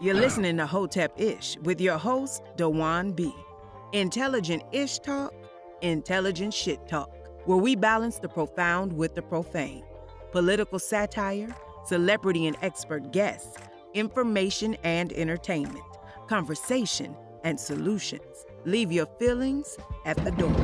You're listening to Hotepish with your host, Dwwann B. Intelligent ish talk, intelligent shit talk, where we balance the profound with the profane. Political satire, celebrity and expert guests, information and entertainment, conversation and solutions. Leave your feelings at the door.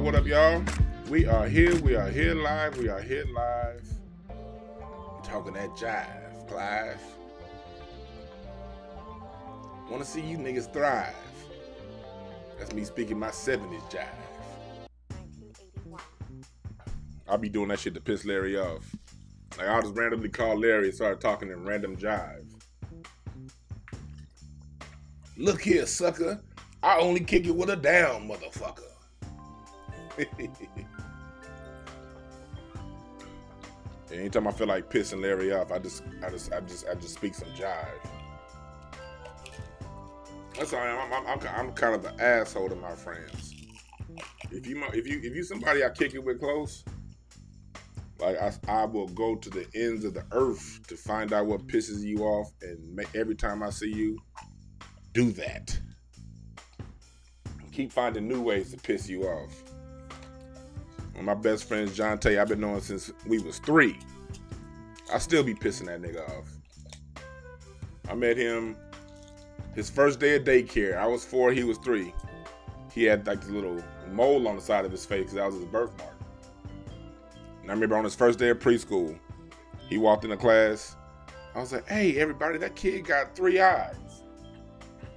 What up, y'all? We are here live. Talking that jive, Clive. Want to see you niggas thrive. That's me speaking my 70s jive. I'll be doing that shit to piss Larry off. Like, I'll just randomly call Larry and start talking in random jive. Look here, sucker. I only kick it with a down, motherfucker. Anytime I feel like pissing Larry off, I just speak some jive. That's all. I'm kind of an asshole to my friends. If you somebody I kick it with close, like I will go to the ends of the earth to find out what pisses you off, and every time I see you, do that. Keep finding new ways to piss you off. One of my best friends, John Tay, I've been knowing since we was 3. I still be pissing that nigga off. I met him his first day of daycare. I was 4, he was 3. He had like this little mole on the side of his face because that was his birthmark. And I remember on his first day of preschool, he walked into class. I was like, hey, everybody, that kid got 3 eyes.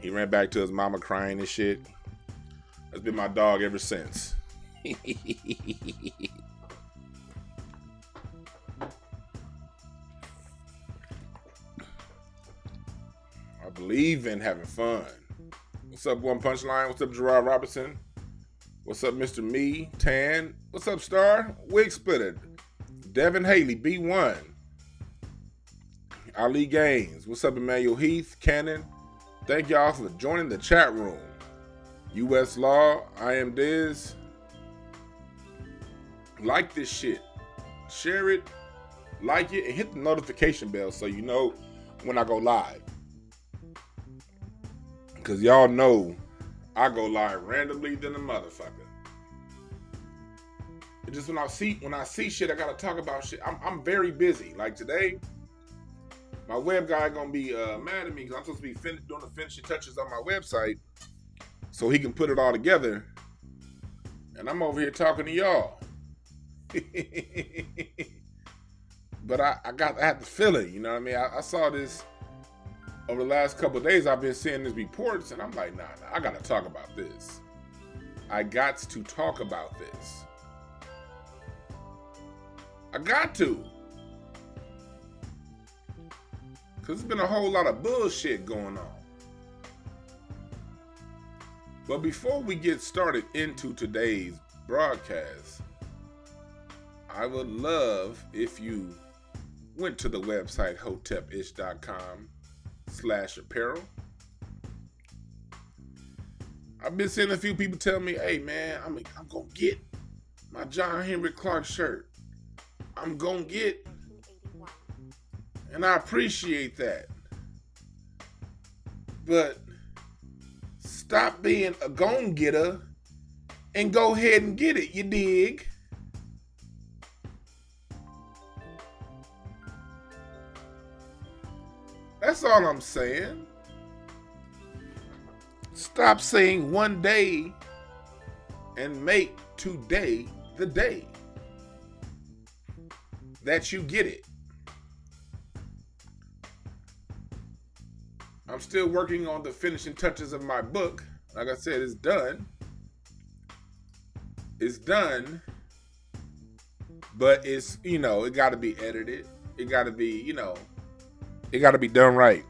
He ran back to his mama crying and shit. That's been my dog ever since. I believe in having fun. What's up, One Punchline? What's up, Gerard Robinson? What's up, Mr. Me? Tan? What's up, Star? Wig Splitter? Devin Haley, B1. Ali Gaines. What's up, Emmanuel Heath? Cannon? Thank y'all for joining the chat room. U.S. Law, I am Diz. Like this shit. Share it, like it, and hit the notification bell so you know when I go live. Because y'all know I go live randomly than a motherfucker. It's just when I see shit, I gotta talk about shit. I'm very busy. Like today, my web guy gonna be mad at me because I'm supposed to be doing the finishing touches on my website so he can put it all together. And I'm over here talking to y'all. But I had the feeling, you know what I mean? I saw this over the last couple of days. I've been seeing these reports, and I'm like, nah, I gotta talk about this. I got to talk about this. I got to. Because there's been a whole lot of bullshit going on. But before we get started into today's broadcast, I would love if you went to the website hotepish.com/apparel. I've been seeing a few people tell me, hey man, I'm going to get my John Henry Clark shirt. I'm going to get, and I appreciate that. But stop being a gon-getter and go ahead and get it, you dig? That's all I'm saying. Stop saying one day and make today the day that you get it. I'm still working on the finishing touches of my book. Like I said, it's done. It's done. But it's, it got to be edited. It got to be, it got to be done right.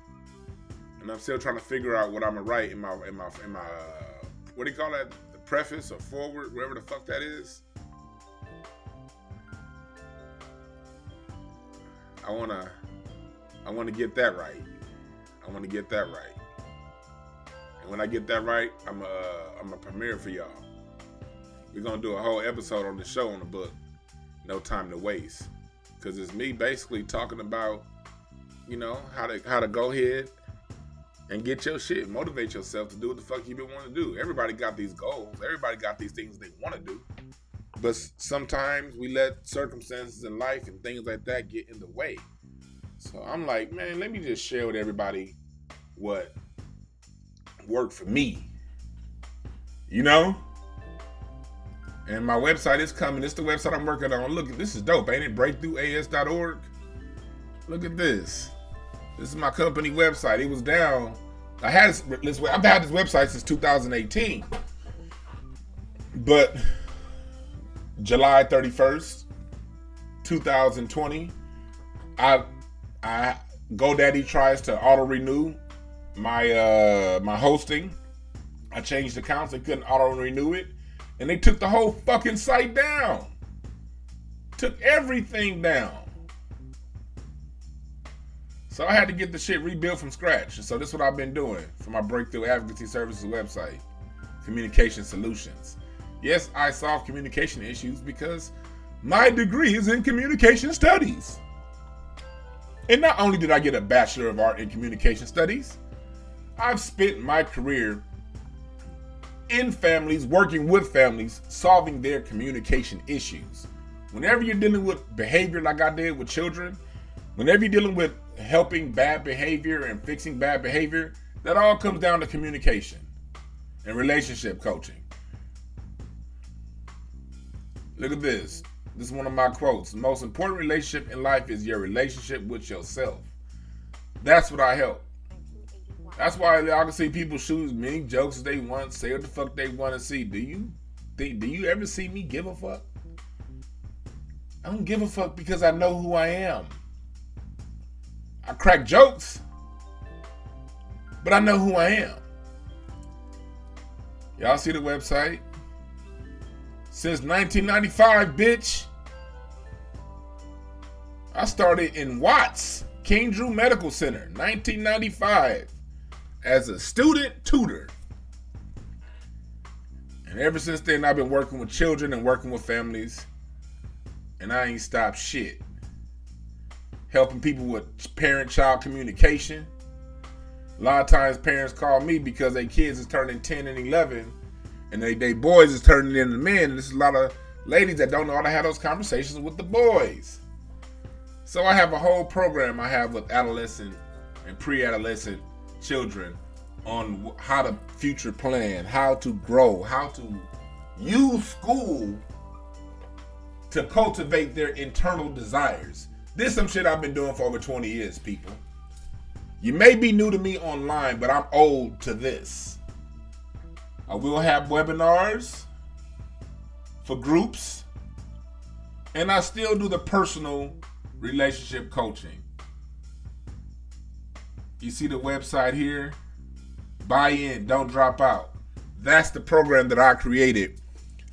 And I'm still trying to figure out what I'm going to write in my what do you call that? The preface or forward, whatever the fuck that is. I want to get that right. I want to get that right. And when I get that right, I'm a premiere for y'all. We're going to do a whole episode on the show on the book. No time to waste. Because it's me basically talking about, how to go ahead and get your shit. Motivate yourself to do what the fuck you been wanting to do. Everybody got these goals. Everybody got these things they want to do. But sometimes we let circumstances in life and things like that get in the way. So I'm like, man, let me just share with everybody what worked for me. And my website is coming. It's the website I'm working on. Look, this is dope, ain't it? BreakthroughAS.org. Look at this. This is my company website. It was down. I've had this website since 2018. But July 31st, 2020, GoDaddy tries to auto-renew my hosting. I changed accounts. They couldn't auto-renew it. And they took the whole fucking site down. Took everything down. So I had to get the shit rebuilt from scratch. And so this is what I've been doing for my Breakthrough Advocacy Services website. Communication Solutions. Yes, I solve communication issues because my degree is in communication studies. And not only did I get a Bachelor of Art in Communication Studies, I've spent my career in families, working with families, solving their communication issues. Whenever you're dealing with behavior like I did with children, whenever you're dealing with helping bad behavior and fixing bad behavior, that all comes down to communication and relationship coaching. Look at this. This is one of my quotes. The most important relationship in life is your relationship with yourself. That's what I help. That's why y'all can see people shoot as many jokes as they want, say what the fuck they want to see. Do you ever see me give a fuck? I don't give a fuck because I know who I am. I crack jokes, but I know who I am. Y'all see the website? Since 1995, bitch. I started in Watts, King Drew Medical Center, 1995, as a student tutor. And ever since then, I've been working with children and working with families, and I ain't stopped shit. Helping people with parent-child communication. A lot of times parents call me because their kids is turning 10 and 11, and they boys is turning into men, and there's a lot of ladies that don't know how to have those conversations with the boys. So I have a whole program I have with adolescent and pre-adolescent children on how to future plan, how to grow, how to use school to cultivate their internal desires. This is some shit I've been doing for over 20 years, people. You may be new to me online, but I'm old to this. I will have webinars for groups. And I still do the personal relationship coaching. You see the website here? Buy in, don't drop out. That's the program that I created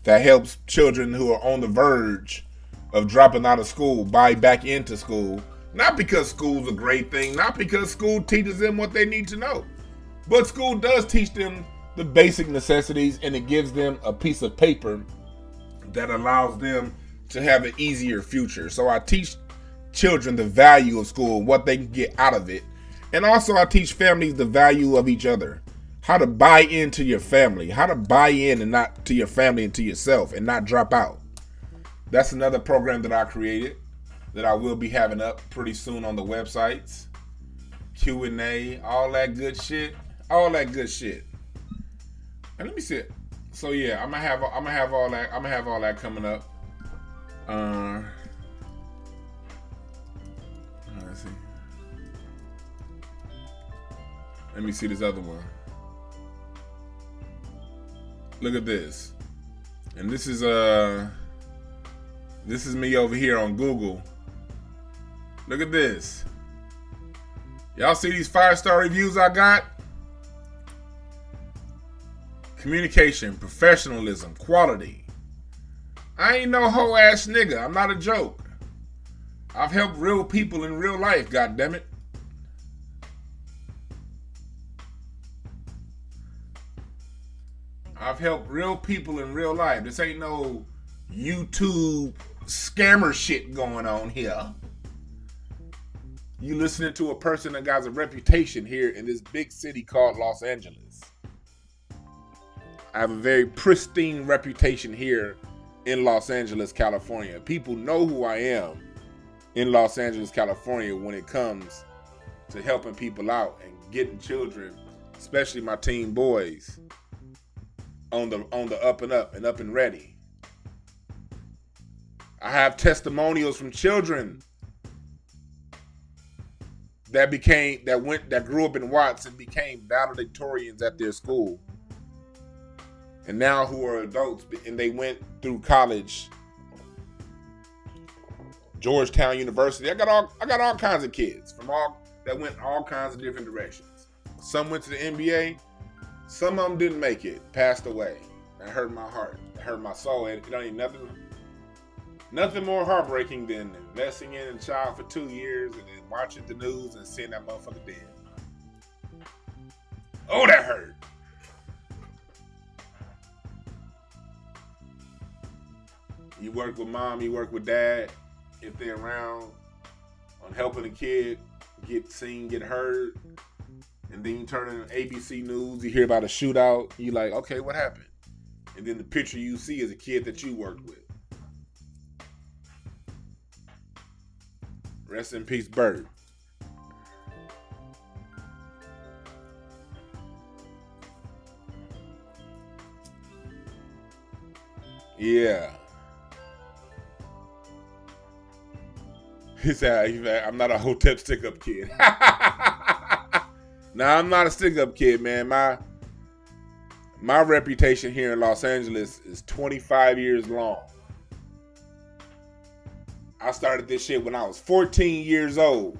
that helps children who are on the verge of dropping out of school buy back into school. Not because school's a great thing, not because school teaches them what they need to know, but school does teach them the basic necessities, and it gives them a piece of paper that allows them to have an easier future. So I teach children the value of school, what they can get out of it. And also I teach families the value of each other. How to buy into your family, how to buy in and not to your family and to yourself and not drop out. That's another program that I created that I will be having up pretty soon on the websites. Q&A, all that good shit. All that good shit. And let me see it. So yeah, I'm gonna have all that coming up. Let's see. Let me see this other one. Look at this. And this is me over here on Google. Look at this. Y'all see these 5-star reviews I got? Communication, professionalism, quality. I ain't no hoe ass nigga. I'm not a joke. I've helped real people in real life, goddammit. I've helped real people in real life. This ain't no YouTube scammer shit going on here. You listening to a person that got a reputation here in this big city called Los Angeles. I have a very pristine reputation here in Los Angeles, California. People know who I am in Los Angeles, California when it comes to helping people out and getting children, especially my teen boys, on the up and ready. I have testimonials from children that grew up in Watts and became valedictorians at their school. And now who are adults and they went through college, Georgetown University. I got all kinds of kids that went all kinds of different directions. Some went to the NBA. Some of them didn't make it, passed away. That hurt my heart. That hurt my soul. And it ain't nothing more heartbreaking than investing in a child for 2 years and then watching the news and seeing that motherfucker dead. Oh, that hurt. You work with mom, you work with dad, if they're around, on helping a kid get seen, get heard. And then you turn on ABC News, you hear about a shootout, you like, okay, what happened? And then the picture you see is a kid that you worked with. Rest in peace, Bird. Yeah. He said, I'm not a Hotep stick-up kid. Nah, I'm not a stick-up kid, man. My reputation here in Los Angeles is 25 years long. I started this shit when I was 14 years old.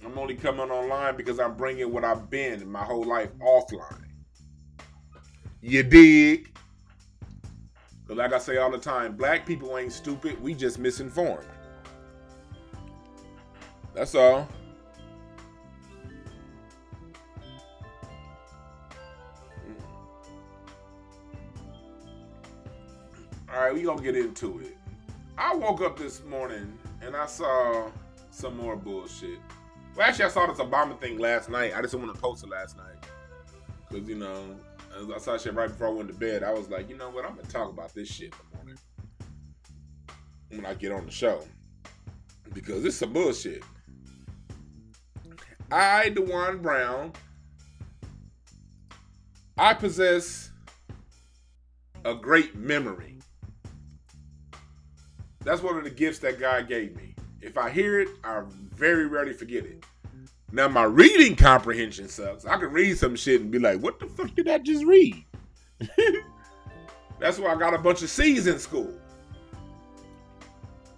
I'm only coming online because I'm bringing what I've been my whole life offline. You dig? But like I say all the time, black people ain't stupid. We just misinformed. That's all. All right, we gonna get into it. I woke up this morning and I saw some more bullshit. Well, actually, I saw this Obama thing last night. I just didn't want to post it last night. Because, you know, I saw shit right before I went to bed. I was like, you know what? I'm going to talk about this shit in the morning when I get on the show. Because this is some bullshit. DwannBrown, I possess a great memory. That's one of the gifts that God gave me. If I hear it, I very rarely forget it. Now my reading comprehension sucks. I can read some shit and be like, what the fuck did I just read? That's why I got a bunch of C's in school.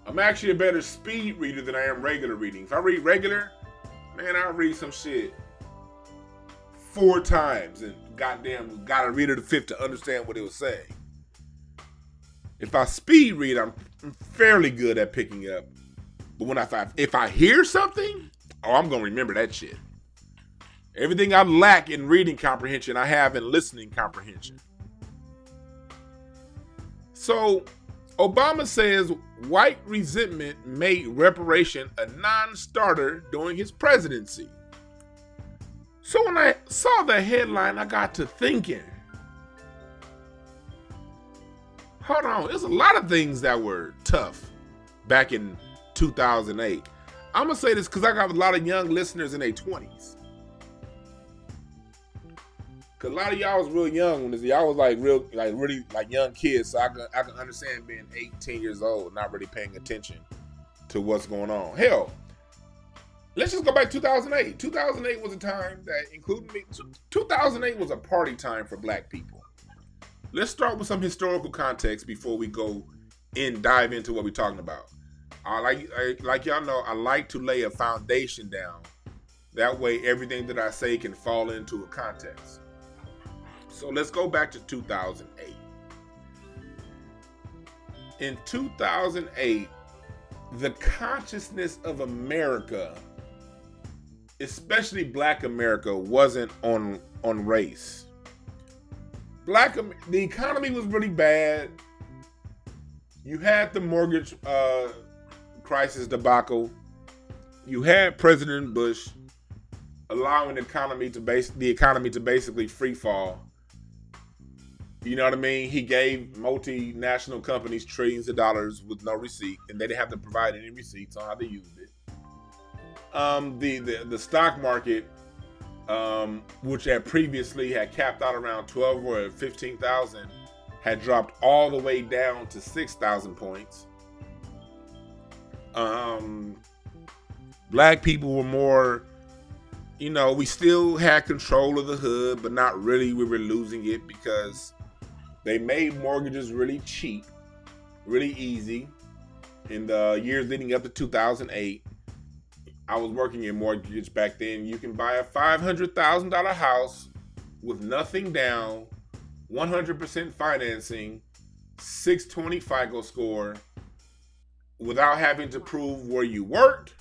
I'm actually a better speed reader than I am regular reading. If I read regular, man, I'll read some shit 4 times and goddamn gotta read it the 5th to understand what it was saying. If I speed read, I'm fairly good at picking up. But when if I hear something, I'm gonna remember that shit. Everything I lack in reading comprehension, I have in listening comprehension. So, Obama says white resentment made reparation a non-starter during his presidency. So when I saw the headline, I got to thinking, hold on, there's a lot of things that were tough back in 2008. I'm going to say this because I got a lot of young listeners in their 20s. Because a lot of y'all was real young when y'all was really young kids. So I can understand being 18 years old, not really paying attention to what's going on. Hell, let's just go back to 2008. 2008 was a time that, including me, 2008 was a party time for black people. Let's start with some historical context before we dive into what we're talking about. Like y'all know, I like to lay a foundation down. That way everything that I say can fall into a context. So let's go back to 2008. In 2008, the consciousness of America, especially Black America, wasn't on race. The economy was really bad. You had the mortgage crisis debacle. You had President Bush allowing the economy to basically free fall. You know what I mean? He gave multinational companies trillions of dollars with no receipt, and they didn't have to provide any receipts on how they used it. The stock market, which had previously had capped out around 12 or 15,000, had dropped all the way down to 6,000 points. Black people were more, we still had control of the hood, but not really. We were losing it because they made mortgages really cheap, really easy. In the years leading up to 2008, I was working in mortgage back then. You can buy a $500,000 house with nothing down, 100% financing, 620 FICO score, without having to prove where you worked,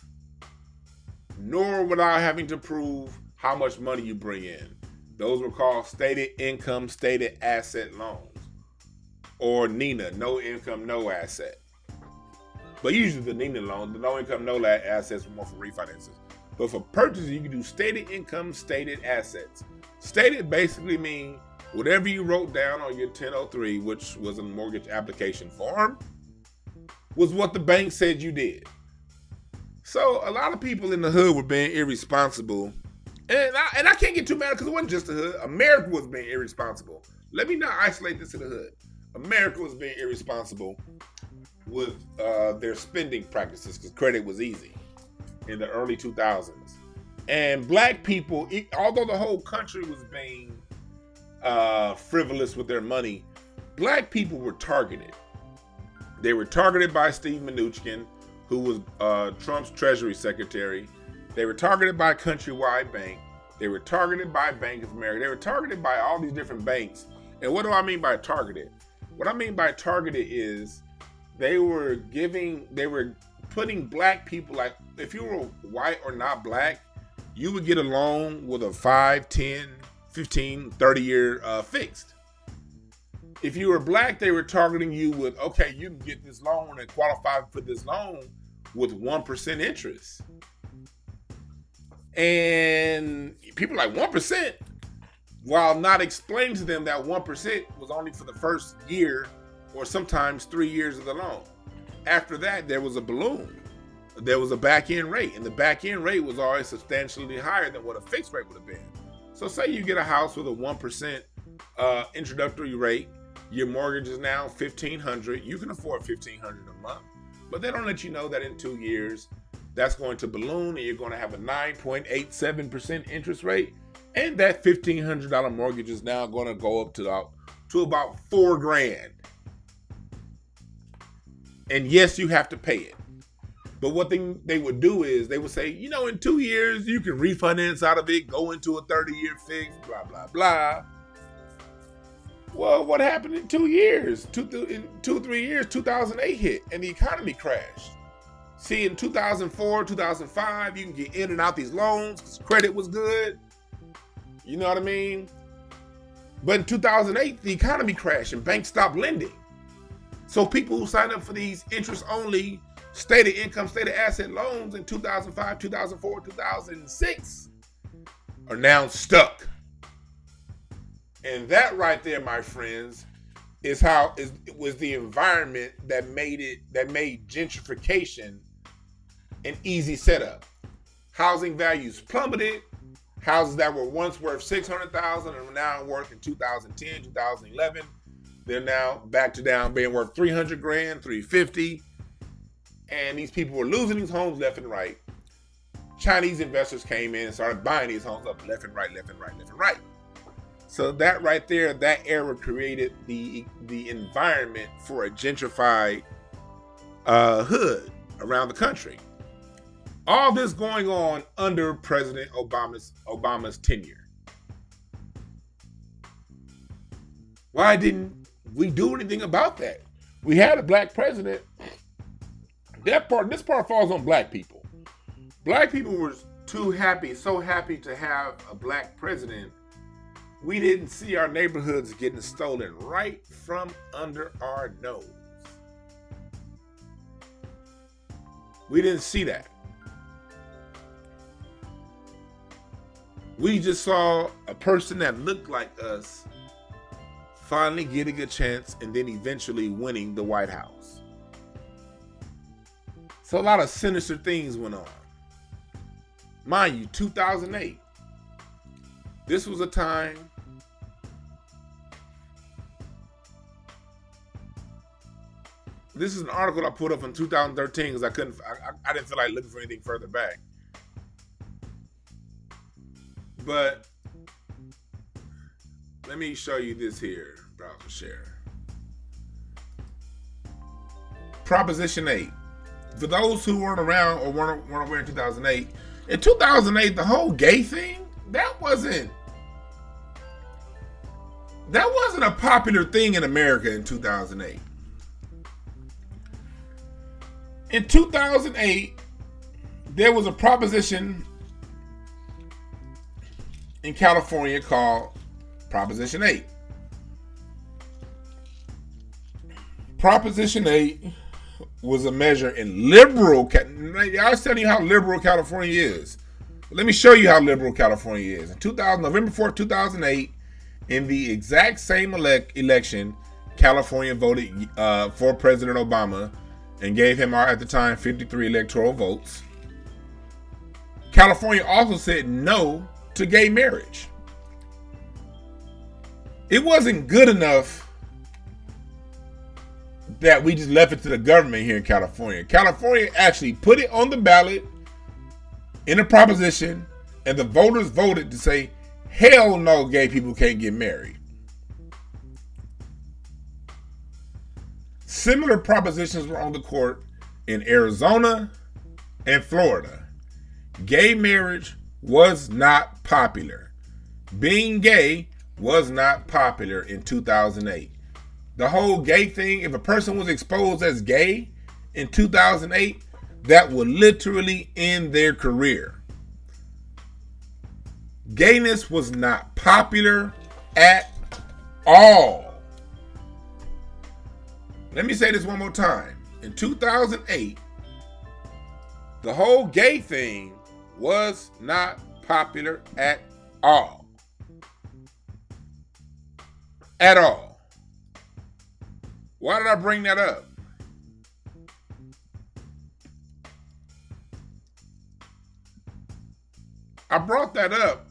nor without having to prove how much money you bring in. Those were called stated income, stated asset loans, or NINA, no income, no asset. But usually the NINA loans, the no income, no assets, were more for refinances. But for purchases, you can do stated income, stated assets. Stated basically mean whatever you wrote down on your 1003, which was a mortgage application form, was what the bank said you did. So a lot of people in the hood were being irresponsible. And I can't get too mad because it wasn't just the hood. America was being irresponsible. Let me not isolate this to the hood. America was being irresponsible with their spending practices because credit was easy in the early 2000s. And black people, although the whole country was being frivolous with their money, black people were targeted. They were targeted by Steve Mnuchin, who was Trump's Treasury Secretary. They were targeted by Countrywide Bank. They were targeted by Bank of America. They were targeted by all these different banks. And what do I mean by targeted? What I mean by targeted is they were putting black people, like if you were white or not black, you would get a loan with a 5, 10, 15, 30-year fixed. If you were black, they were targeting you with, okay, you can get this loan and qualify for this loan with 1% interest. And people are like, 1%? While not explaining to them that 1% was only for the first year or sometimes 3 years of the loan. After that, there was a balloon. There was a back-end rate, and the back-end rate was always substantially higher than what a fixed rate would have been. So say you get a house with a 1% introductory rate, your mortgage is now $1,500. You can afford $1,500 a month, but they don't let you know that in 2 years that's going to balloon, and you're going to have a 9.87% interest rate. And that $1,500 mortgage is now going to go up to about $4,000. And yes, you have to pay it. But what they would do is they would say, in 2 years, you can refinance out of it, go into a 30-year fix, blah, blah, blah. Well, what happened in 2 years? In 3 years, 2008 hit and the economy crashed. See, in 2004, 2005, you can get in and out these loans because credit was good. You know what I mean? But in 2008, the economy crashed and banks stopped lending. So people who signed up for these interest-only stated income, stated asset loans in 2005, 2004, 2006 are now stuck. And that right there, my friends, it was the environment that made gentrification an easy setup. Housing values plummeted. Houses that were once worth $600,000 are now worth in 2010, 2011. They're now back to being worth $300,000, $350,000. And these people were losing these homes left and right. Chinese investors came in and started buying these homes up left and right, left and right, left and right. So that right there, that era created the environment for a gentrified hood around the country. All this going on under President Obama's tenure. Why didn't we do anything about that? We had a black president. This part falls on black people. Black people were so happy to have a black president. We didn't see our neighborhoods getting stolen right from under our nose. We didn't see that. We just saw a person that looked like us finally getting a chance and then eventually winning the White House. So a lot of sinister things went on. Mind you, 2008. This was a time this is an article I put up in 2013 because I didn't feel like looking for anything further back. But let me show you this here. Browser share. Proposition 8. For those who weren't around or weren't aware in 2008, in 2008, the whole gay thing, that wasn't a popular thing in America in 2008. In 2008, there was a proposition in California called Proposition 8. Proposition 8 was a measure in liberal. I was telling you how liberal California is. Let me show you how liberal California is. In November 4th, 2008, in the exact same election, California voted for President Obama and gave him, at the time, 53 electoral votes. California also said no to gay marriage. It wasn't good enough that we just left it to the government here in California. California actually put it on the ballot in a proposition, and the voters voted to say, hell no, gay people can't get married. Similar propositions were on the court in Arizona and Florida. Gay marriage was not popular. Being gay was not popular in 2008. The whole gay thing, if a person was exposed as gay in 2008, that would literally end their career. Gayness was not popular at all. Let me say this one more time. In 2008, the whole gay thing was not popular at all. At all. Why did I bring that up? I brought that up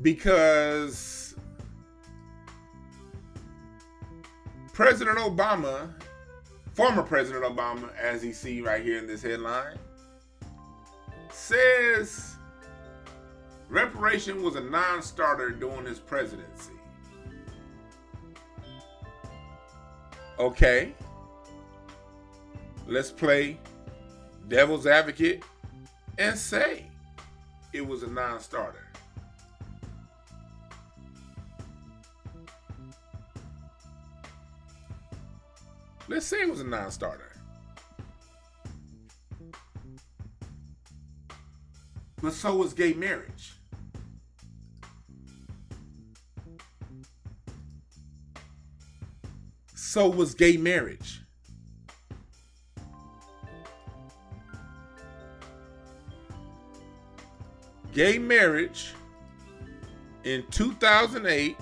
because President Obama, former President Obama, as he see right here in this headline, says reparation was a non-starter during his presidency. Okay. Let's play devil's advocate and say it was a non-starter. Let's say it was a non-starter. But so was gay marriage. So was gay marriage. Gay marriage in 2008,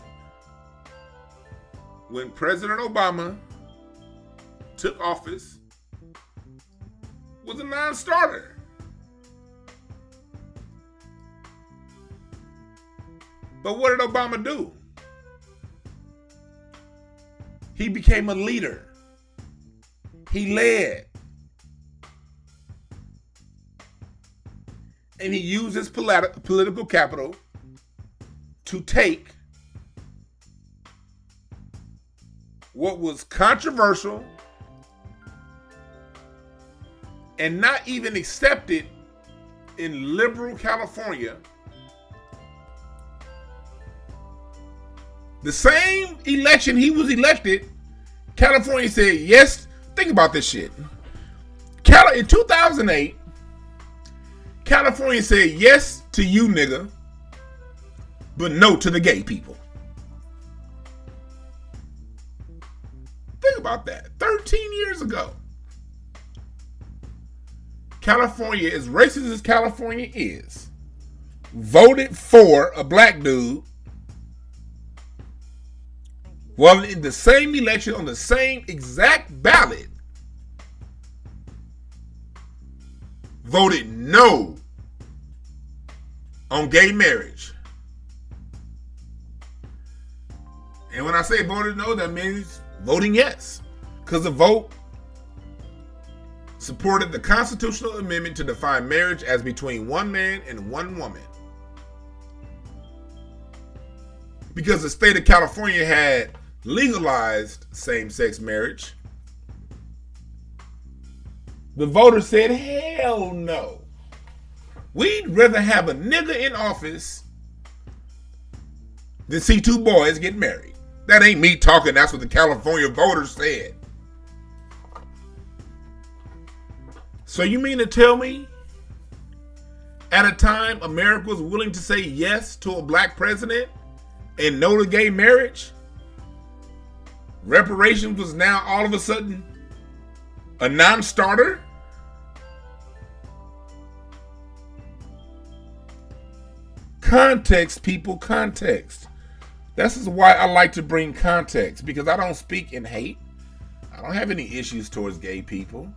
when President Obama took office, was a non-starter. But what did Obama do? He became a leader. He led. And he used his political capital to take what was controversial and not even accepted in liberal California. The same election he was elected, California said yes. Think about this shit. In 2008, California said yes to you, nigga, but no to the gay people. Think about that. 13 years ago. California, as racist as California is, voted for a black dude. Well, in the same election, on the same exact ballot, voted no on gay marriage. And when I say voted no, that means voting yes. Because the vote supported the constitutional amendment to define marriage as between one man and one woman. Because the state of California had legalized same-sex marriage, the voters said, hell no. We'd rather have a nigga in office than see two boys get married. That ain't me talking, that's what the California voters said. So you mean to tell me at a time America was willing to say yes to a black president and no to gay marriage, reparations was now all of a sudden a non-starter? Context, people, context. This is why I like to bring context, because I don't speak in hate. I don't have any issues towards gay people.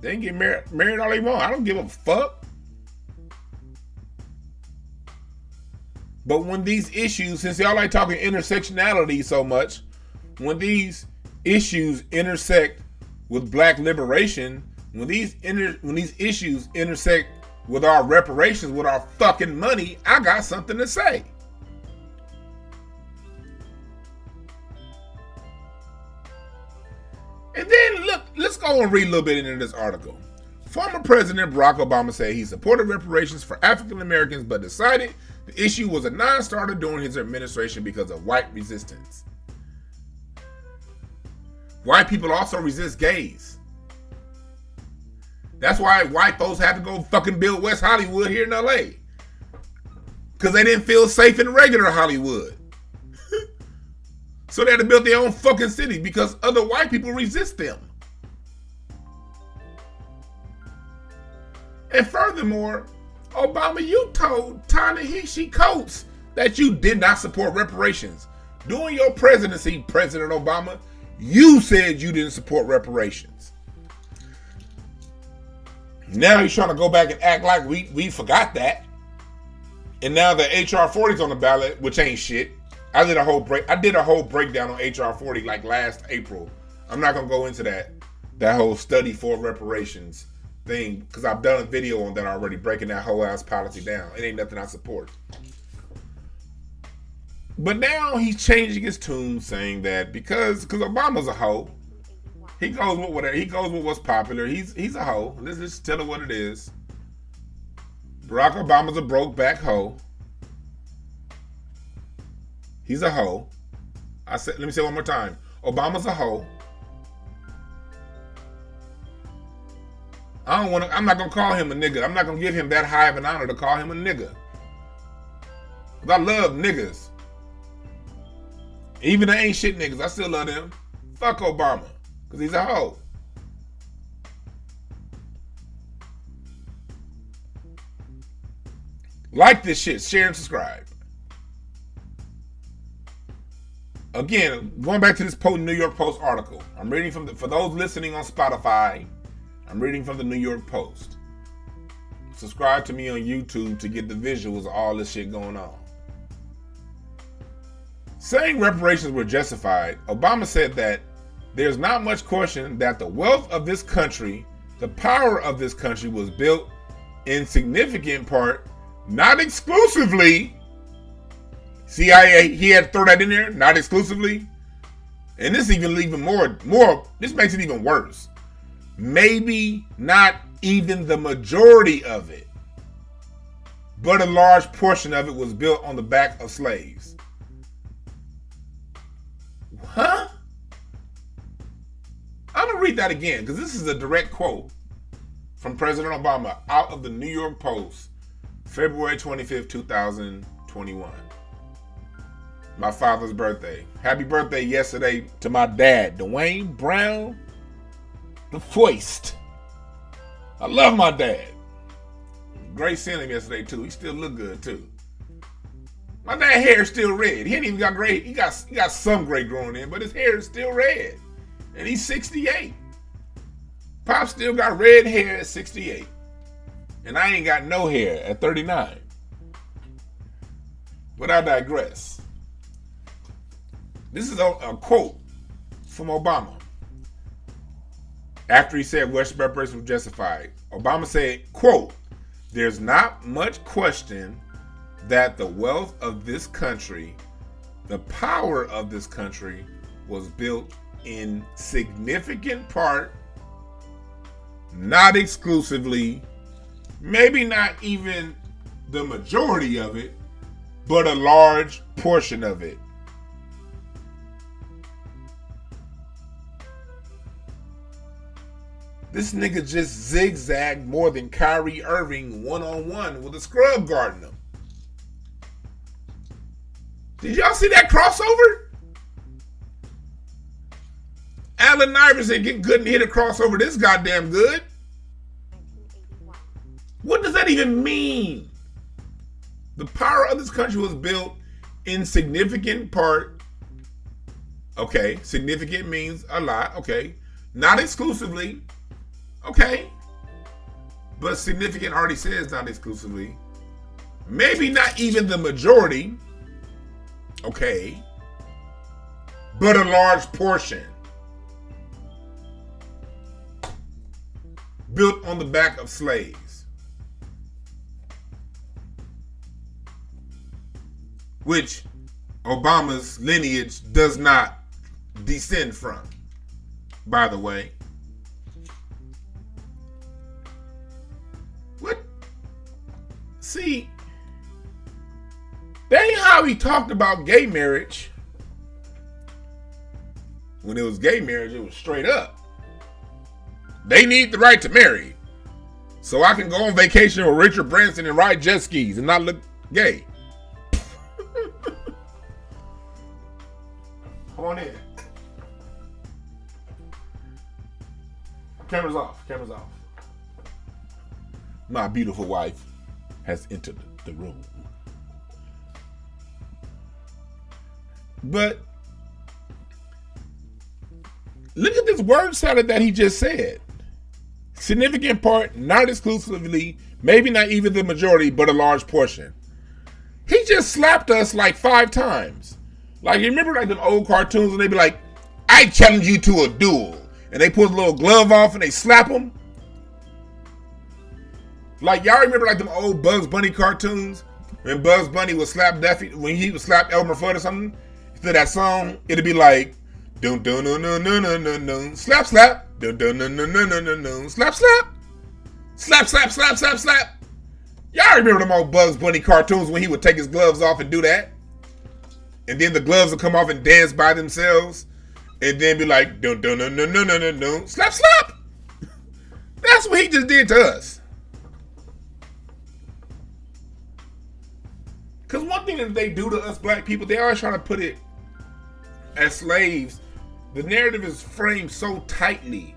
They can get married all they want. I don't give a fuck. But when these issues, since y'all like talking intersectionality so much, when these issues intersect with black liberation, when these issues intersect with our reparations, with our fucking money, I got something to say. And then look, let's go and read a little bit into this article. Former President Barack Obama said he supported reparations for African Americans, but decided the issue was a non-starter during his administration because of white resistance. White people also resist gays. That's why white folks had to go fucking build West Hollywood here in LA. Because they didn't feel safe in regular Hollywood. So they had to build their own fucking city because other white people resist them. And furthermore, Obama, you told Ta-Nehisi Coates that you did not support reparations. During your presidency, President Obama, you said you didn't support reparations. Now he's trying to go back and act like we forgot that. And now the HR 40's on the ballot, which ain't shit. I did a whole breakdown on HR 40 like last April I'm not going to go into that whole study for reparations thing, because I've done a video on that already, breaking that whole ass policy down. It ain't nothing I support. But now he's changing his tune, saying that because Obama's a hoe, he goes with whatever. He goes with what's popular. He's a hoe. Let's just tell it what it is. Barack Obama's a broke back hoe. He's a hoe. Let me say it one more time. Obama's a hoe. I'm not gonna call him a nigga. I'm not gonna give him that high of an honor to call him a nigga. Because I love niggas. Even the ain't shit niggas, I still love them. Fuck Obama. Because he's a hoe. Like this shit. Share and subscribe. Again, going back to this New York Post article. I'm reading for those listening on Spotify, I'm reading from the New York Post. Subscribe to me on YouTube to get the visuals of all this shit going on. Saying reparations were justified, Obama said that there's not much question that the wealth of this country, the power of this country was built in significant part, not exclusively. See how he had to throw that in there? Not exclusively. And this even more, this makes it even worse. Maybe not even the majority of it, but a large portion of it was built on the back of slaves. Huh? I'm going to read that again because this is a direct quote from President Obama out of the New York Post, February 25th, 2021. My father's birthday. Happy birthday yesterday to my dad, DwannBrown, the Foist. I love my dad. Great seeing him yesterday too. He still look good too. My dad's hair is still red. He ain't even got gray. He got some gray growing in, but his hair is still red. And he's 68. Pop still got red hair at 68. And I ain't got no hair at 39. But I digress. This is a quote from Obama. After he said West reparations was justified, Obama said, quote, "There's not much question that the wealth of this country, the power of this country, was built in significant part, not exclusively, maybe not even the majority of it, but a large portion of it." This nigga just zigzagged more than Kyrie Irving one-on-one with a scrub guarding him. Did y'all see that crossover? Allen Iverson couldn't hit a crossover this goddamn good. What does that even mean? The power of this country was built in significant part. Okay, significant means a lot. Okay, not exclusively. Okay, but significant already says not exclusively. Maybe not even the majority. Okay, but a large portion. Built on the back of slaves. Which Obama's lineage does not descend from, by the way. What? See, that ain't how he talked about gay marriage. When it was gay marriage, it was straight up. They need the right to marry, so I can go on vacation with Richard Branson and ride jet skis and not look gay. Come on in. Cameras off. Cameras off. My beautiful wife has entered the room. But look at this word salad that he just said. Significant part, not exclusively, maybe not even the majority, but a large portion. He just slapped us like 5 times. Like, you remember like them old cartoons and they be like, I challenge you to a duel. And they pull the little glove off and they slap him. Like, y'all remember like them old Bugs Bunny cartoons? When Bugs Bunny would slap Daffy, when he would slap Elmer Fudd or something, to that song, it'd be like, dun dun dun dun dun dun dun dun, slap slap, dun dun dun dun dun dun dun dun, slap slap, slap slap slap slap slap. Y'all remember them old Bugs Bunny cartoons when he would take his gloves off and do that? And then the gloves would come off and dance by themselves. And then be like, dun dun dun dun dun dun dun dun, slap slap. That's what he just did to us. Because one thing that they do to us black people, they always try to put it as slaves. The narrative is framed so tightly.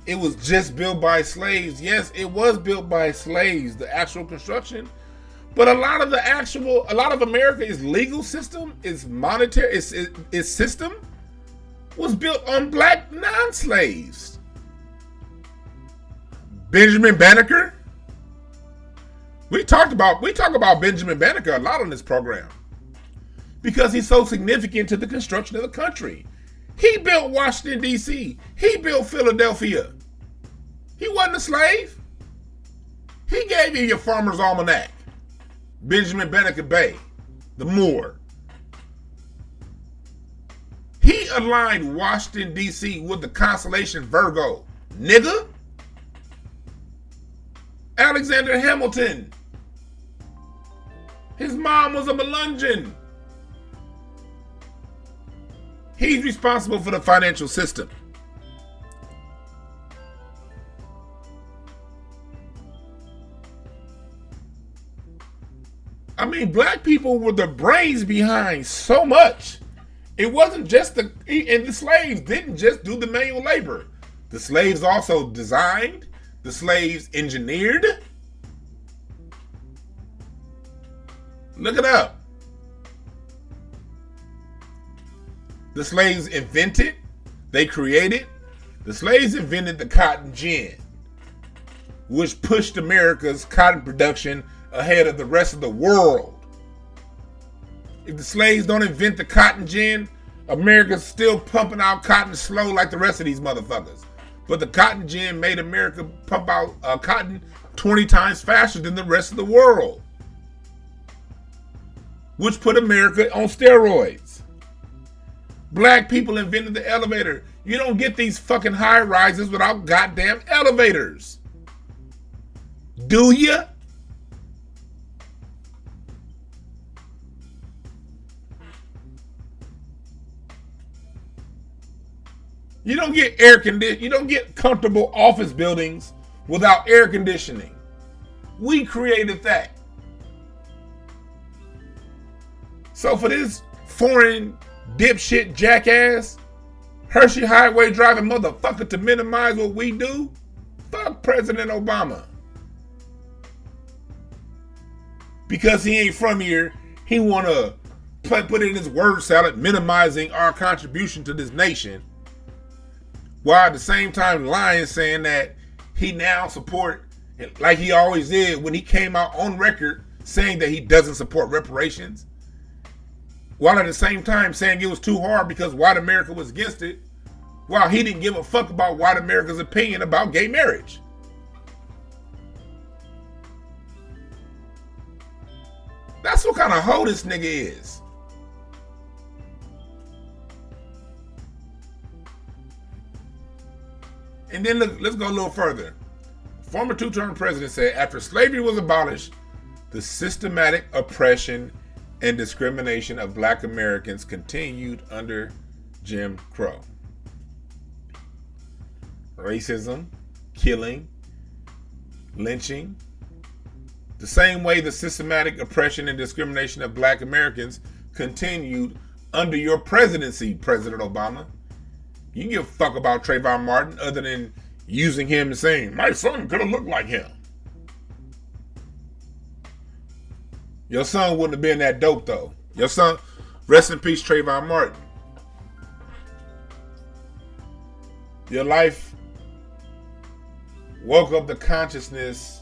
It was just built by slaves. Yes, it was built by slaves, the actual construction. But a lot of America's legal system, its monetary, its system was built on black non-slaves. Benjamin Banneker. We talk about Benjamin Banneker a lot on this program because he's so significant to the construction of the country. He built Washington, D.C. He built Philadelphia. He wasn't a slave. He gave you your Farmer's Almanac. Benjamin Banneker Bay, the Moor. He aligned Washington, D.C. with the constellation Virgo. Nigga. Alexander Hamilton. His mom was a Melungeon. He's responsible for the financial system. I mean, black people were the brains behind so much. It wasn't just and the slaves didn't just do the manual labor. The slaves also designed. The slaves engineered. Look it up. The slaves invented. They created. The slaves invented the cotton gin, which pushed America's cotton production ahead of the rest of the world. If the slaves don't invent the cotton gin, America's still pumping out cotton slow like the rest of these motherfuckers. But the cotton gin made America pump out cotton 20 times faster than the rest of the world, which put America on steroids. Black people invented the elevator. You don't get these fucking high rises without goddamn elevators. Do ya? You don't get you don't get comfortable office buildings without air conditioning. We created that. So for this foreign dipshit jackass, Hershey Highway driving motherfucker to minimize what we do, fuck President Obama. Because he ain't from here, he wanna put in his word salad minimizing our contribution to this nation, while at the same time lying, saying that he now support, like he always did when he came out on record saying that he doesn't support reparations, while at the same time saying it was too hard because white America was against it, while he didn't give a fuck about white America's opinion about gay marriage. That's what kind of hoe this nigga is. And then let's go a little further. Former two-term president said after slavery was abolished, the systematic oppression and discrimination of black Americans continued under Jim Crow. Racism, killing, lynching. The same way the systematic oppression and discrimination of black Americans continued under your presidency, President Obama. You can give a fuck about Trayvon Martin other than using him and saying, my son could have looked like him. Your son wouldn't have been that dope though. Your son, rest in peace, Trayvon Martin. Your life woke up the consciousness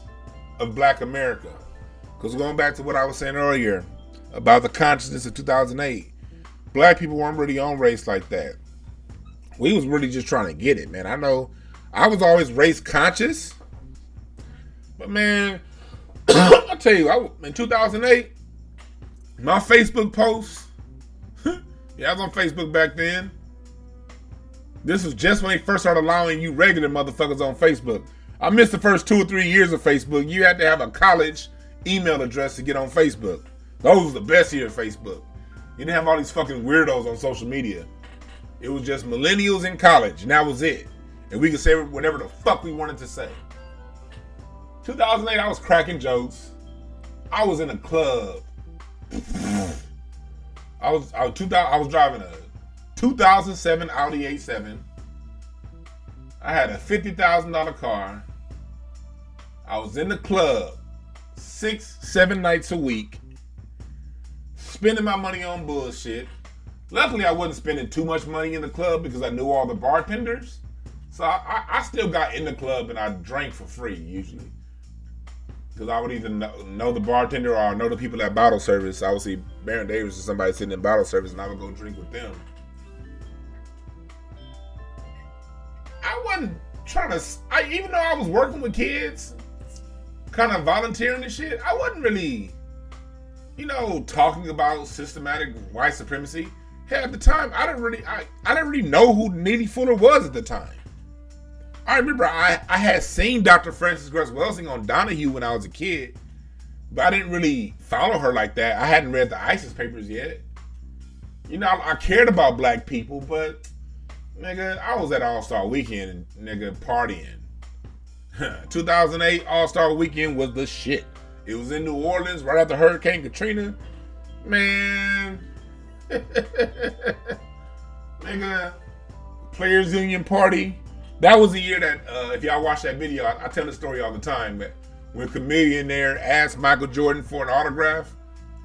of black America. Because going back to what I was saying earlier about the consciousness of 2008, black people weren't really on race like that. We was really just trying to get it, man. I know I was always race conscious, but man, I tell you, in 2008, my Facebook posts, yeah, I was on Facebook back then. This was just when they first started allowing you regular motherfuckers on Facebook. I missed the first 2 or 3 years of Facebook. You had to have a college email address to get on Facebook. Those was the best year of Facebook. You didn't have all these fucking weirdos on social media. It was just millennials in college, and that was it. And we could say whatever the fuck we wanted to say. 2008, I was cracking jokes. I was in a club. I was driving a 2007 Audi A7. I had a $50,000 car. I was in the club 6-7 nights a week, spending my money on bullshit. Luckily, I wasn't spending too much money in the club because I knew all the bartenders. So I still got in the club and I drank for free usually. Because I would either know the bartender or know the people at bottle service. I would see Baron Davis or somebody sitting in bottle service and I would go drink with them. I wasn't trying to, even though I was working with kids, kind of volunteering and shit, I wasn't really, talking about systematic white supremacy. Hell, at the time, I didn't really know who Neely Fuller was at the time. I remember I had seen Dr. Frances Cress Welsing on Donahue when I was a kid, but I didn't really follow her like that. I hadn't read the ISIS papers yet. I cared about black people, but nigga, I was at All-Star Weekend, nigga, partying. 2008 All-Star Weekend was the shit. It was in New Orleans right after Hurricane Katrina. Man. Nigga, Players Union Party. That was the year that, if y'all watch that video, I tell the story all the time, but when a comedian there asked Michael Jordan for an autograph,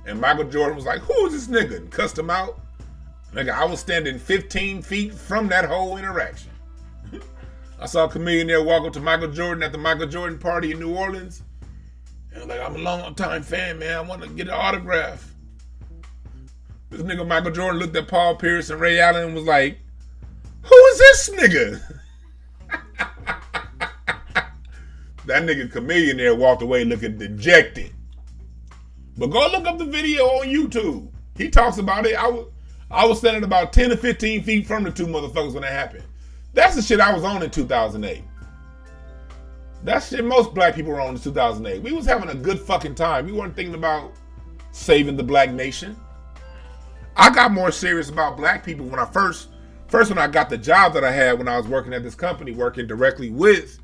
and Michael Jordan was like, who is this nigga? And cussed him out. Nigga, I was standing 15 feet from that whole interaction. I saw a comedian there walk up to Michael Jordan at the Michael Jordan party in New Orleans. And like, I'm a long time fan, man. I want to get an autograph. This nigga Michael Jordan looked at Paul Pierce and Ray Allen and was like, who is this nigga? That nigga comedian there walked away looking dejected. But go look up the video on YouTube. He talks about it. I was standing about 10 to 15 feet from the two motherfuckers when that happened. That's the shit I was on in 2008. That shit most black people were on in 2008. We was having a good fucking time. We weren't thinking about saving the black nation. I got more serious about black people when I first when I got the job that I had when I was working at this company, working directly with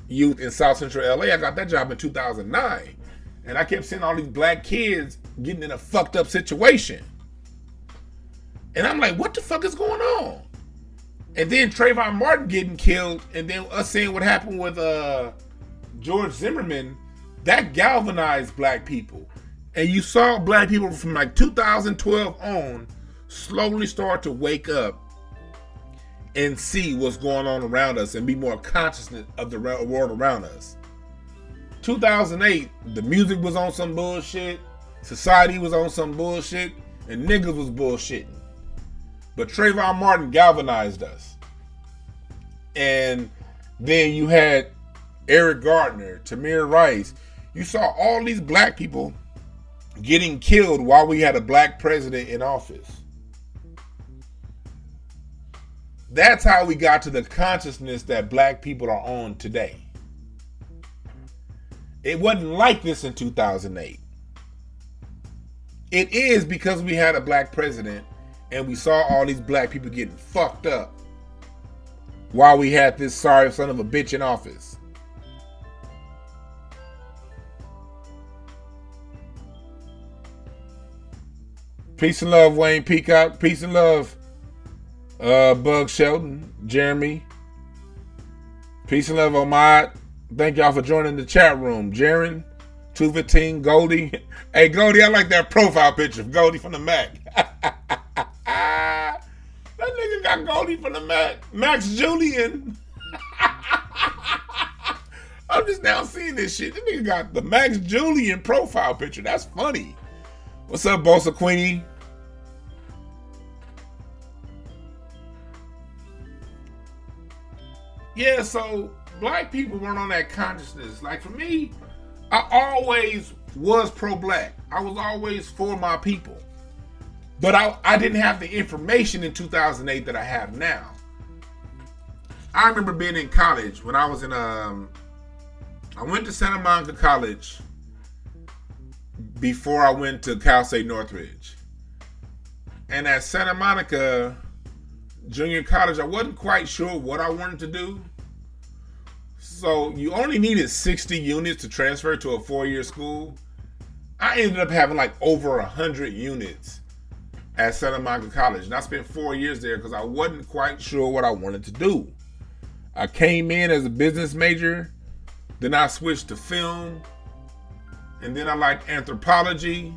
youth in South Central LA. I got that job in 2009. And I kept seeing all these black kids getting in a fucked up situation. And I'm like, what the fuck is going on? And then Trayvon Martin getting killed, and then us seeing what happened with George Zimmerman, that galvanized black people. And you saw black people from like 2012 on slowly start to wake up and see what's going on around us and be more cognizant of the world around us. 2008, the music was on some bullshit, society was on some bullshit, and niggas was bullshitting. But Trayvon Martin galvanized us. And then you had Eric Gardner, Tamir Rice. You saw all these black people getting killed while we had a black president in office. That's how we got to the consciousness that black people are on today. It wasn't like this in 2008. It is because we had a black president and we saw all these black people getting fucked up while we had this sorry son of a bitch in office. Peace and love, Wayne Peacock. Peace and love, Bug Shelton, Jeremy. Peace and love, Omad. Thank y'all for joining the chat room. Jaren, 215, Goldie. Hey, Goldie, I like that profile picture of Goldie from the Mac. That nigga got Goldie from the Mac. Max Julian. I'm just now seeing this shit. This nigga got the Max Julian profile picture. That's funny. What's up, Bossa Queenie? Yeah, so black people weren't on that consciousness. Like for me, I always was pro-black. I was always for my people. But I didn't have the information in 2008 that I have now. I remember being in college when I was in, I went to Santa Monica College before I went to Cal State Northridge. And at Santa Monica Junior College, I wasn't quite sure what I wanted to do. So you only needed 60 units to transfer to a 4-year school. I ended up having like over 100 units at Santa Monica College. And I spent 4 years there because I wasn't quite sure what I wanted to do. I came in as a business major, then I switched to film, and then I liked anthropology,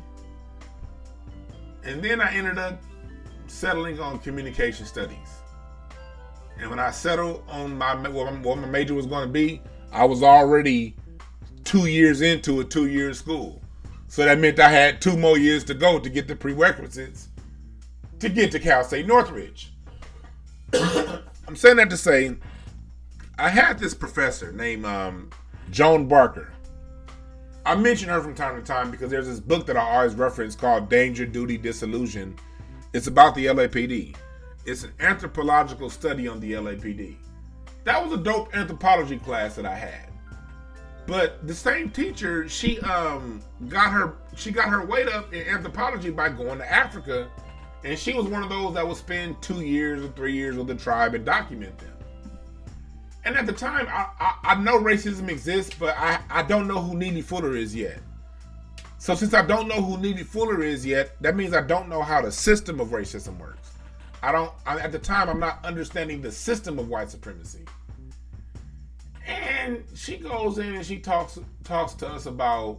and then I ended up settling on communication studies. And when I settled on what my major was going to be, I was already 2 years into a 2-year school. So that meant I had 2 more years to go to get the prerequisites to get to Cal State Northridge. I'm saying that to say, I had this professor named Joan Barker. I mention her from time to time because there's this book that I always reference called Danger, Duty, Disillusion. It's about the LAPD. It's an anthropological study on the LAPD. That was a dope anthropology class that I had. But the same teacher, she got her weight up in anthropology by going to Africa, and she was one of those that would spend 2 years or 3 years with the tribe and document them. And at the time, I know racism exists, but I don't know who Neely Fuller is yet. So since I don't know who Neely Fuller is yet, that means I don't know how the system of racism works. At the time, I'm not understanding the system of white supremacy. And she goes in and she talks to us about,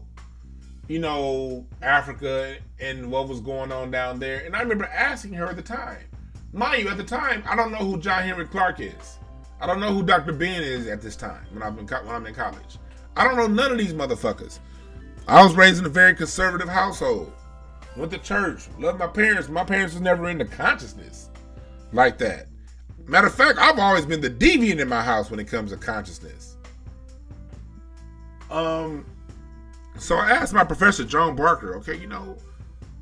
Africa and what was going on down there. And I remember asking her at the time. Mind you, at the time, I don't know who John Henry Clark is. I don't know who Dr. Ben is at this time when I'm in college. I don't know none of these motherfuckers. I was raised in a very conservative household. Went to church, loved my parents. My parents was never into consciousness like that. Matter of fact, I've always been the deviant in my house when it comes to consciousness. So I asked my professor, Joan Barker, okay,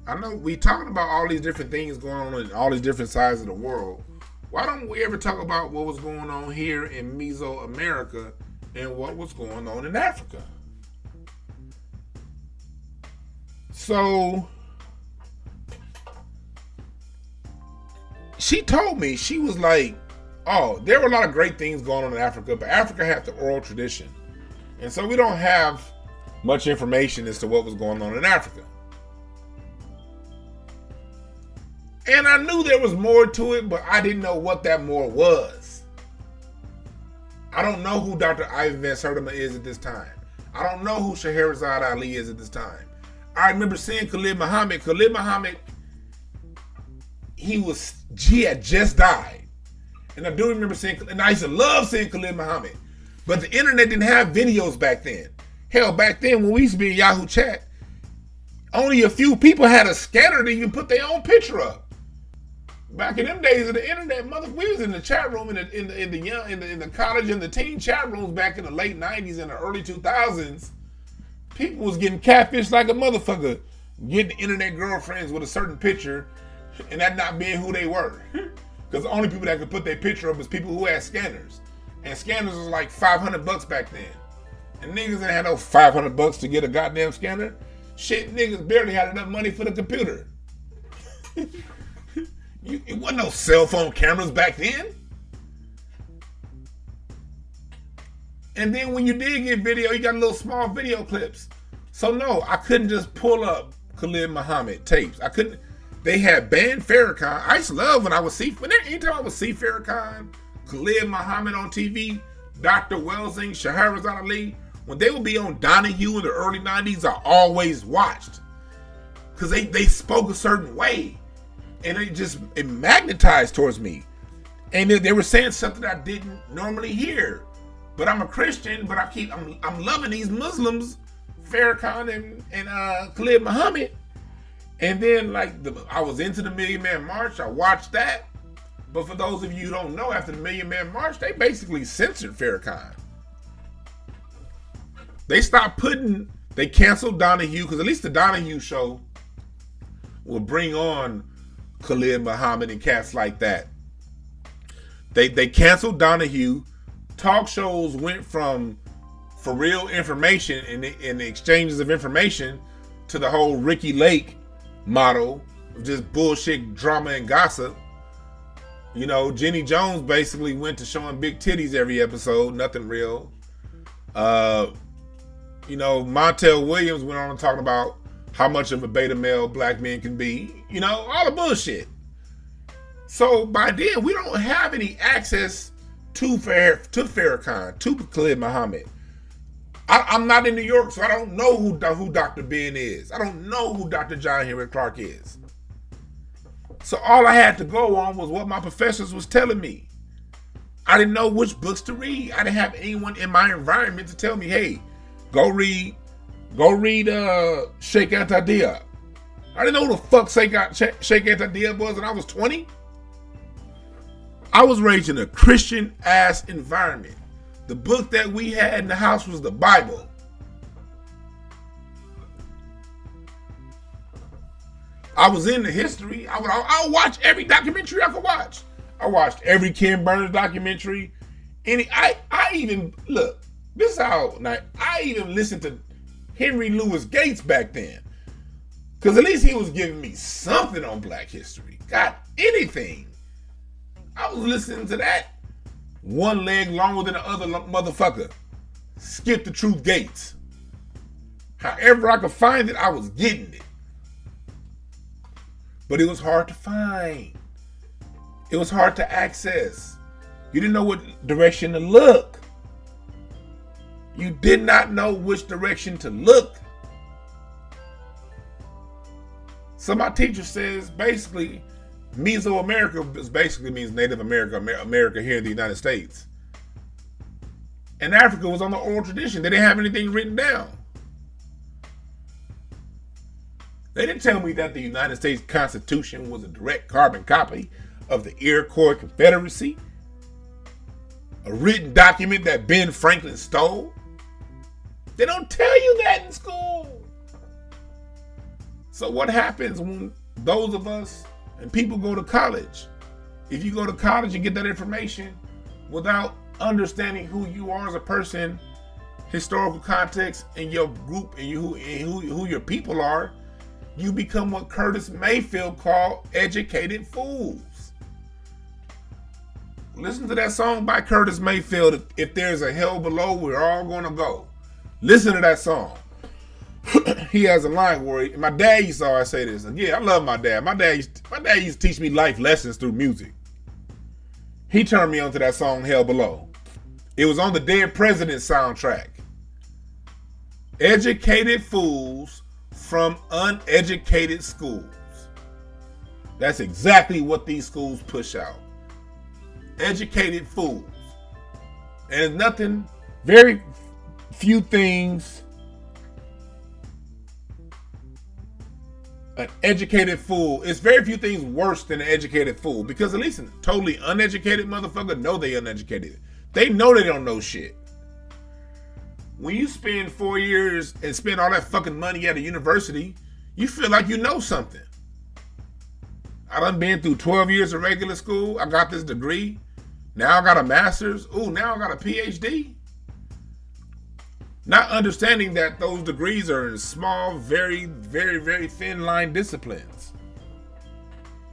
I know we talking about all these different things going on in all these different sides of the world. Why don't we ever talk about what was going on here in Mesoamerica and what was going on in Africa? So she told me, she was like, oh, there were a lot of great things going on in Africa, but Africa had the oral tradition. And so we don't have much information as to what was going on in Africa. And I knew there was more to it, but I didn't know what that more was. I don't know who Dr. Ivan Van Sertima is at this time. I don't know who Scheherazade Ali is at this time. I remember seeing Khalid Muhammad. Khalid Muhammad, he had just died. And I do remember seeing, and I used to love seeing Khalid Muhammad. But the internet didn't have videos back then. Hell, back then when we used to be in Yahoo Chat, only a few people had a scanner to even put their own picture up. Back in them days of the internet, we was in the chat room in the college and the teen chat rooms back in the late 90s and the early 2000s. People was getting catfished like a motherfucker, getting internet girlfriends with a certain picture, and that not being who they were. Because the only people that could put their picture up is people who had scanners, and scanners was like $500 back then. And niggas didn't have no $500 to get a goddamn scanner. Shit, niggas barely had enough money for the computer. It wasn't no cell phone cameras back then. And then when you did get video, you got little small video clips. So no, I couldn't just pull up Khalid Muhammad tapes. I couldn't. They had banned Farrakhan. I used to love when I would see, anytime I would see Farrakhan, Khalid Muhammad on TV, Dr. Welsing, Scheherazade Ali, when they would be on Donahue in the early 90s, I always watched. Because they spoke a certain way. And it magnetized towards me. And they were saying something I didn't normally hear. But I'm a Christian, but I'm loving these Muslims, Farrakhan and Khalid Muhammad. And then I was into the Million Man March. I watched that. But for those of you who don't know, after the Million Man March, they basically censored Farrakhan. They canceled Donahue, because at least the Donahue show will bring on Khalid Muhammad and cats like that. They canceled Donahue. Talk shows went from for real information and the exchanges of information to the whole Ricky Lake model of just bullshit, drama, and gossip. You know, Jenny Jones basically went to showing big titties every episode, nothing real. You know, Montel Williams went on and talking about how much of a beta male black men can be. You know, all the bullshit. So by then, we don't have any access to Farrakhan, to Khalid Muhammad. I'm not in New York, so I don't know who Dr. Ben is. I don't know who Dr. John Henry Clark is. So all I had to go on was what my professors was telling me. I didn't know which books to read. I didn't have anyone in my environment to tell me, hey, go read Sheikh Anta Diop. I didn't know who the fuck Sheikh Anta Diop was when I was 20. I was raised in a Christian ass environment. The book that we had in the house was the Bible. I was into history. I would watch every documentary I could watch. I watched every Ken Burns documentary. I even look. This is how I even listened to Henry Louis Gates back then, because at least he was giving me something on Black history. Got anything? I was listening to that. One leg longer than the other motherfucker. Skip the Truth Gates. However I could find it, I was getting it. But it was hard to find. It was hard to access. You didn't know what direction to look. You did not know which direction to look. So my teacher says basically, Mesoamerica basically means Native America, America here in the United States. And Africa was on the oral tradition. They didn't have anything written down. They didn't tell me that the United States Constitution was a direct carbon copy of the Iroquois Confederacy, a written document that Ben Franklin stole. They don't tell you that in school. So what happens when those of us and people go to college? If you go to college and get that information without understanding who you are as a person, historical context, and your group, and who your people are, you become what Curtis Mayfield called educated fools. Listen to that song by Curtis Mayfield, If There's a Hell Below, We're All Gonna Go. Listen to that song. He has a line where my dad used to always say this. And yeah, I love my dad. My dad used to teach me life lessons through music. He turned me onto that song, Hell Below. It was on the Dead President soundtrack. Educated fools from uneducated schools. That's exactly what these schools push out. Educated fools. And there's nothing, very few things an educated fool, it's very few things worse than an educated fool, because at least a totally uneducated motherfucker know they uneducated. They know they don't know shit. When you spend 4 years and spend all that fucking money at a university, you feel like you know something. I done been through 12 years of regular school. I got this degree. Now I got a master's. Ooh, now I got a PhD. Not understanding that those degrees are in small, very, very, very thin line disciplines.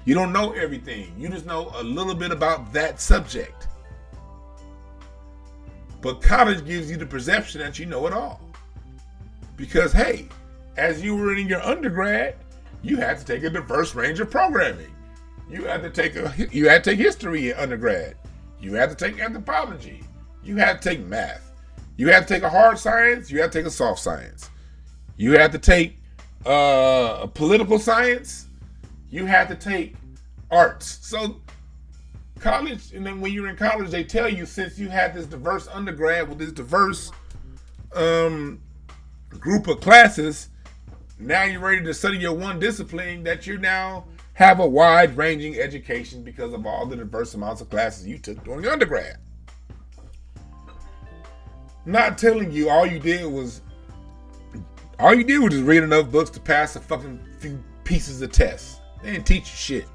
You don't know everything. You just know a little bit about that subject. But college gives you the perception that you know it all. Because, hey, as you were in your undergrad, you had to take a diverse range of programming. You had to take history in undergrad. You had to take anthropology. You had to take math. You had to take a hard science. You had to take a soft science. You had to take a political science. You had to take arts. So college, and then when you're in college, they tell you, since you had this diverse undergrad with this diverse group of classes, now you're ready to study your one discipline, that you now have a wide-ranging education because of all the diverse amounts of classes you took during undergrad. Not telling you all you did was just read enough books to pass a fucking few pieces of tests. They didn't teach you shit.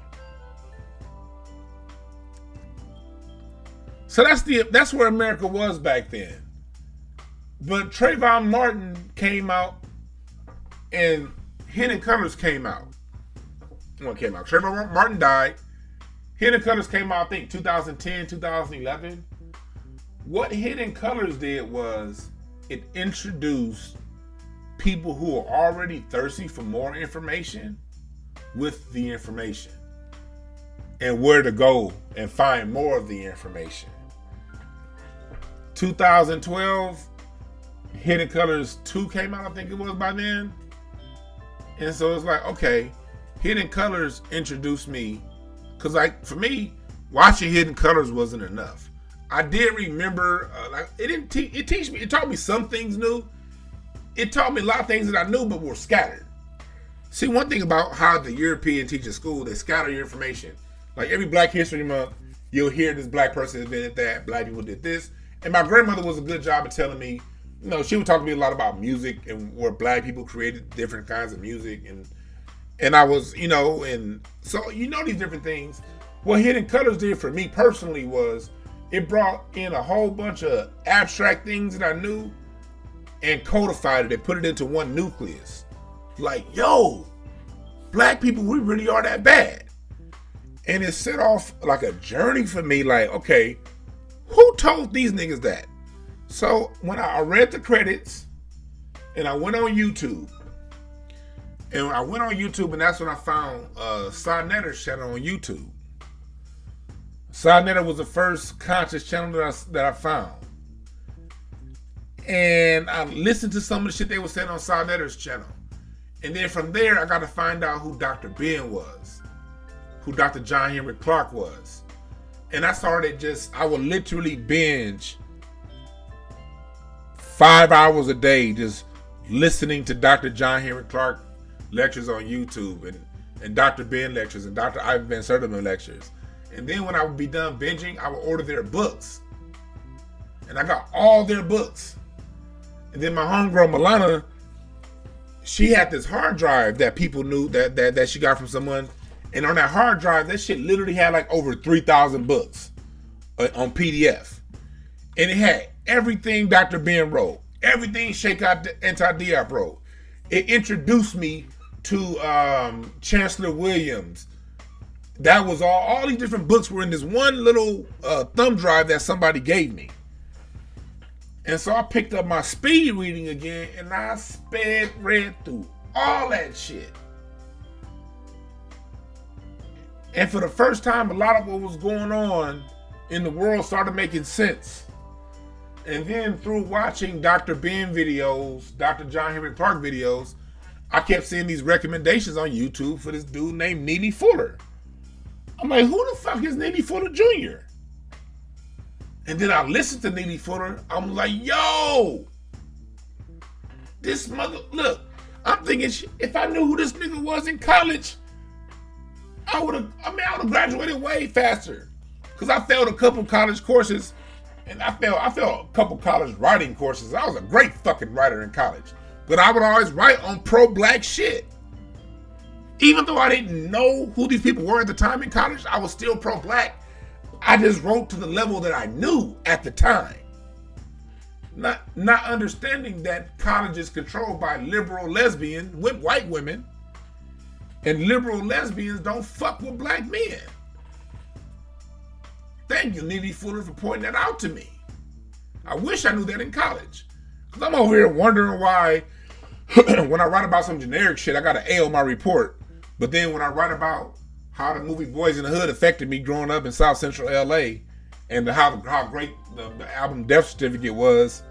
So that's where America was back then. But Trayvon Martin came out and Hidden Colors came out. What came out? Trayvon Martin died. Hidden Colors came out, I think, 2010, 2011. What Hidden Colors did was it introduced people who are already thirsty for more information with the information and where to go and find more of the information. 2012, Hidden Colors 2 came out, I think it was by then. And so it's like, okay, Hidden Colors introduced me, because like for me, watching Hidden Colors wasn't enough. I did remember, it taught me some things new. It taught me a lot of things that I knew but were scattered. See, one thing about how the European teach at school, they scatter your information. Like every Black History Month, you'll hear this Black person did that, Black people did this. And my grandmother was a good job of telling me, she would talk to me a lot about music and where Black people created different kinds of music. And I was, and so, these different things. What Hidden Colors did for me personally was it brought in a whole bunch of abstract things that I knew and codified it and put it into one nucleus. Like, yo, Black people, we really are that bad. And it set off like a journey for me, like, okay, who told these niggas that? So when I read the credits and I went on YouTube, and that's when I found Sonetter's channel on YouTube. Sonetter was the first conscious channel that I found. And I listened to some of the shit they were saying on Sonetter's channel. And then from there, I got to find out who Dr. Ben was, who Dr. John Henry Clarke was. And I started I would literally binge 5 hours a day just listening to Dr. John Henry Clarke lectures on YouTube and Dr. Ben lectures and Dr. Ivan Van Sertima lectures. And then when I would be done binging, I would order their books. And I got all their books. And then my homegirl, Milana, she had this hard drive that people knew that she got from someone. And on that hard drive, that shit literally had like over 3,000 books on PDF. And it had everything Dr. Ben wrote, everything Sheikh Anta wrote. It introduced me to Chancellor Williams. That was all these different books were in this one little thumb drive that somebody gave me. And so I picked up my speed reading again and I read through all that shit. And for the first time, a lot of what was going on in the world started making sense. And then through watching Dr. Ben videos, Dr. John Henry Clarke videos, I kept seeing these recommendations on YouTube for this dude named Neely Fuller. I'm like, who the fuck is Neely Fuller Jr.? And then I listened to Neely Fuller. I'm like, yo, this look, I'm thinking if I knew who this nigga was in college, I would have graduated way faster. Because I failed a couple college courses and I failed a couple college writing courses. I was a great fucking writer in college. But I would always write on pro-Black shit. Even though I didn't know who these people were at the time in college, I was still pro-Black. I just wrote to the level that I knew at the time. Not understanding that college is controlled by liberal lesbian, white women, and liberal lesbians don't fuck with Black men. Thank you, Neely Fuller, for pointing that out to me. I wish I knew that in college. Because I'm over here wondering why when I write about some generic shit, I got an A on my report. But then when I write about how the movie Boys in the Hood affected me growing up in South Central LA and how great the album Death Certificate was,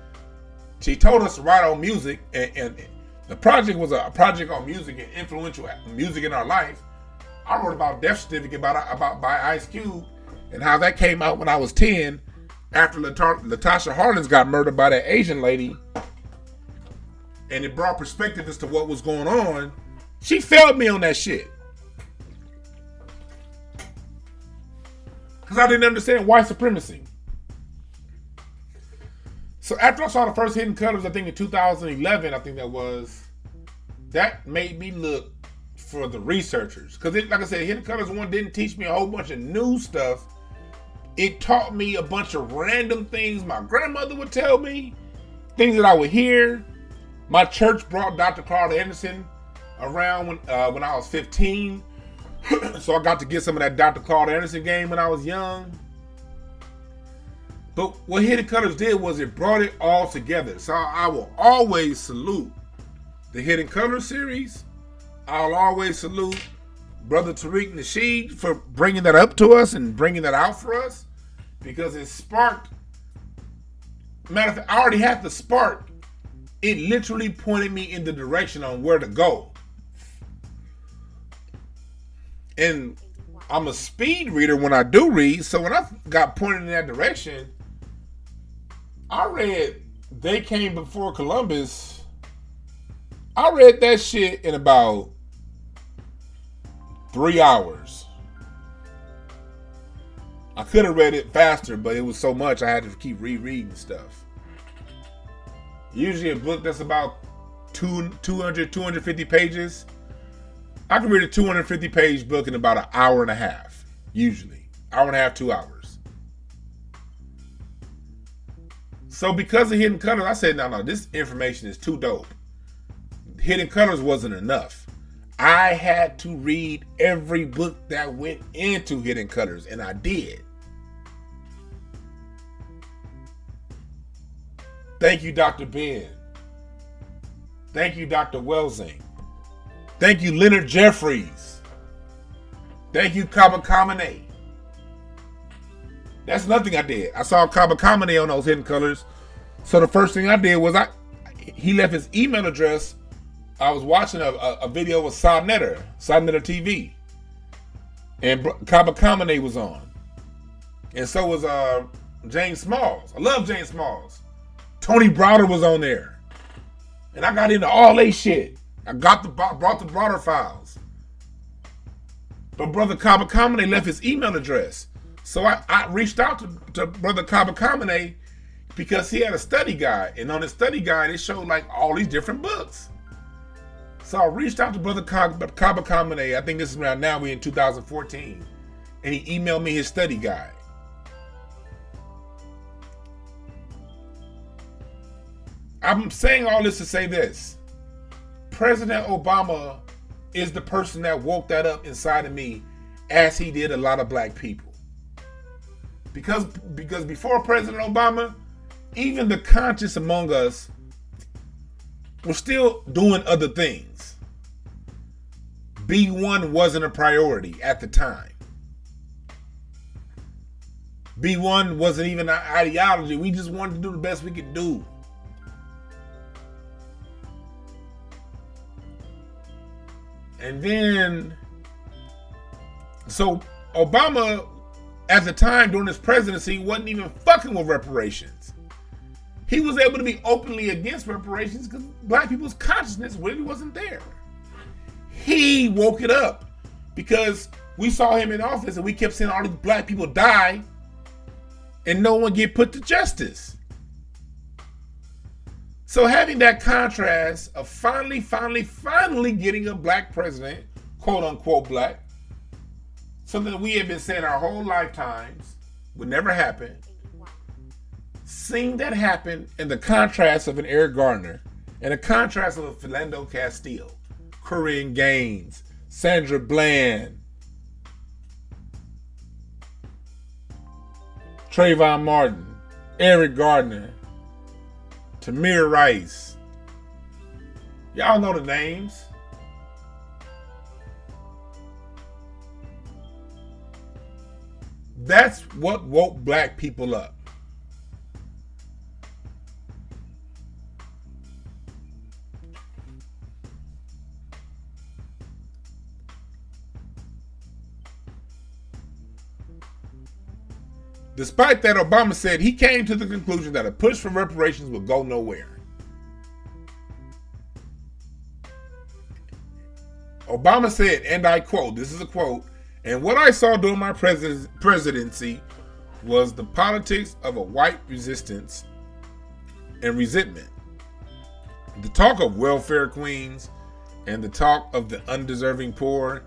she told us to write on music and the project was a project on music and influential music in our life. I wrote about Death Certificate by Ice Cube and how that came out when I was 10 after Latasha Harlins got murdered by that Asian lady. And it brought perspective as to what was going on. She failed me on that shit. because I didn't understand white supremacy. So after I saw the first Hidden Colors, I think in 2011, that made me look for the researchers. Because like I said, Hidden Colors 1 didn't teach me a whole bunch of new stuff. It taught me a bunch of random things my grandmother would tell me, things that I would hear. My church brought Dr. Carl Anderson around when I was 15. So I got to get some of that Dr. Carl Anderson game when I was young. But what Hidden Colors did was it brought it all together. So I will always salute the Hidden Colors series. I'll always salute Brother Tariq Nasheed for bringing that up to us and bringing that out for us, because it sparked. Matter of fact, I already had the spark. It literally pointed me in the direction on where to go. And I'm a speed reader when I do read, so when I got pointed in that direction, I read They Came Before Columbus. I read that shit in about 3 hours. I could have read it faster, but it was so much I had to keep rereading stuff. Usually a book that's about 250 pages, I can read a 250 page book in about an hour and a half. Usually. Hour and a half, 2 hours. So because of Hidden Colors, I said, no, this information is too dope. Hidden Colors wasn't enough. I had to read every book that went into Hidden Colors, and I did. Thank you, Dr. Ben. Thank you, Dr. Welsing. Thank you, Leonard Jeffries. Thank you, Kaba Kamene. That's nothing I did. I saw Kaba Kamene on those Hidden Colors. So the first thing I did was he left his email address. I was watching a video with Sadnetter TV. And Kaba Kamene was on. And so was James Smalls. I love James Smalls. Tony Browder was on there. And I got into all they shit. I brought the Browder files. But Brother Kaba Kamene left his email address. So I reached out to Brother Kaba Kamene because he had a study guide. And on his study guide, it showed like all these different books. So I reached out to Brother Kaba Kamene. I think this is around now, we're in 2014. And he emailed me his study guide. I'm saying all this to say this. President Obama is the person that woke that up inside of me, as he did a lot of black people. Because before President Obama, even the conscious among us were still doing other things. B1 wasn't a priority at the time. B1 wasn't even an ideology. We just wanted to do the best we could do. And then, so Obama, at the time during his presidency, wasn't even fucking with reparations. He was able to be openly against reparations because black people's consciousness really wasn't there. He woke it up because we saw him in office and we kept seeing all these black people die and no one get put to justice. So having that contrast of finally getting a black president, quote unquote black, something that we have been saying our whole lifetimes would never happen. Seeing that happen in the contrast of an Eric Gardner and the contrast of a Philando Castile, Corinne Gaines, Sandra Bland, Trayvon Martin, Eric Gardner, Tamir Rice. Y'all know the names. That's what woke black people up. Despite that, Obama said he came to the conclusion that a push for reparations would go nowhere. Obama said, and I quote, this is a quote, And what I saw during my presidency was the politics of a white resistance and resentment. The talk of welfare queens and the talk of the undeserving poor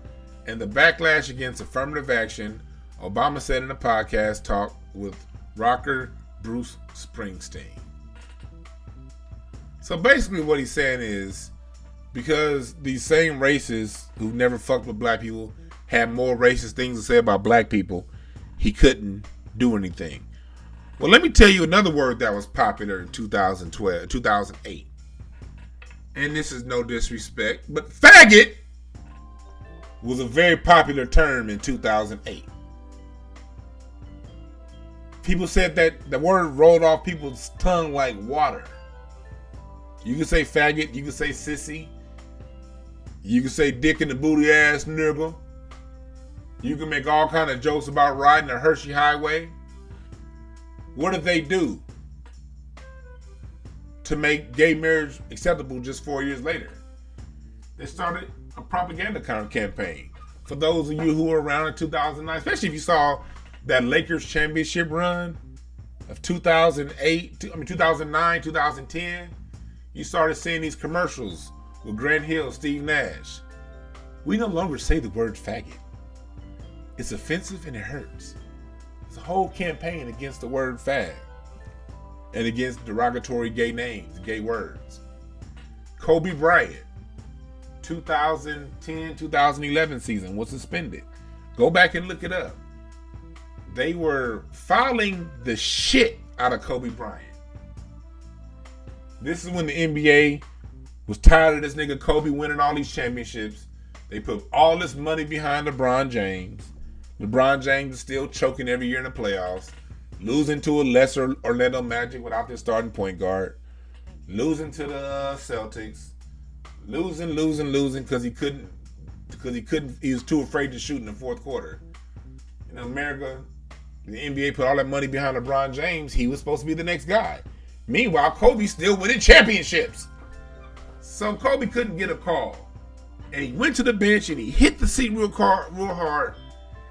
and the backlash against affirmative action, Obama said in a podcast talk with rocker Bruce Springsteen. So basically what he's saying is, because these same racists who never fucked with black people had more racist things to say about black people, he couldn't do anything. Well, let me tell you another word that was popular in 2008. And this is no disrespect, but faggot was a very popular term in 2008. People said that the word rolled off people's tongue like water. You can say faggot, you can say sissy, you can say dick in the booty ass nigga. You can make all kind of jokes about riding the Hershey Highway. What did they do to make gay marriage acceptable just 4 years later? They started a propaganda campaign. For those of you who were around in 2009, especially if you saw that Lakers championship run of 2009, 2010, you started seeing these commercials with Grant Hill, Steve Nash. We no longer say the word faggot. It's offensive and it hurts. It's a whole campaign against the word fag and against derogatory gay names, gay words. Kobe Bryant, 2010-2011 season was suspended. Go back and look it up. They were fouling the shit out of Kobe Bryant. This is when the NBA was tired of this nigga Kobe winning all these championships. They put all this money behind LeBron James. LeBron James is still choking every year in the playoffs, losing to a lesser Orlando Magic without their starting point guard, losing to the Celtics, losing because he was too afraid to shoot in the fourth quarter. In America, the NBA put all that money behind LeBron James. He was supposed to be the next guy. Meanwhile, Kobe's still winning championships. So Kobe couldn't get a call. And he went to the bench and he hit the seat real hard.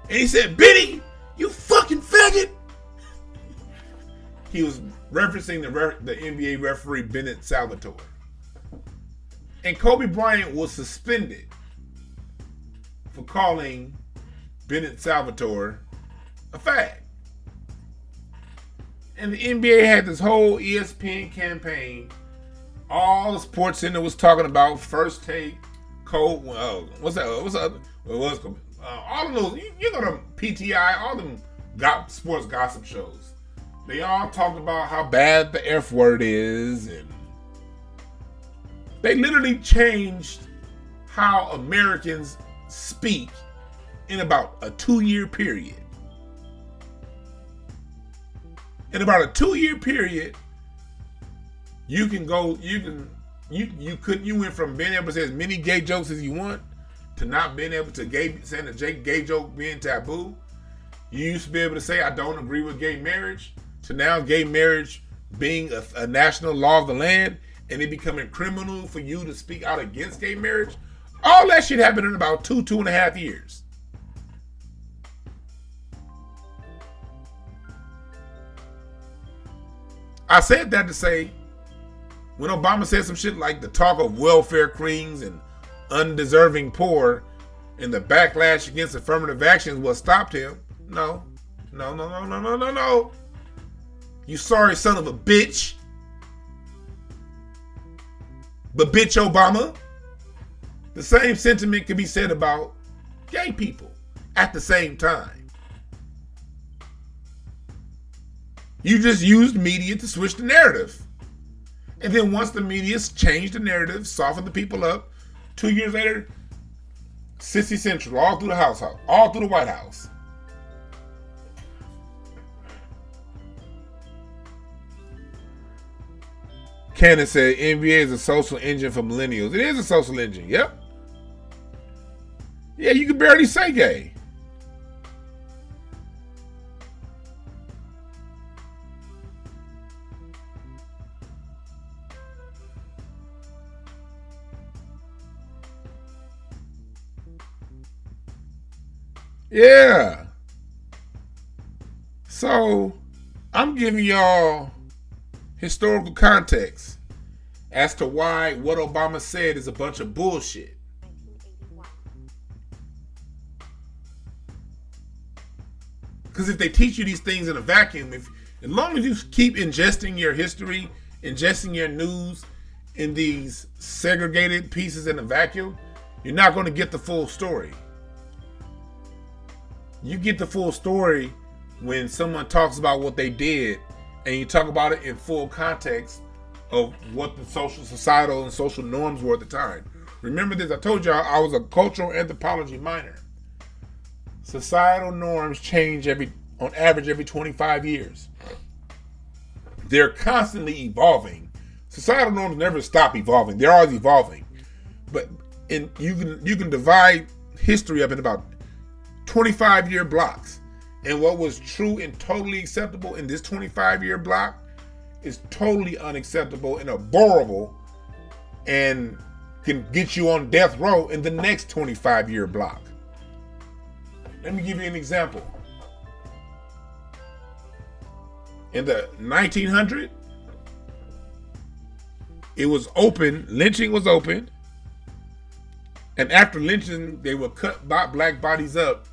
And he said, "Benny, you fucking faggot." He was referencing the NBA referee Bennett Salvatore. And Kobe Bryant was suspended for calling Bennett Salvatore a fag. And the NBA had this whole ESPN campaign. All the sports center was talking about First Take, Code. What's that? All of those, you know, the PTI, all them sports gossip shows. They all talked about how bad the F word is, and they literally changed how Americans speak in about a 2-year period. In about a 2-year period, you went from being able to say as many gay jokes as you want to not being able to saying a gay joke being taboo. You used to be able to say, "I don't agree with gay marriage," to now gay marriage being a national law of the land and it becoming criminal for you to speak out against gay marriage. All that shit happened in about 2.5 years. I said that to say, when Obama said some shit like the talk of welfare queens and undeserving poor and the backlash against affirmative action what stopped him. No. You sorry son of a bitch. But bitch Obama, the same sentiment can be said about gay people at the same time. You just used media to switch the narrative. And then once the media changed the narrative, softened the people up, 2 years later, Sissy Central, all through the household, all through the White House. Candace said NBA is a social engine for millennials. It is a social engine, yep. Yeah, you can barely say gay. Yeah. So, I'm giving y'all historical context as to why what Obama said is a bunch of bullshit. Because if they teach you these things in a vacuum, as long as you keep ingesting your history, ingesting your news in these segregated pieces in a vacuum, you're not going to get the full story. You get the full story when someone talks about what they did and you talk about it in full context of what the societal and social norms were at the time. Remember this, I told y'all I was a cultural anthropology minor. Societal norms change on average every 25 years. They're constantly evolving. Societal norms never stop evolving. They're always evolving. But you can divide history up in about 25-year blocks. And what was true and totally acceptable in this 25-year block is totally unacceptable and abhorrible and can get you on death row in the next 25-year block. Let me give you an example. In the 1900s, it was open, lynching was open, and after lynching, they would cut black bodies up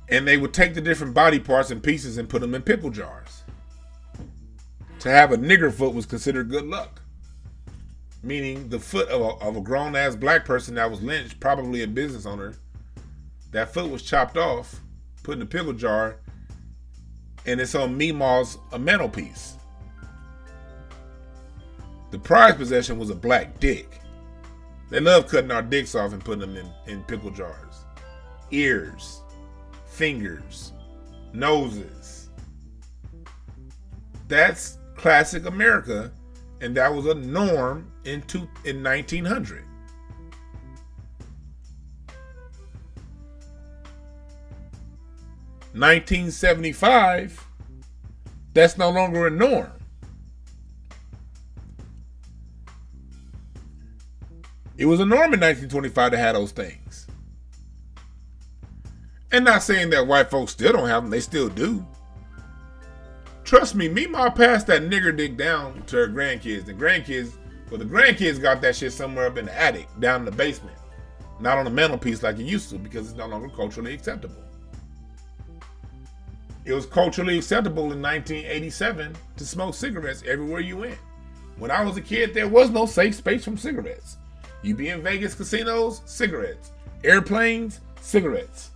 and they would take the different body parts and pieces and put them in pickle jars. To have a nigger foot was considered good luck, meaning the foot of a grown-ass black person that was lynched, probably a business owner. That foot was chopped off, put in a pickle jar, and it's on Meemaw's a mantelpiece. The prized possession was a black dick. They love cutting our dicks off and putting them in pickle jars. Ears, fingers, noses. That's classic America, and that was a norm in 1900. In 1975, that's no longer a norm. It was a norm in 1925 to have those things. And not saying that white folks still don't have them, they still do. Trust me, Meemaw passed that nigger dick down to her grandkids. The grandkids got that shit somewhere up in the attic, down in the basement. Not on the mantelpiece like it used to, because it's no longer culturally acceptable. It was culturally acceptable in 1987 to smoke cigarettes everywhere you went. When I was a kid, there was no safe space from cigarettes. You be in Vegas casinos, cigarettes. Airplanes, cigarettes.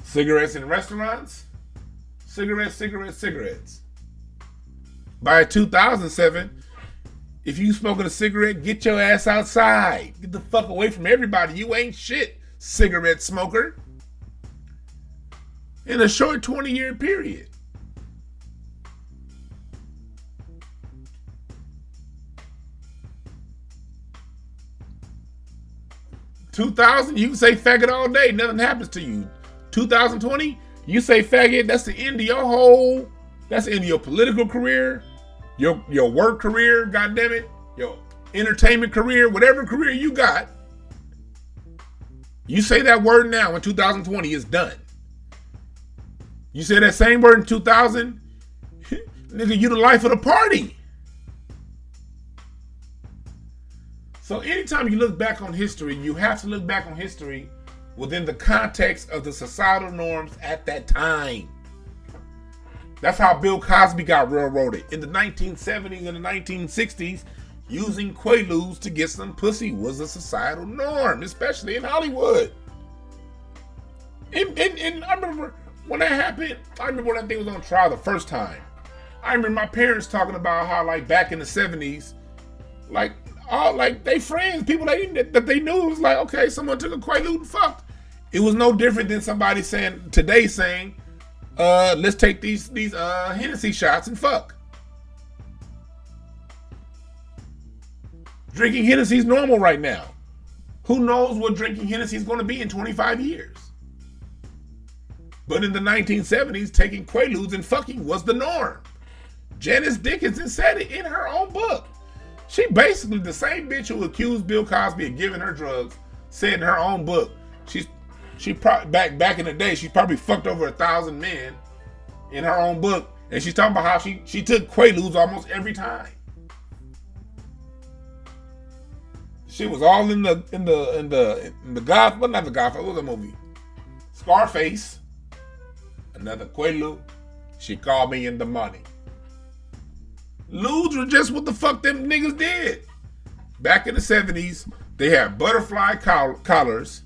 Cigarettes in restaurants, cigarettes. By 2007, if you smoking a cigarette, get your ass outside. Get the fuck away from everybody. You ain't shit, cigarette smoker. In a short 20-year period. $2000, you can say faggot all day, nothing happens to you. 2020, you say faggot, that's the end of that's the end of your political career, your work career, goddammit, your entertainment career, whatever career you got. You say that word now in 2020, it's done. You say that same word in 2000, nigga, you the life of the party. So anytime you look back on history, you have to look back on history within the context of the societal norms at that time. That's how Bill Cosby got railroaded. In the 1970s and the 1960s, using Quaaludes to get some pussy was a societal norm, especially in Hollywood. And I remember when that happened, I remember when that thing was on trial the first time. I remember my parents talking about how, like, back in the 70s, like they friends, people that they knew, was like, okay, someone took a Quaalude and fucked. It was no different than somebody saying, let's take these Hennessy shots and fuck. Drinking Hennessy is normal right now. Who knows what drinking Hennessy is going to be in 25 years? But in the 1970s, taking Quaaludes and fucking was the norm. Janice Dickinson said it in her own book. She basically, the same bitch who accused Bill Cosby of giving her drugs, said in her own book, she probably back in the day, she probably fucked over 1,000 men in her own book, and she's talking about how she took Quaaludes almost every time. She was all in the Godfather, not the Godfather, what was the movie? Scarface. Another Quaalude. She called me in the morning. Ludes were just what the fuck them niggas did. Back in the 70s, they had butterfly collars,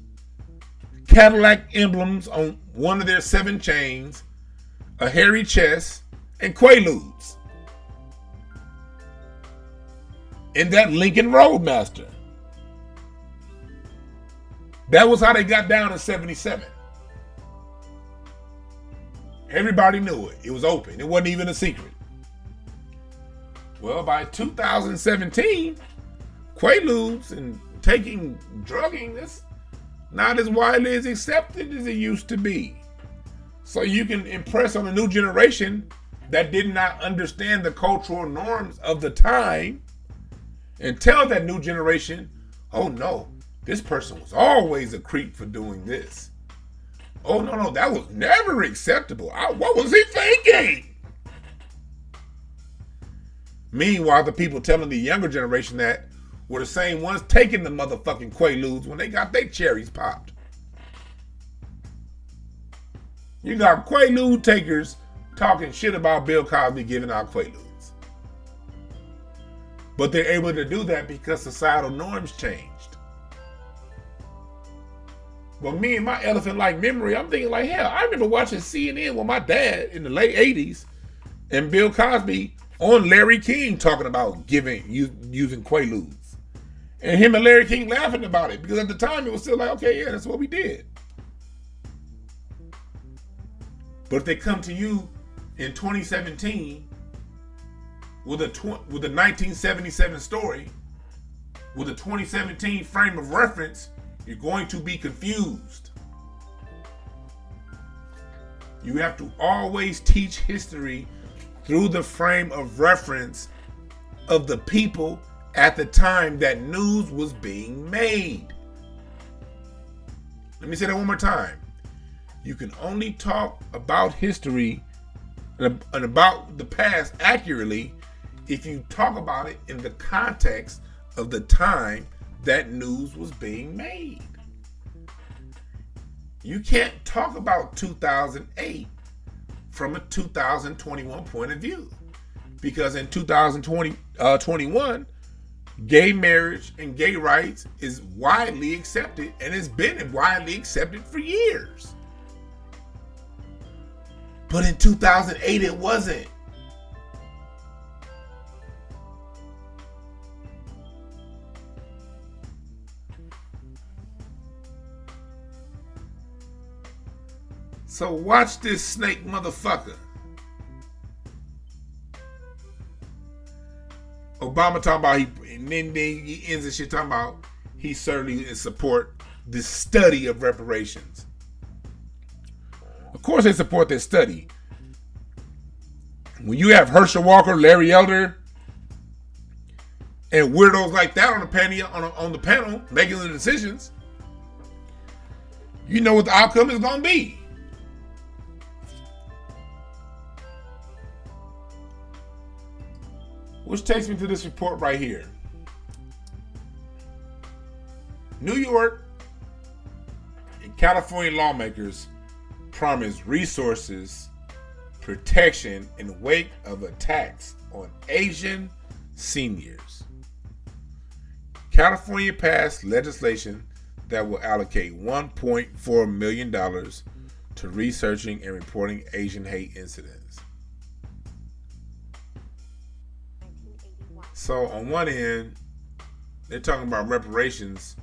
Cadillac emblems on one of their 7 chains, a hairy chest, and Quaaludes. And that Lincoln Roadmaster. That was how they got down in 77. Everybody knew it. It was open. It wasn't even a secret. Well, by 2017, Quaaludes and drugging, that's not as widely as accepted as it used to be. So you can impress on a new generation that did not understand the cultural norms of the time and tell that new generation, oh no, this person was always a creep for doing this. Oh no, that was never acceptable. What was he thinking? Meanwhile, the people telling the younger generation that were the same ones taking the motherfucking Quaaludes when they got their cherries popped. You got Quaalude takers talking shit about Bill Cosby giving out Quaaludes. But they're able to do that because societal norms changed. But me and my elephant-like memory, I'm thinking like, hell, I remember watching CNN with my dad in the late 80s and Bill Cosby on Larry King talking about using Quaaludes. And him and Larry King laughing about it because at the time it was still like, okay, yeah, that's what we did. But if they come to you in 2017 with a 1977 story, with a 2017 frame of reference, you're going to be confused. You have to always teach history through the frame of reference of the people at the time that news was being made. Let me say that one more time. You can only talk about history and about the past accurately if you talk about it in the context of the time that news was being made. You can't talk about 2008 from a 2021 point of view, because in 2021, gay marriage and gay rights is widely accepted and has been widely accepted for years. But in 2008, it wasn't. So watch this snake motherfucker. Obama talking about and then he ends the shit talking about he certainly support this study of reparations. Of course they support this study. When you have Herschel Walker, Larry Elder, and weirdos like that on the panel making the decisions, you know what the outcome is going to be. Which takes me to this report right here. New York and California lawmakers promise resources, protection in wake of attacks on Asian seniors. California passed legislation that will allocate $1.4 million to researching and reporting Asian hate incidents. So on one end, they're talking about reparations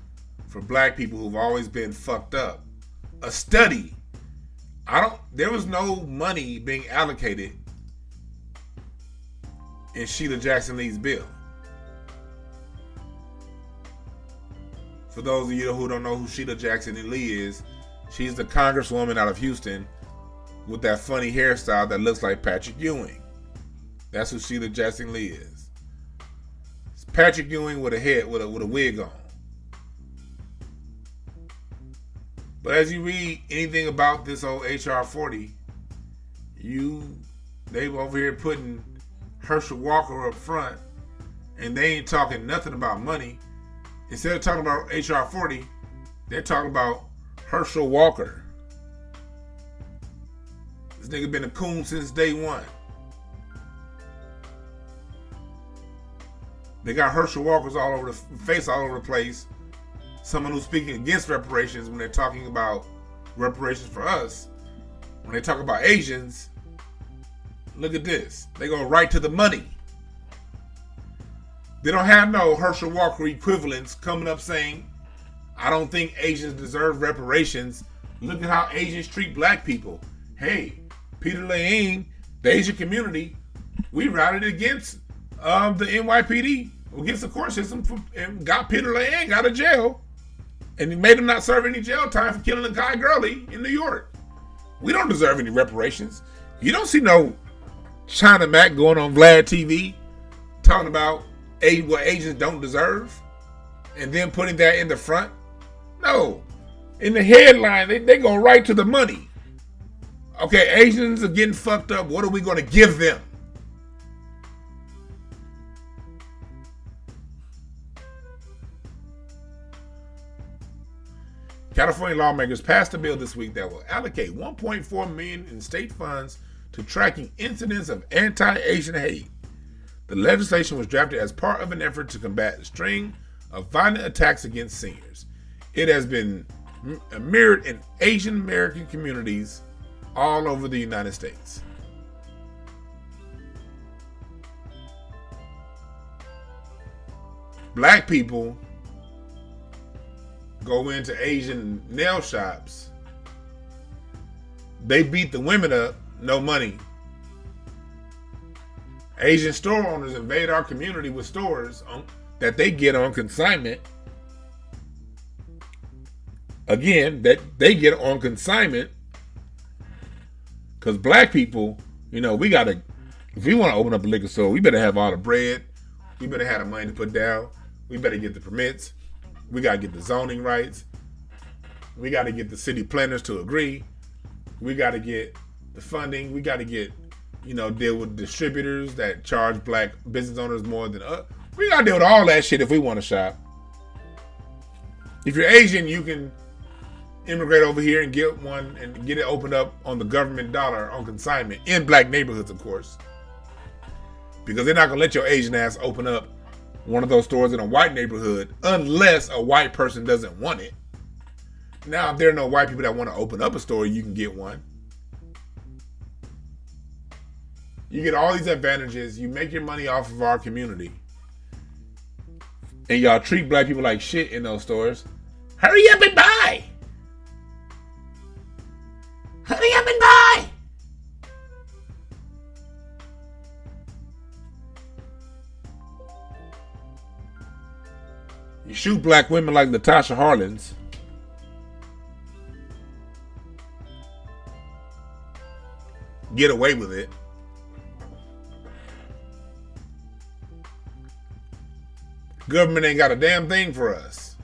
for black people who've always been fucked up. A study. There was no money being allocated in Sheila Jackson Lee's bill. For those of you who don't know who Sheila Jackson Lee is, she's the congresswoman out of Houston with that funny hairstyle that looks like Patrick Ewing. That's who Sheila Jackson Lee is. Patrick Ewing with a head with a wig on. But as you read anything about this old HR 40, they over here putting Herschel Walker up front, and they ain't talking nothing about money. Instead of talking about HR 40, they're talking about Herschel Walker. This nigga been a coon since day one. They got Herschel Walkers all over the face, all over the place. Someone who's speaking against reparations when they're talking about reparations for us. When they talk about Asians, look at this. They go right to the money. They don't have no Herschel Walker equivalents coming up saying, I don't think Asians deserve reparations. Look at how Asians treat black people. Hey, Peter Leung, the Asian community, we routed against the NYPD, against the court system, and got Peter Leung out of jail. And he made him not serve any jail time for killing a guy Gurley in New York. We don't deserve any reparations. You don't see no China Mac going on Vlad TV talking about what Asians don't deserve and then putting that in the front. No. In the headline, they go right to the money. Okay, Asians are getting fucked up. What are we going to give them? California lawmakers passed a bill this week that will allocate $1.4 million in state funds to tracking incidents of anti-Asian hate. The legislation was drafted as part of an effort to combat a string of violent attacks against seniors. It has been mirrored in Asian American communities all over the United States. Black people go into Asian nail shops. They beat the women up, no money. Asian store owners invade our community with stores that they get on consignment. Again, that they get on consignment because black people, we gotta, if we want to open up a liquor store, we better have all the bread. We better have the money to put down. We better get the permits. We got to get the zoning rights. We got to get the city planners to agree. We got to get the funding. We got to get, deal with distributors that charge black business owners more than us. We got to deal with all that shit if we want to shop. If you're Asian, you can immigrate over here and get one and get it opened up on the government dollar on consignment in black neighborhoods, of course. Because they're not going to let your Asian ass open up one of those stores in a white neighborhood unless a white person doesn't want it. Now, if there are no white people that want to open up a store, you can get one. You get all these advantages. You make your money off of our community. And y'all treat black people like shit in those stores. Hurry up and buy! Hurry up and buy! You shoot black women like Natasha Harlins. Get away with it. Government ain't got a damn thing for us.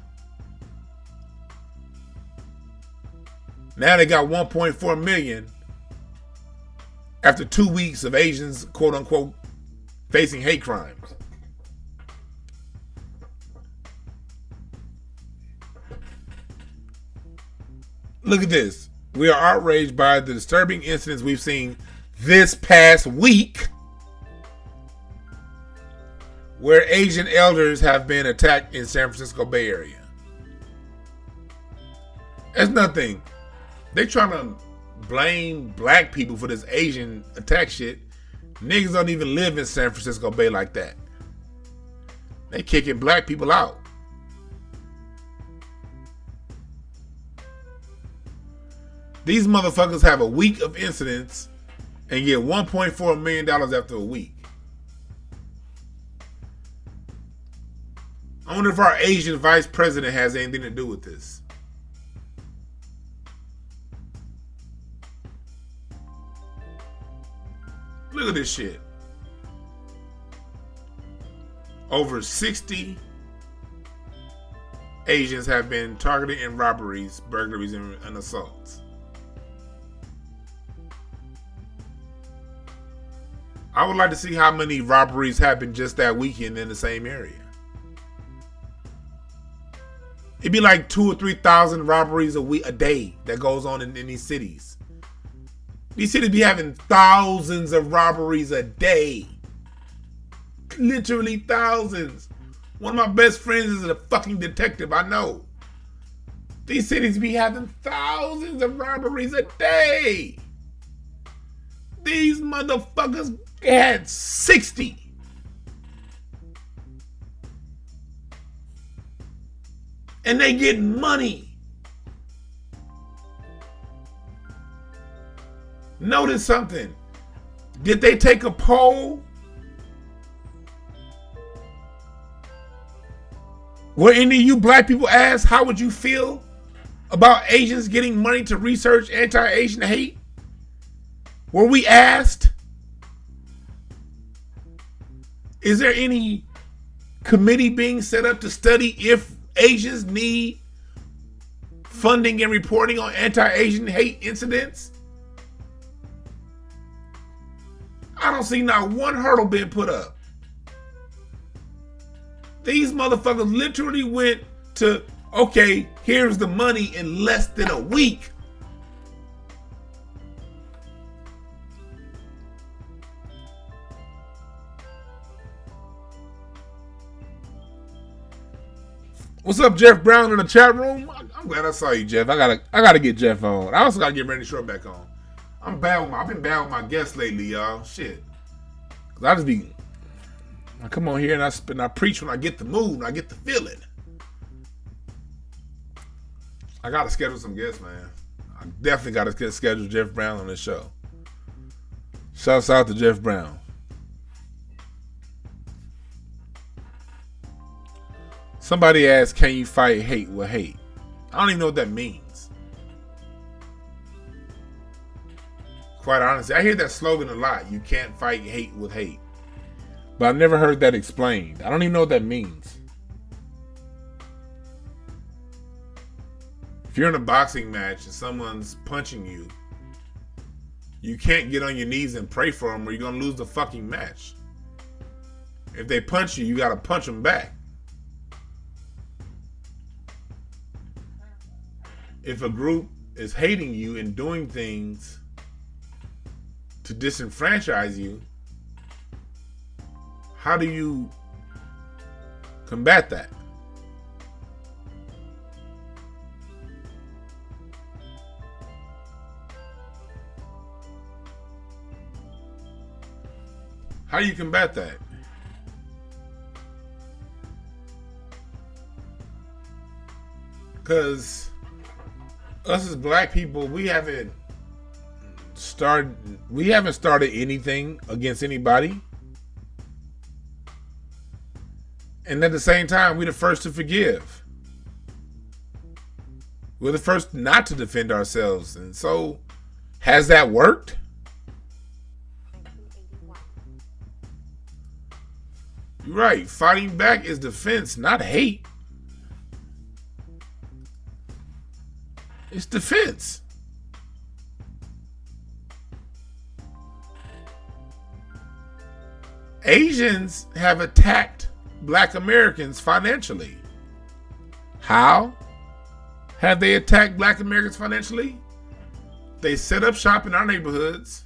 Now they got 1.4 million after 2 weeks of Asians, quote unquote, facing hate crimes. Look at this. We are outraged by the disturbing incidents we've seen this past week where Asian elders have been attacked in San Francisco Bay Area. That's nothing. They trying to blame black people for this Asian attack shit. Niggas don't even live in San Francisco Bay like that. They kicking black people out. These motherfuckers have a week of incidents and get $1.4 million after a week. I wonder if our Asian vice president has anything to do with this. Look at this shit. Over 60 Asians have been targeted in robberies, burglaries, and assaults. I would like to see how many robberies happened just that weekend in the same area. It'd be like 2,000 or 3,000 robberies a day that goes on in these cities. These cities be having thousands of robberies a day. Literally thousands. One of my best friends is a fucking detective, I know. These cities be having thousands of robberies a day. These motherfuckers had 60. And they get money. Notice something. Did they take a poll? Were any of you black people asked how would you feel about Asians getting money to research anti-Asian hate? Were we asked? Is there any committee being set up to study if Asians need funding and reporting on anti-Asian hate incidents? I don't see not one hurdle being put up. These motherfuckers literally went to, okay, here's the money in less than a week. What's up, Jeff Brown in the chat room? I'm glad I saw you, Jeff. I gotta get Jeff on. I also gotta get Randy Short back on. I've been bad with my guests lately, y'all. Shit. Cause I come on here and I preach when I get the mood, when I get the feeling. I gotta schedule some guests, man. I definitely gotta schedule Jeff Brown on this show. Shouts out to Jeff Brown. Somebody asked, can you fight hate with hate? I don't even know what that means. Quite honestly, I hear that slogan a lot. You can't fight hate with hate. But I've never heard that explained. I don't even know what that means. If you're in a boxing match and someone's punching you, you can't get on your knees and pray for them or you're going to lose the fucking match. If they punch you, you got to punch them back. If a group is hating you and doing things to disenfranchise you, how do you combat that? How do you combat that? Because us as black people, we haven't started anything against anybody. And at the same time, we're the first to forgive. We're the first not to defend ourselves. And so, has that worked? You're right. Fighting back is defense, not hate. It's defense. Asians have attacked Black Americans financially. How have they attacked Black Americans financially? They set up shop in our neighborhoods.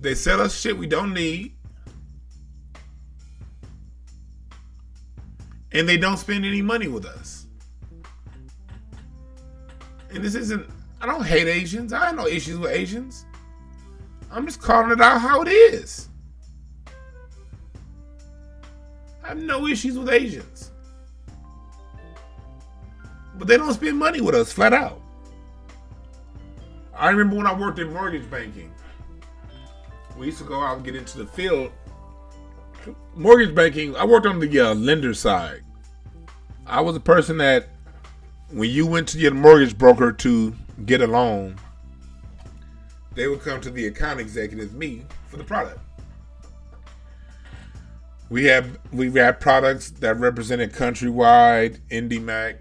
They sell us shit we don't need. And they don't spend any money with us. And this isn't, I don't hate Asians. I have no issues with Asians. I'm just calling it out how it is. I have no issues with Asians. But they don't spend money with us, flat out. I remember when I worked in mortgage banking. We used to go out and get into the field. Mortgage banking, I worked on the lender side. I was a person that when you went to your mortgage broker to get a loan, they would come to the account executive, me, for the product. We had products that represented Countrywide, IndyMac,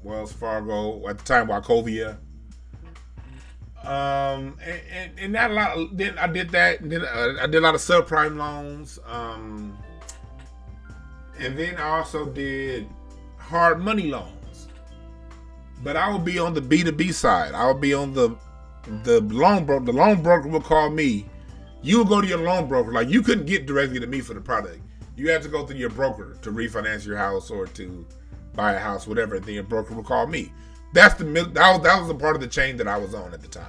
Wells Fargo, at the time Wachovia. And that a lot. Then I did that. And then I did a lot of subprime loans. And then I also did hard money loans. But I would be on the B2B side. I would be on the loan broker. The loan broker would call me. You would go to your loan broker. Like, you couldn't get directly to me for the product. You had to go through your broker to refinance your house or to buy a house, whatever. Then your broker would call me. That was a part of the chain that I was on at the time.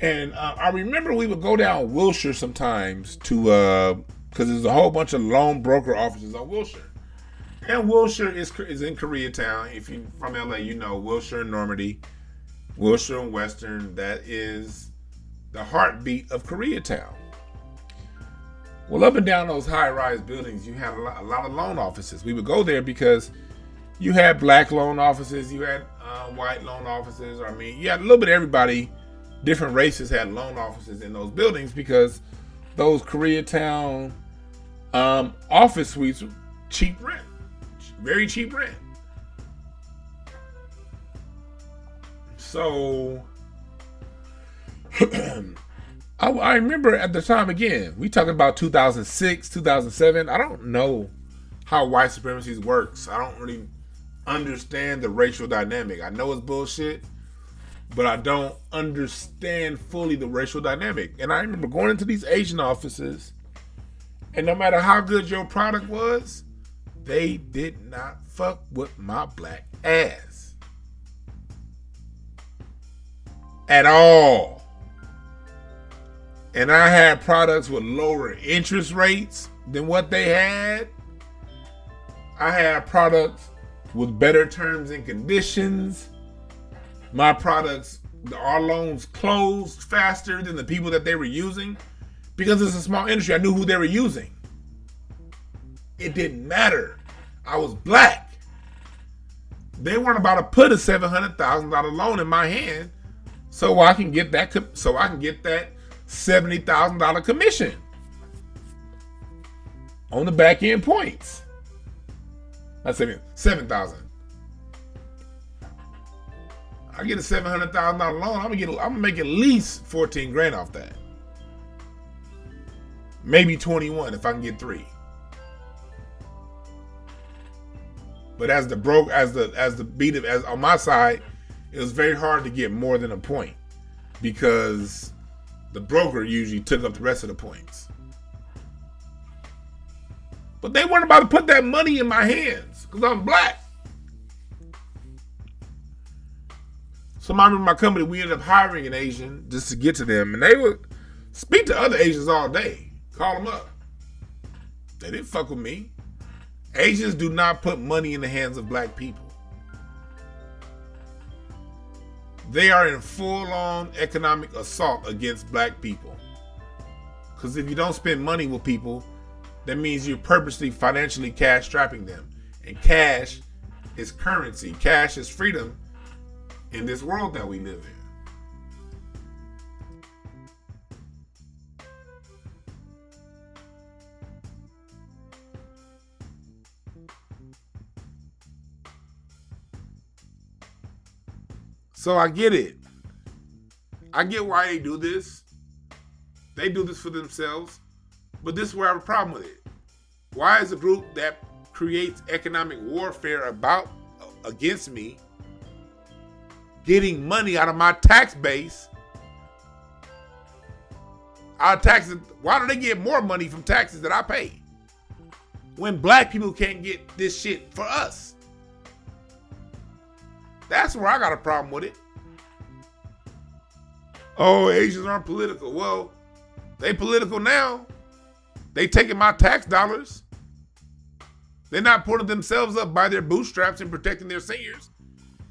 And I remember we would go down Wilshire sometimes to, because there's a whole bunch of loan broker offices on Wilshire. And Wilshire is in Koreatown. If you're from LA, you know Wilshire and Normandy, Wilshire and Western. That is the heartbeat of Koreatown. Well, up and down those high-rise buildings, you had a lot of loan offices. We would go there because you had black loan offices, you had white loan offices. I mean, you had a little bit of everybody. Different races had loan offices in those buildings because those Koreatown office suites were cheap rent, very cheap rent. So I remember at the time, again, we talking about 2006, 2007. I don't know how white supremacy works. I don't really understand the racial dynamic. I know it's bullshit, but I don't understand fully the racial dynamic. And I remember going into these Asian offices, and no matter how good your product was, they did not fuck with my black ass at all. And I had products with lower interest rates than what they had. I had products with better terms and conditions. My products, our loans closed faster than the people that they were using because it's a small industry. I knew who they were using. It didn't matter. I was black. They weren't about to put a $700,000 loan in my hand so I can get that $70,000 commission on the back end points. That's $7,000. I get a $700,000 loan. I'm gonna make at least 14 grand off that. Maybe 21 if I can get 3. But as on my side, it was very hard to get more than a point because the broker usually took up the rest of the points. But they weren't about to put that money in my hands because I'm black. So I remember my company, we ended up hiring an Asian just to get to them. And they would speak to other Asians all day. Call them up. They didn't fuck with me. Asians do not put money in the hands of black people. They are in full-on economic assault against black people. Because if you don't spend money with people, that means you're purposely financially cash trapping them. And cash is currency. Cash is freedom in this world that we live in. So I get it. I get why they do this. They do this for themselves. But this is where I have a problem with it. Why is a group that creates economic warfare against me getting money out of my tax base? Our taxes, why do they get more money from taxes that I pay when black people can't get this shit for us? That's where I got a problem with it. Oh, Asians aren't political. Well, they political now. They taking my tax dollars. They're not pulling themselves up by their bootstraps and protecting their seniors.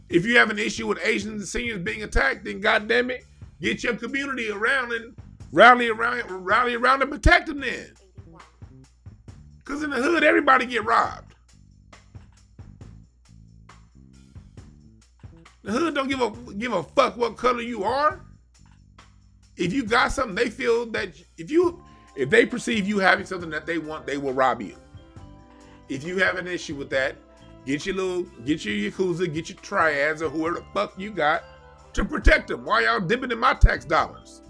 If you have an issue with Asians and seniors being attacked, then goddamn it, get your community around and rally around and protect them then. Because in the hood, everybody get robbed. The hood don't give a fuck what color you are. If you got something, they feel that if you If they perceive you having something that they want, they will rob you. If you have an issue with that, get your Yakuza, get your triads, or whoever the fuck you got to protect them. Why y'all dipping in my tax dollars?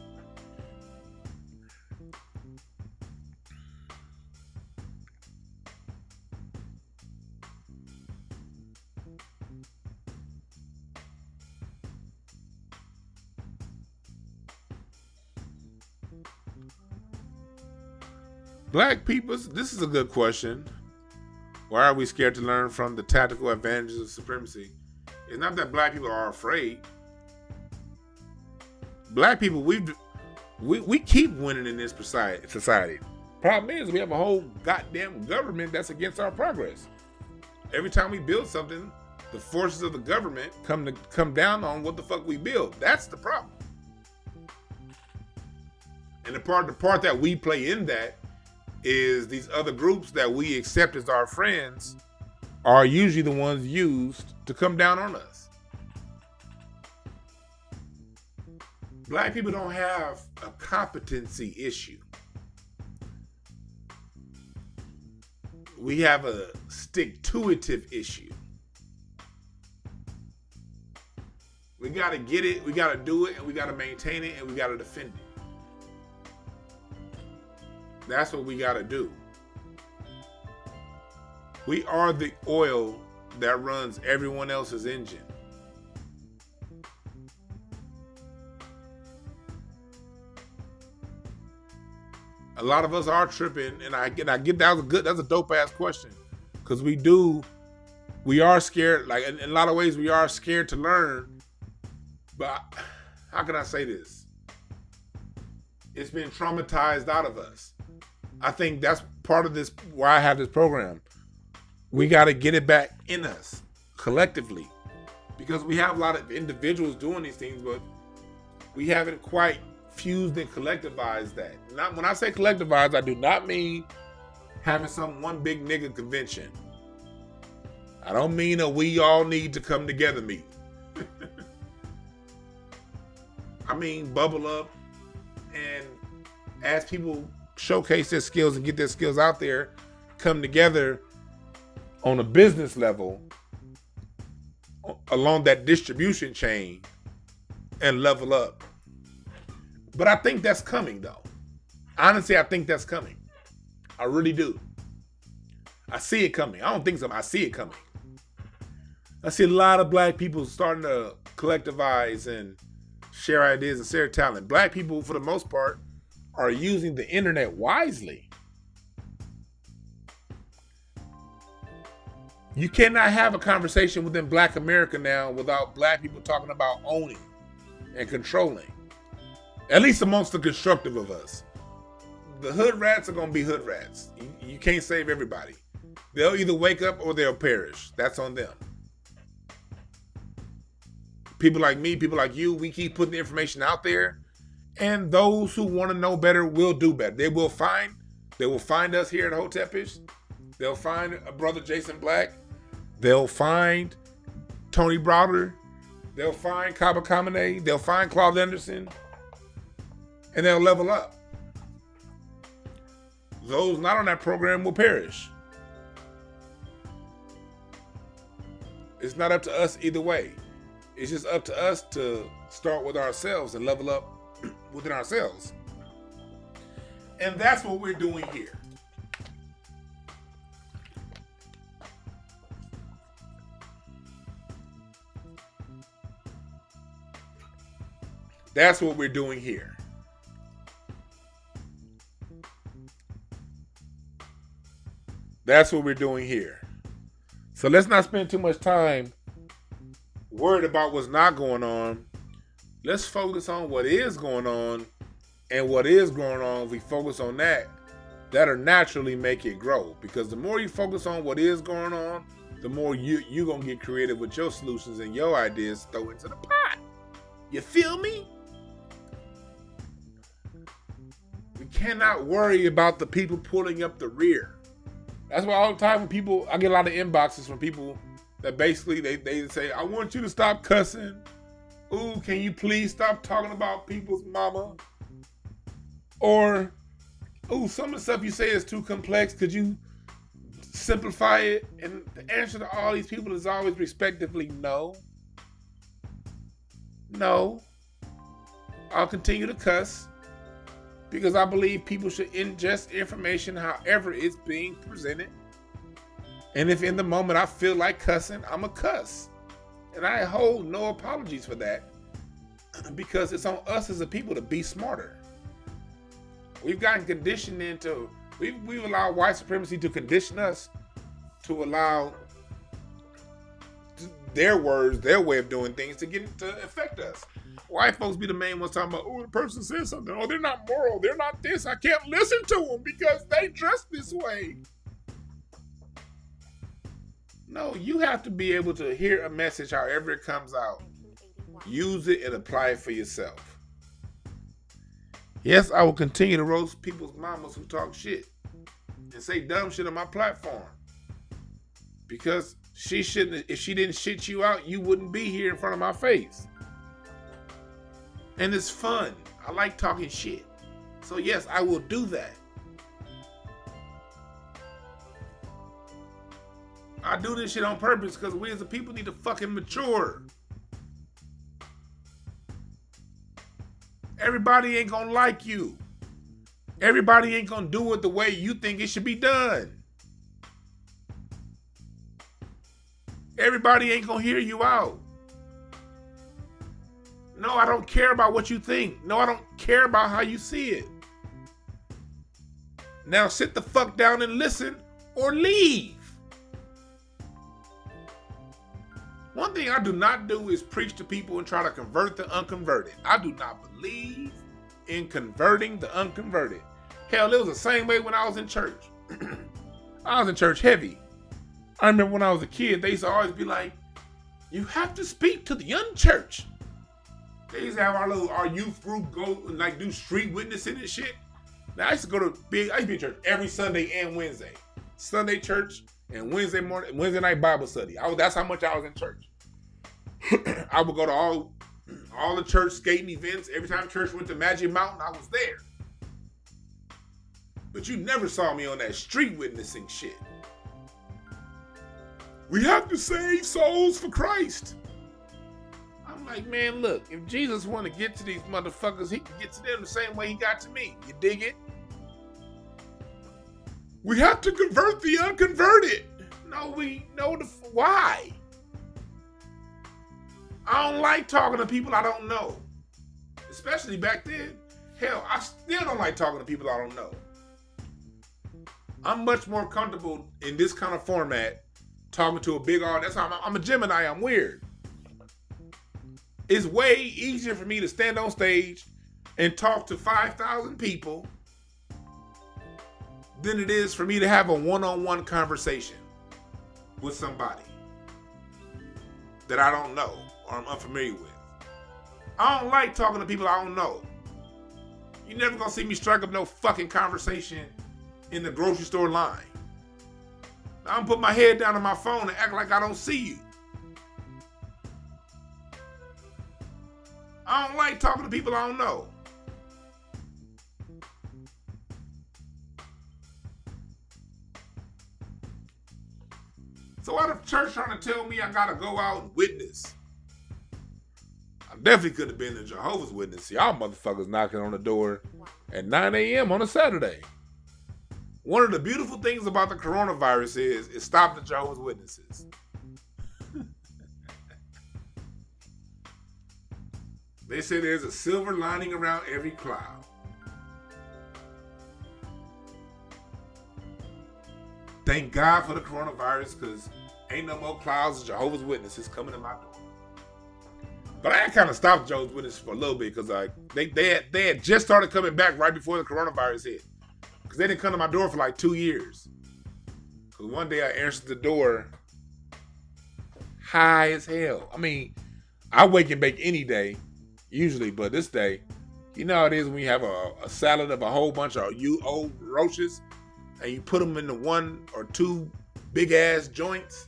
Black people, this is a good question. Why are we scared to learn from the tactical advantages of supremacy? It's not that black people are afraid. Black people, we keep winning in this society. Problem is, we have a whole goddamn government that's against our progress. Every time we build something, the forces of the government come down on what the fuck we build. That's the problem. And the part that we play in that is these other groups that we accept as our friends are usually the ones used to come down on us. Black people don't have a competency issue. We have a stick-to-itive issue. We gotta get it, we gotta do it, and we gotta maintain it, and we gotta defend it. That's what we gotta do. We are the oil that runs everyone else's engine. A lot of us are tripping, and I get that's a dope ass question. Cause we are scared, like in a lot of ways we are scared to learn. But how can I say this? It's been traumatized out of us. I think that's part of this, why I have this program. We got to get it back in us collectively, because we have a lot of individuals doing these things, but we haven't quite fused and collectivized that. When I say collectivized, I do not mean having one big nigga convention. I don't mean a we all need to come together meeting. I mean bubble up and as people showcase their skills and get their skills out there, come together on a business level along that distribution chain and level up. But I think that's coming though. Honestly, I think that's coming. I really do. I see it coming. I don't think so. I see it coming. I see a lot of black people starting to collectivize and share ideas and share talent. Black people, for the most part, are using the internet wisely. You cannot have a conversation within Black America now without black people talking about owning and controlling. At least amongst the constructive of us. The hood rats are going to be hood rats. You can't save everybody. They'll either wake up or they'll perish. That's on them. People like me, people like you, we keep putting the information out there. And those who want to know better will do better. They will find us here at Hotepish. They'll find a brother Jason Black. They'll find Tony Browder. They'll find Kaba Kamene. They'll find Claude Anderson. And they'll level up. Those not on that program will perish. It's not up to us either way. It's just up to us to start with ourselves and level up within ourselves. And that's what we're doing here. That's what we're doing here. That's what we're doing here. So let's not spend too much time worried about what's not going on. Let's focus on what is going on. And what is going on, if we focus on that, that'll naturally make it grow. Because the more you focus on what is going on, the more you're going to get creative with your solutions and your ideas to throw into the pot. You feel me? We cannot worry about the people pulling up the rear. That's why all the time when I get a lot of inboxes from people that basically they say, I want you to stop cussing. Ooh, can you please stop talking about people's mama? Or oh, some of the stuff you say is too complex. Could you simplify it? And the answer to all these people is always respectively no. No. I'll continue to cuss because I believe people should ingest information however it's being presented. And if in the moment I feel like cussing, I'm a cuss. And I hold no apologies for that because it's on us as a people to be smarter. We've gotten conditioned into, we've allowed white supremacy to condition us to allow their words, their way of doing things to affect us. White folks be the main ones talking about, oh, the person said something. Oh, they're not moral. They're not this. I can't listen to them because they dress this way. No, you have to be able to hear a message however it comes out. Use it and apply it for yourself. Yes, I will continue to roast people's mamas who talk shit and say dumb shit on my platform. Because if she didn't shit you out, you wouldn't be here in front of my face. And it's fun. I like talking shit. So yes, I will do that. I do this shit on purpose because we as a people need to fucking mature. Everybody ain't gonna like you. Everybody ain't gonna do it the way you think it should be done. Everybody ain't gonna hear you out. No, I don't care about what you think. No, I don't care about how you see it. Now sit the fuck down and listen or leave. One thing I do not do is preach to people and try to convert the unconverted. I do not believe in converting the unconverted. Hell, it was the same way when I was in church. I was in church heavy. I remember when I was a kid, they used to always be like, you have to speak to the unchurched. They used to have our youth group go and like do street witnessing and shit. Now I used to be in church every Sunday and Wednesday. Sunday church and Wednesday night Bible study. That's how much I was in church. I would go to all the church skating events. Every time church went to Magic Mountain, I was there. But you never saw me on that street witnessing shit. We have to save souls for Christ. I'm like, man, look, if Jesus want to get to these motherfuckers, he can get to them the same way he got to me. You dig it? We have to convert the unconverted. No, why? I don't like talking to people I don't know. Especially back then. Hell, I still don't like talking to people I don't know. I'm much more comfortable in this kind of format talking to a big audience. That's how I'm a Gemini. I'm weird. It's way easier for me to stand on stage and talk to 5,000 people than it is for me to have a one-on-one conversation with somebody that I don't know or I'm unfamiliar with. I don't like talking to people I don't know. You're never gonna see me strike up no fucking conversation in the grocery store line. I'm gonna put my head down on my phone and act like I don't see you. I don't like talking to people I don't know. So why the church trying to tell me I gotta go out and witness? I definitely could have been a Jehovah's Witness. Y'all motherfuckers knocking on the door at 9 a.m. on a Saturday. One of the beautiful things about the coronavirus is it stopped the Jehovah's Witnesses. They say there's a silver lining around every cloud. Thank God for the coronavirus, because ain't no more clouds of Jehovah's Witnesses coming to my door. But I kind of stopped Jehovah's Witnesses for a little bit because they had just started coming back right before the coronavirus hit. Because they didn't come to my door for like 2 years. Because one day I answered the door high as hell. I mean, I wake and bake any day, usually, but this day, you know how it is when you have a salad of a whole bunch of old roaches and you put them into 1 or 2 big ass joints.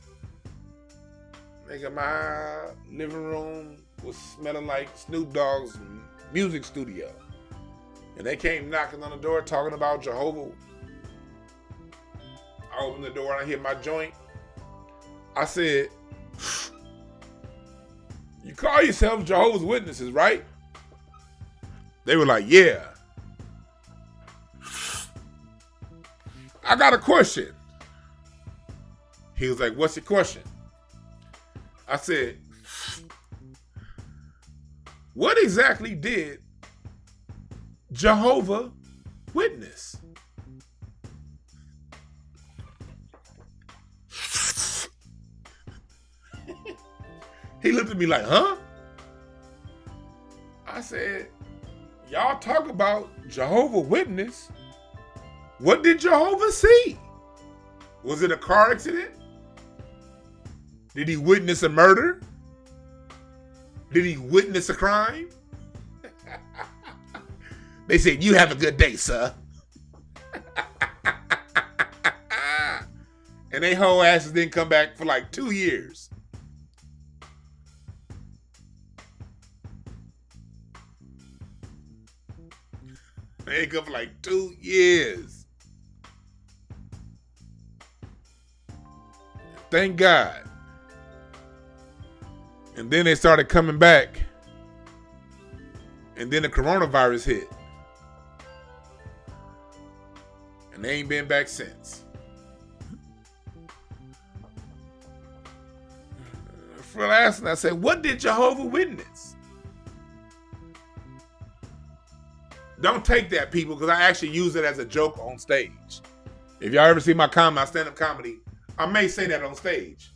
Nigga, my living room was smelling like Snoop Dogg's music studio. And they came knocking on the door talking about Jehovah. I opened the door and I hit my joint. I said, you call yourself Jehovah's Witnesses, right? They were like, yeah. I got a question. He was like, what's your question? I said, what exactly did Jehovah witness? He looked at me like, huh? I said, y'all talk about Jehovah Witness. What did Jehovah see? Was it a car accident? Did he witness a murder? Did he witness a crime? They said, you have a good day, sir. And they whole asses didn't come back for like 2 years. They ain't come for like 2 years. Thank God. And then they started coming back. And then the coronavirus hit. And they ain't been back since. For last night, I said, what did Jehovah witness? Don't take that, people, because I actually use it as a joke on stage. If y'all ever see my stand-up comedy, I may say that on stage.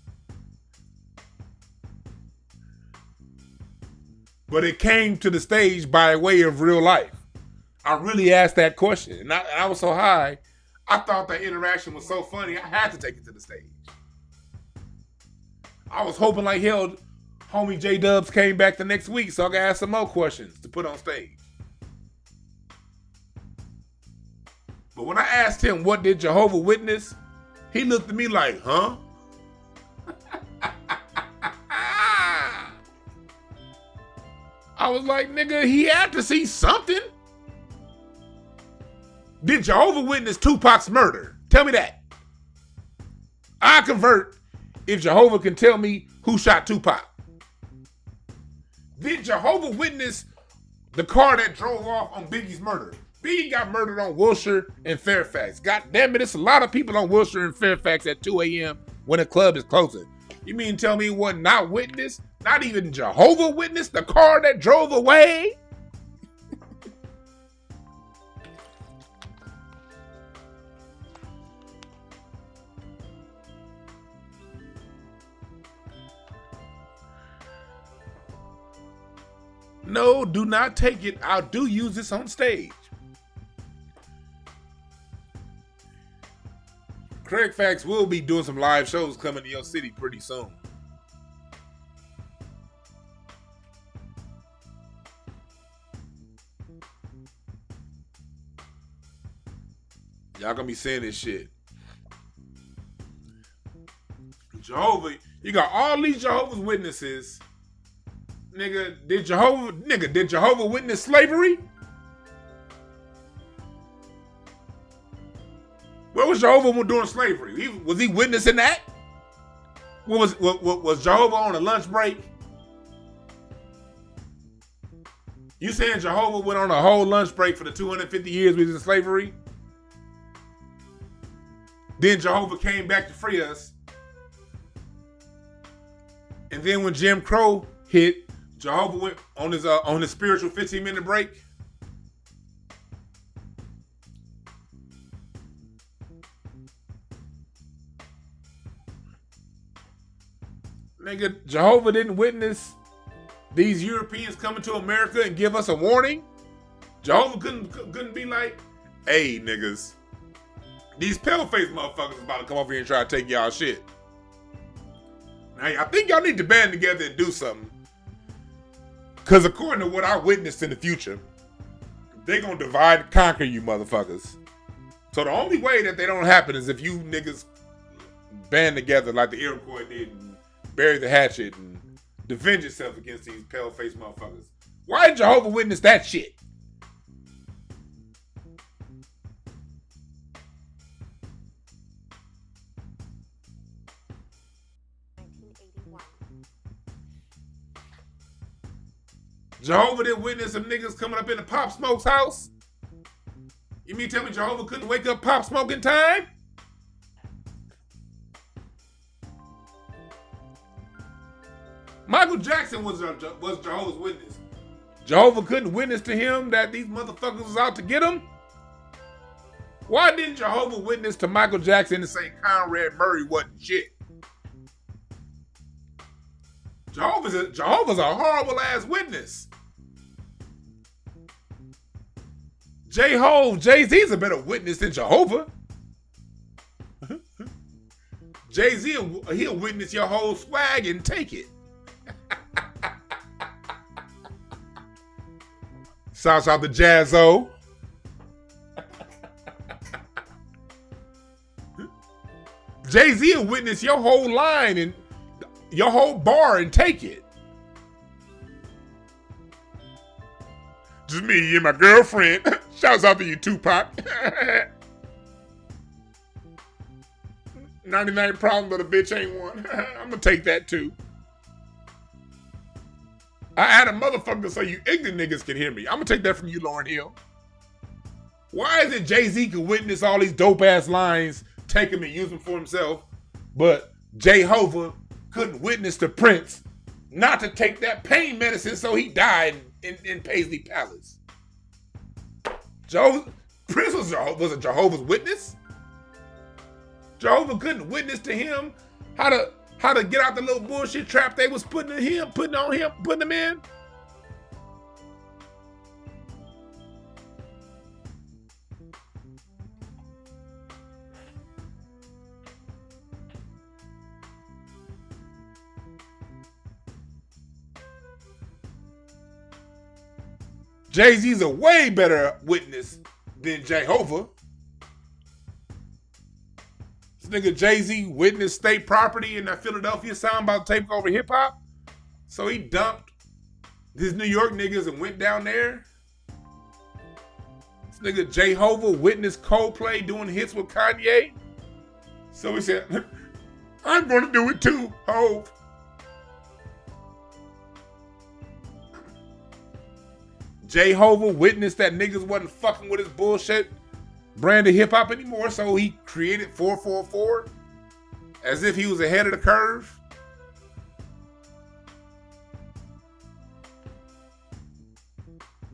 But it came to the stage by way of real life. I really asked that question. And I was so high, I thought that interaction was so funny, I had to take it to the stage. I was hoping like hell, homie J-Dubs came back the next week so I could ask some more questions to put on stage. But when I asked him, what did Jehovah witness? He looked at me like, huh? I was like, nigga, he had to see something. Did Jehovah witness Tupac's murder? Tell me that. I convert if Jehovah can tell me who shot Tupac. Did Jehovah witness the car that drove off on Biggie's murder? Biggie got murdered on Wilshire and Fairfax. God damn it, it's a lot of people on Wilshire and Fairfax at 2 a.m. when the club is closing. You mean tell me what not witness? Not even Jehovah witness the car that drove away? No, do not take it. I do use this on stage. Craig Facts will be doing some live shows coming to your city pretty soon. Y'all gonna be saying this shit. Jehovah, you got all these Jehovah's Witnesses. Nigga, did Jehovah witness slavery? Where was Jehovah during slavery? Was he witnessing that? Was Jehovah on a lunch break? You saying Jehovah went on a whole lunch break for the 250 years we was in slavery? Then Jehovah came back to free us. And then when Jim Crow hit, Jehovah went on his spiritual 15-minute break. Nigga, Jehovah didn't witness these Europeans coming to America and give us a warning. Jehovah couldn't be like, hey, niggas, these pale-faced motherfuckers about to come over here and try to take y'all shit. Now, I think y'all need to band together and do something. Because according to what I witnessed in the future, they gonna divide and conquer you motherfuckers. So the only way that they don't happen is if you niggas band together like the Iroquois did and bury the hatchet and defend yourself against these pale-faced motherfuckers. Why did Jehovah witness that shit? Jehovah didn't witness some niggas coming up in the Pop Smoke's house? You mean tell me Jehovah couldn't wake up Pop Smoke in time? Michael Jackson was Jehovah's Witness. Jehovah couldn't witness to him that these motherfuckers was out to get him? Why didn't Jehovah witness to Michael Jackson and say Conrad Murray wasn't shit? Jehovah's a horrible ass witness. Jay-Z's a better witness than Jehovah. Jay-Z, he'll witness your whole swag and take it. Shouts out to Jazzo. Jay-Z will witness your whole line and your whole bar and take it. Just me and my girlfriend. Shouts out to you, Tupac. 99 problems, but a bitch ain't one. I'm gonna take that too. I had a motherfucker so you ignorant niggas can hear me. I'm gonna take that from you, Lauryn Hill. Why is it Jay-Z can witness all these dope ass lines, take them and use them for himself, but Jehovah couldn't witness to Prince not to take that pain medicine so he died in Paisley Palace? Prince was a Jehovah's Witness? Jehovah couldn't witness to him how to get out the little bullshit trap they was putting him in? Jay-Z's a way better witness than Jehovah. This nigga Jay-Z witnessed state property in that Philadelphia sound about to take over hip hop. So he dumped his New York niggas and went down there. This nigga Jehovah witnessed Coldplay doing hits with Kanye. So he said, I'm gonna do it too, Hov. Jehovah witnessed that niggas wasn't fucking with his bullshit brand of hip hop anymore, so he created 444 as if he was ahead of the curve.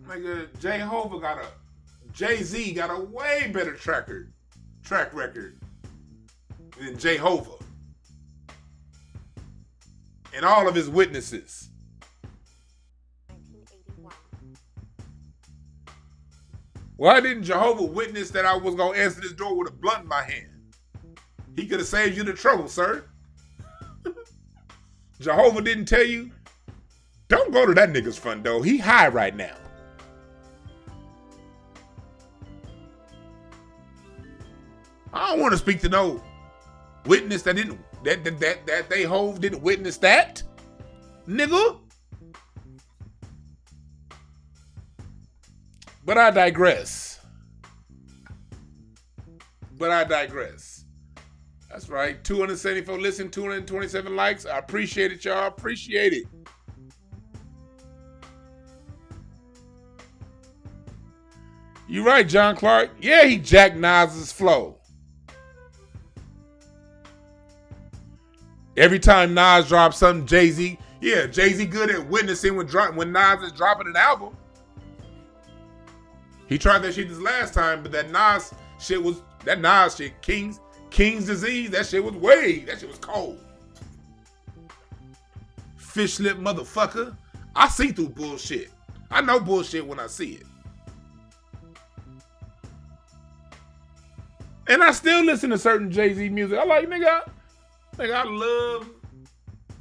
Nigga, Jay-Z got a way better track record than Jehovah and all of his witnesses. Why didn't Jehovah witness that I was going to answer this door with a blunt in my hand? He could have saved you the trouble, sir. Jehovah didn't tell you, don't go to that nigga's front door. He high right now. I don't want to speak to no witness that they Hov didn't witness that. Nigga. But I digress. That's right. 274 listen, 227 likes. I appreciate it, y'all. Appreciate it. You right, John Clark. Yeah, he jacked Nas's flow. Every time Nas drops something, Jay-Z good at witnessing when Nas is dropping an album. He tried that shit this last time, but that Nas shit, King's Disease, that shit was cold. Fish lip motherfucker. I see through bullshit. I know bullshit when I see it. And I still listen to certain Jay-Z music. I like, nigga, I love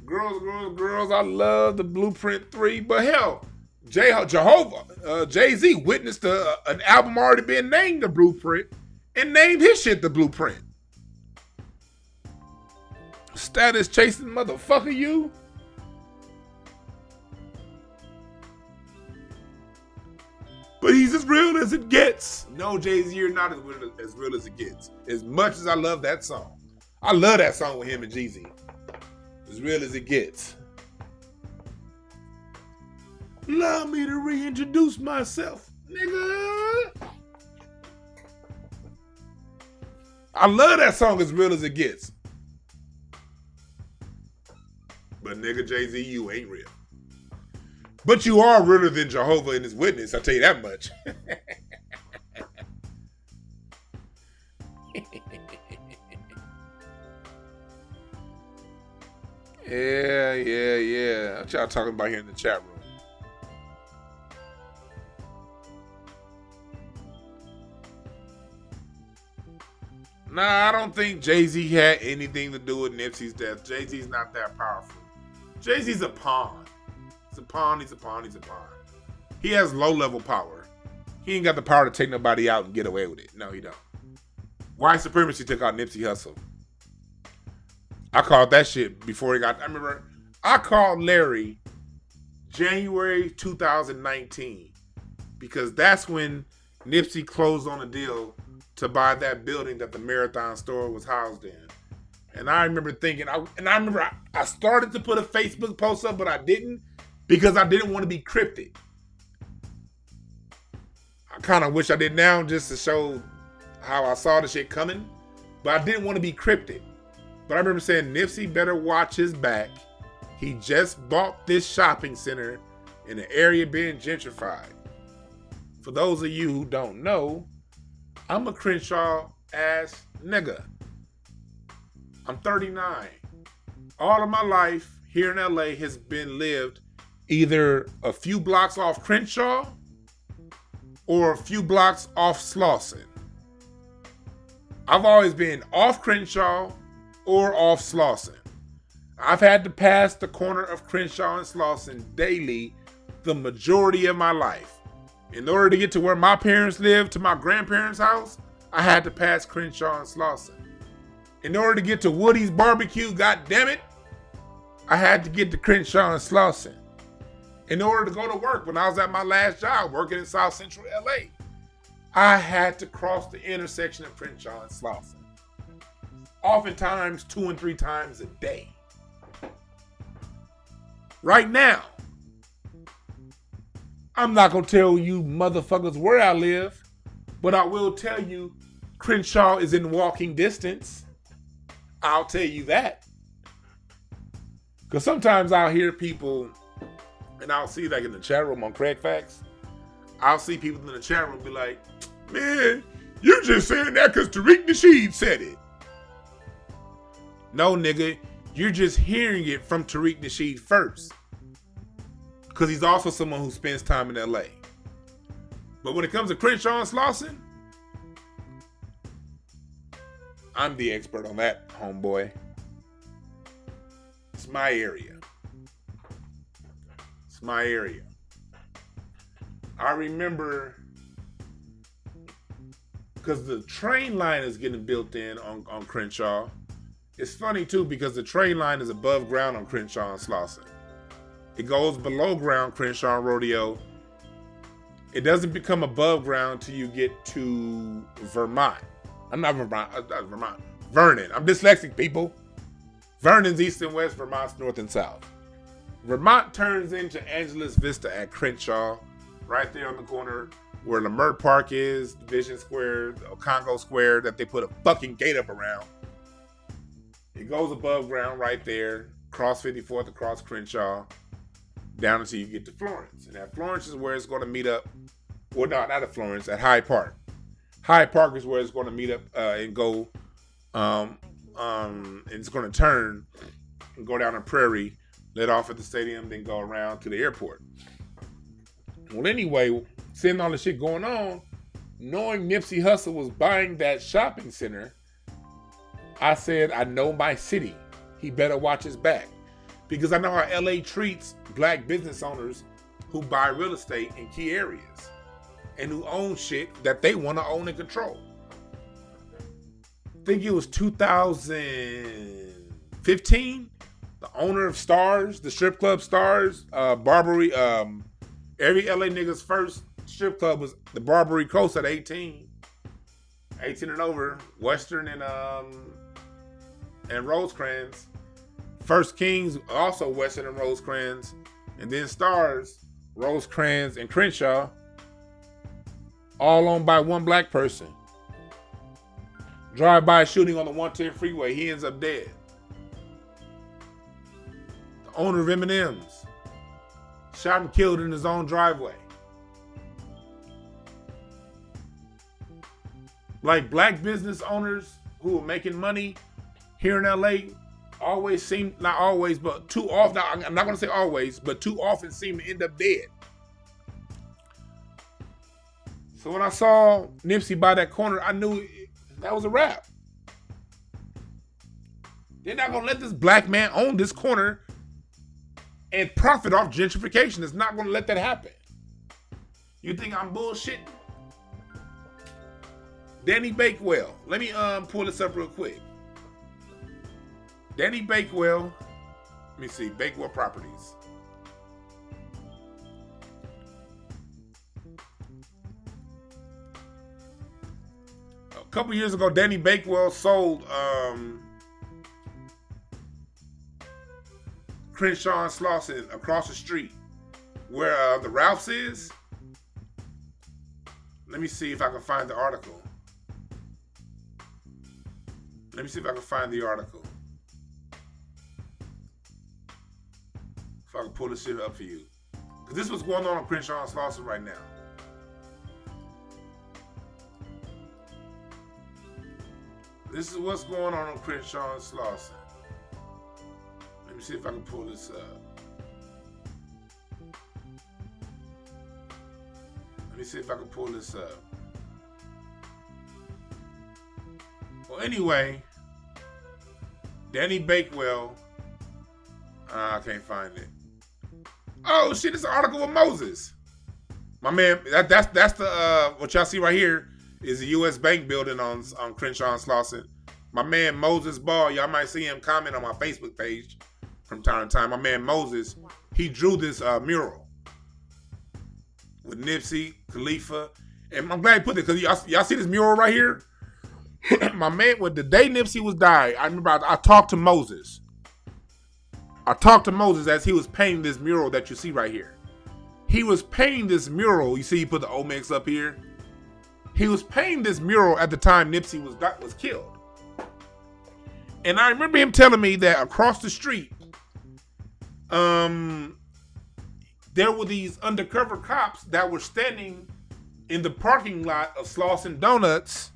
Girls. I love the Blueprint 3, but hell, Jehovah, Jay-Z witnessed an album already being named The Blueprint and named his shit The Blueprint. Status chasing motherfucker, you. But he's as real as it gets. No, Jay-Z, you're not as real as it gets. As much as I love that song. I love that song with him and Jeezy. As real as it gets. Allow me to reintroduce myself, nigga. I love that song as real as it gets. But nigga, Jay-Z, you ain't real. But you are realer than Jehovah and his witness, I'll tell you that much. Yeah. What y'all talking about here in the chat room? Nah, I don't think Jay-Z had anything to do with Nipsey's death. Jay-Z's not that powerful. Jay-Z's a pawn. He's a pawn. He has low-level power. He ain't got the power to take nobody out and get away with it. No, he don't. White supremacy took out Nipsey Hussle. I called that shit before he got... I remember I called Larry January 2019 because that's when Nipsey closed on a deal to buy that building that the Marathon store was housed in. And I remember thinking... I started to put a Facebook post up, but I didn't because I didn't want to be cryptic. I kind of wish I did now just to show how I saw the shit coming, but I didn't want to be cryptic. But I remember saying, Nipsey better watch his back. He just bought this shopping center in an area being gentrified. For those of you who don't know, I'm a Crenshaw ass nigga. I'm 39. All of my life here in LA has been lived either a few blocks off Crenshaw or a few blocks off Slauson. I've always been off Crenshaw or off Slauson. I've had to pass the corner of Crenshaw and Slauson daily the majority of my life. In order to get to where my parents lived, to my grandparents' house, I had to pass Crenshaw and Slauson. In order to get to Woody's barbecue, goddammit, I had to get to Crenshaw and Slauson. In order to go to work, when I was at my last job working in South Central LA, I had to cross the intersection of Crenshaw and Slauson. Oftentimes 2 and 3 times a day. Right now, I'm not going to tell you motherfuckers where I live, but I will tell you Crenshaw is in walking distance. I'll tell you that. Because sometimes I'll hear people, and I'll see like in the chat room on Craig Facts, I'll see people in the chat room be like, man, you're just saying that because Tariq Nasheed said it. No, nigga, you're just hearing it from Tariq Nasheed first. Because he's also someone who spends time in LA. But when it comes to Crenshaw and Slauson, I'm the expert on that, homeboy. It's my area. It's my area. I remember, because the train line is getting built in on Crenshaw. It's funny too because the train line is above ground on Crenshaw and Slauson. It goes below ground, Crenshaw and Rodeo. It doesn't become above ground till you get to Vermont. Vermont. Vernon. I'm dyslexic, people. Vernon's east and west, Vermont's north and south. Vermont turns into Angeles Vista at Crenshaw, right there on the corner where Lemert Park is, Division Square, Congo Square, that they put a fucking gate up around. It goes above ground right there, cross 54th, across Crenshaw, down until you get to Florence. And at Florence is where it's going to meet up. Well, no, not at Florence, at Hyde Park. Hyde Park is where it's going to meet up and go, and it's going to turn and go down a prairie, let off at the stadium, then go around to the airport. Well, anyway, seeing all the shit going on, knowing Nipsey Hussle was buying that shopping center, I said, I know my city. He better watch his back. Because I know how LA treats black business owners who buy real estate in key areas and who own shit that they want to own and control. I think it was 2015. The owner of Stars, the strip club Stars, Barbary, every LA nigga's first strip club was the Barbary Coast at 18 and over, Western and Rosecrans. First Kings, also Western and Rosecrans, and then Stars Rosecrans, and Crenshaw, all owned by one black person. Drive-by shooting on the 110 freeway. He ends up dead. The owner of M&M's shot and killed in his own driveway. Like, black business owners who are making money here in LA always seem, not always, but too often, I'm not going to say always, but too often seem to end up dead. So when I saw Nipsey by that corner, I knew that was a wrap. They're not going to let this black man own this corner and profit off gentrification. It's not going to let that happen. You think I'm bullshitting? Danny Bakewell. Let me pull this up real quick. Danny Bakewell. Let me see. Bakewell Properties. A couple years ago, Danny Bakewell sold Crenshaw and Slauson across the street where the Ralph's is. Let me see if I can find the article. Let me see if I can find the article. If I can pull this shit up for you. Because this is what's going on Crenshaw and Slauson right now. This is what's going on Crenshaw and Slauson. Let me see if I can pull this up. Let me see if I can pull this up. Well, anyway, Danny Bakewell. I can't find it. Oh shit! It's an article with Moses. My man, that's the what y'all see right here is the U.S. Bank building on Crenshaw and Slauson. My man Moses Ball. Y'all might see him comment on my Facebook page from time to time. My man Moses, he drew this mural with Nipsey, Khalifa, and I'm glad he put it because y'all see this mural right here. My man, when the day Nipsey was died, I remember I talked to Moses. I talked to Moses as he was painting this mural that you see right here. He was painting this mural. You see, he put the Omex up here. He was painting this mural at the time Nipsey was killed. And I remember him telling me that across the street, there were these undercover cops that were standing in the parking lot of Slauson Donuts.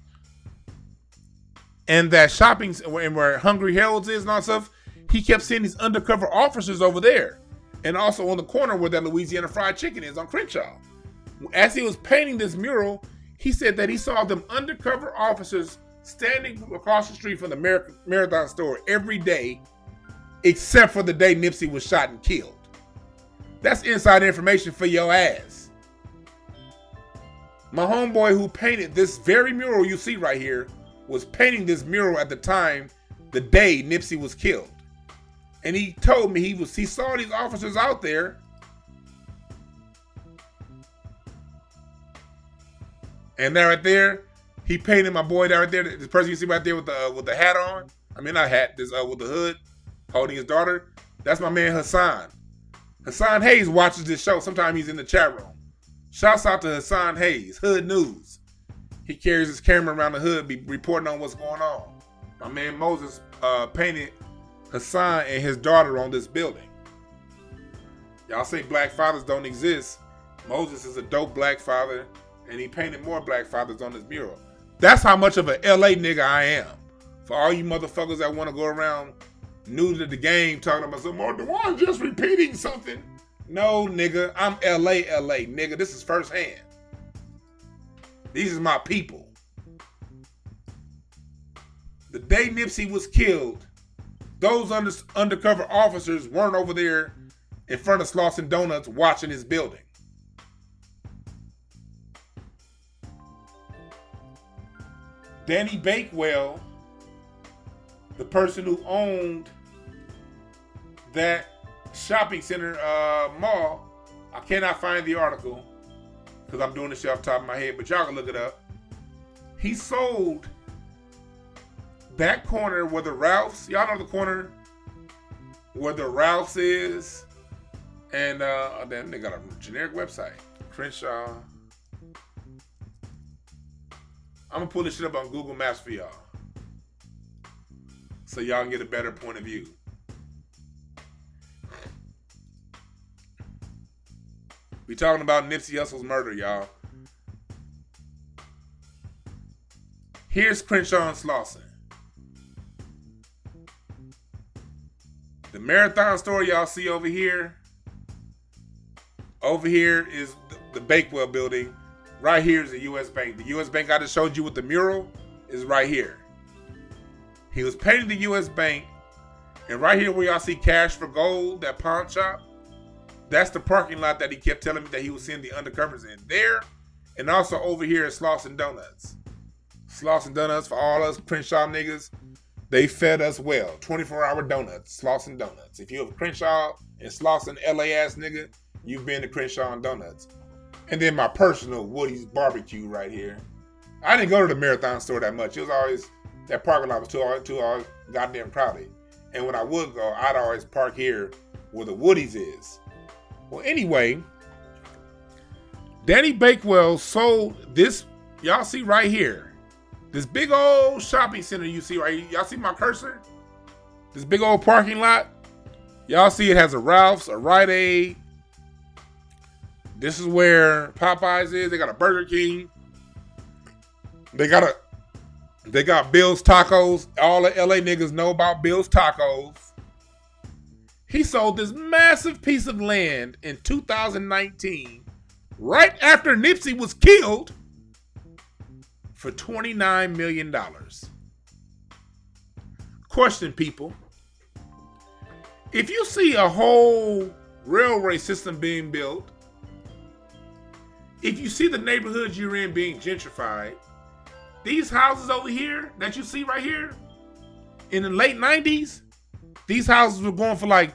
And that shopping, and where Hungry Harold's is and all that stuff, he kept seeing these undercover officers over there. And also on the corner where that Louisiana Fried Chicken is on Crenshaw. As he was painting this mural, he said that he saw them undercover officers standing across the street from the Marathon store every day, except for the day Nipsey was shot and killed. That's inside information for your ass. My homeboy who painted this very mural you see right here was painting this mural at the time, the day Nipsey was killed. And he told me he saw these officers out there. And there right there, he painted my boy there right there. This person you see right there with the hat on. I mean not hat, this with the hood, holding his daughter. That's my man Hassan. Hassan Hayes watches this show. Sometimes he's in the chat room. Shouts out to Hassan Hayes, Hood News. He carries his camera around the hood, be reporting on what's going on. My man Moses painted Hassan and his daughter on this building. Y'all say black fathers don't exist. Moses is a dope black father, and he painted more black fathers on this mural. That's how much of an LA nigga I am. For all you motherfuckers that want to go around new to the game talking about some more, Dwan just repeating something. No, nigga, I'm LA, nigga. This is firsthand. These is my people. The day Nipsey was killed, those undercover officers weren't over there in front of Slauson Donuts watching his building. Danny Bakewell, the person who owned that shopping center mall, I cannot find the article because I'm doing this shit off the top of my head, but y'all can look it up. He sold that corner where the Ralph's, y'all know the corner where the Ralph's is And then they got a generic website. Crenshaw. I'm gonna pull this shit up on Google Maps for y'all, so y'all can get a better point of view. We talking about Nipsey Hussle's murder, y'all. Here's Crenshaw and Slauson. The Marathon store y'all see over here. Over here is the Bakewell building. Right here is the U.S. Bank. The U.S. Bank I just showed you with the mural is right here. He was painting the U.S. Bank. And right here where y'all see Cash for Gold, that pawn shop, that's the parking lot that he kept telling me that he was seeing the undercovers in. There, and also over here is Slauson Donuts. Slauson Donuts, for all us Crenshaw niggas, they fed us well. 24-hour donuts, Slauson Donuts. If you're a Crenshaw and Slauson LA ass nigga, you've been to Crenshaw and Donuts. And then my personal Woody's barbecue right here. I didn't go to the Marathon store that much. It was always, that parking lot was too goddamn crowded. And when I would go, I'd always park here where the Woody's is. Well, anyway, Danny Bakewell sold this, y'all see right here, this big old shopping center you see right here. Y'all see my cursor? This big old parking lot. Y'all see it has a Ralph's, a Rite Aid. This is where Popeyes is. They got a Burger King. They got Bill's Tacos. All the LA niggas know about Bill's Tacos. He sold this massive piece of land in 2019, right after Nipsey was killed, for $29 million. Question, people. If you see a whole railway system being built, if you see the neighborhoods you're in being gentrified, these houses over here that you see right here, in the late 90s, these houses were going for like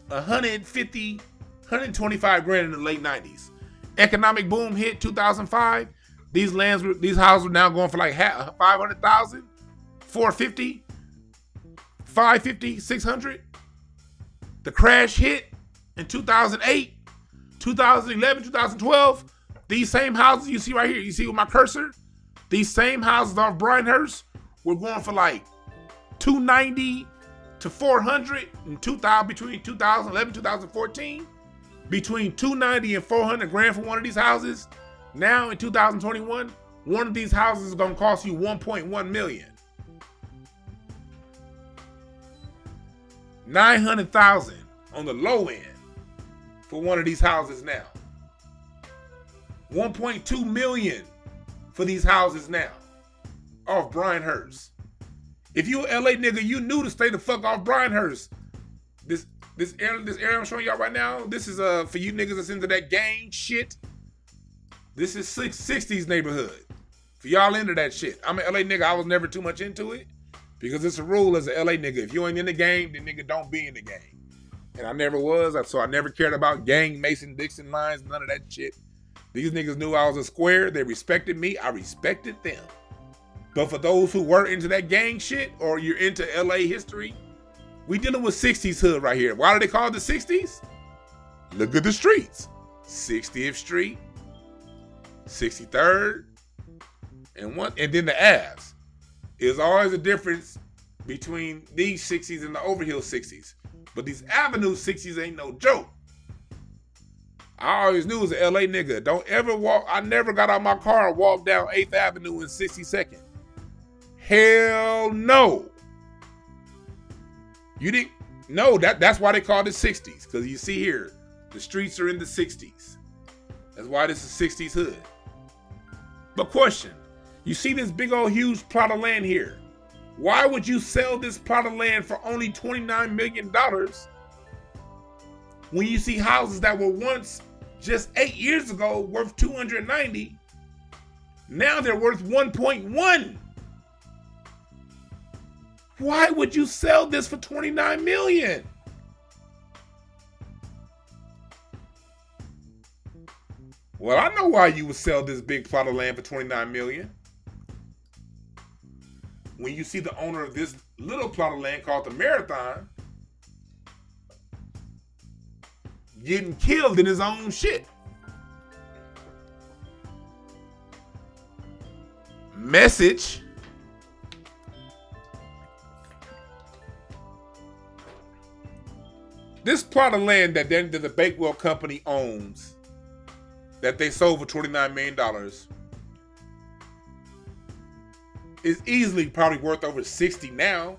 150, 125 grand in the late 90s. Economic boom hit 2005. These houses were now going for like 500,000, 450, 550, 600. The crash hit in 2008, 2011, 2012. These same houses you see right here, you see with my cursor, these same houses off Bryanhurst were going for like 290 to 400 in between 2011 and 2014. Between 290 and 400 grand for one of these houses. Now in 2021, one of these houses is gonna cost you 1.1 million. 900,000 on the low end for one of these houses now. 1.2 million for these houses now off Bryanhurst. If you a LA nigga, you knew to stay the fuck off Bryanhurst. This area I'm showing y'all right now, this is for you niggas that's into that gang shit. This is 60s neighborhood. For y'all into that shit. I'm an LA nigga, I was never too much into it. Because it's a rule as a LA nigga. If you ain't in the game, then nigga don't be in the game. And I never was, so I never cared about gang, Mason-Dixon lines, none of that shit. These niggas knew I was a square, they respected me, I respected them. But for those who were into that gang shit, or you're into LA history, we dealing with 60s hood right here. Why do they call it the 60s? Look at the streets. 60th Street, 63rd, and then the Aves. There's always a difference between these 60s and the Overhill 60s. But these Avenue 60s ain't no joke. I always knew as an LA nigga, don't ever walk, I never got out my car and walked down 8th Avenue in 62nd. Hell no. You didn't, no, that's why they call it 60s. Because you see here, the streets are in the 60s. That's why this is 60s hood. But question, you see this big old huge plot of land here. Why would you sell this plot of land for only $29 million when you see houses that were once, just 8 years ago, worth 290? Now they're worth 1.1. Why would you sell this for 29 million? Well, I know why you would sell this big plot of land for 29 million. When you see the owner of this little plot of land called the Marathon, getting killed in his own shit. Message. This plot of land that the Bakewell Company owns, that they sold for $29 million, is easily probably worth over 60 now.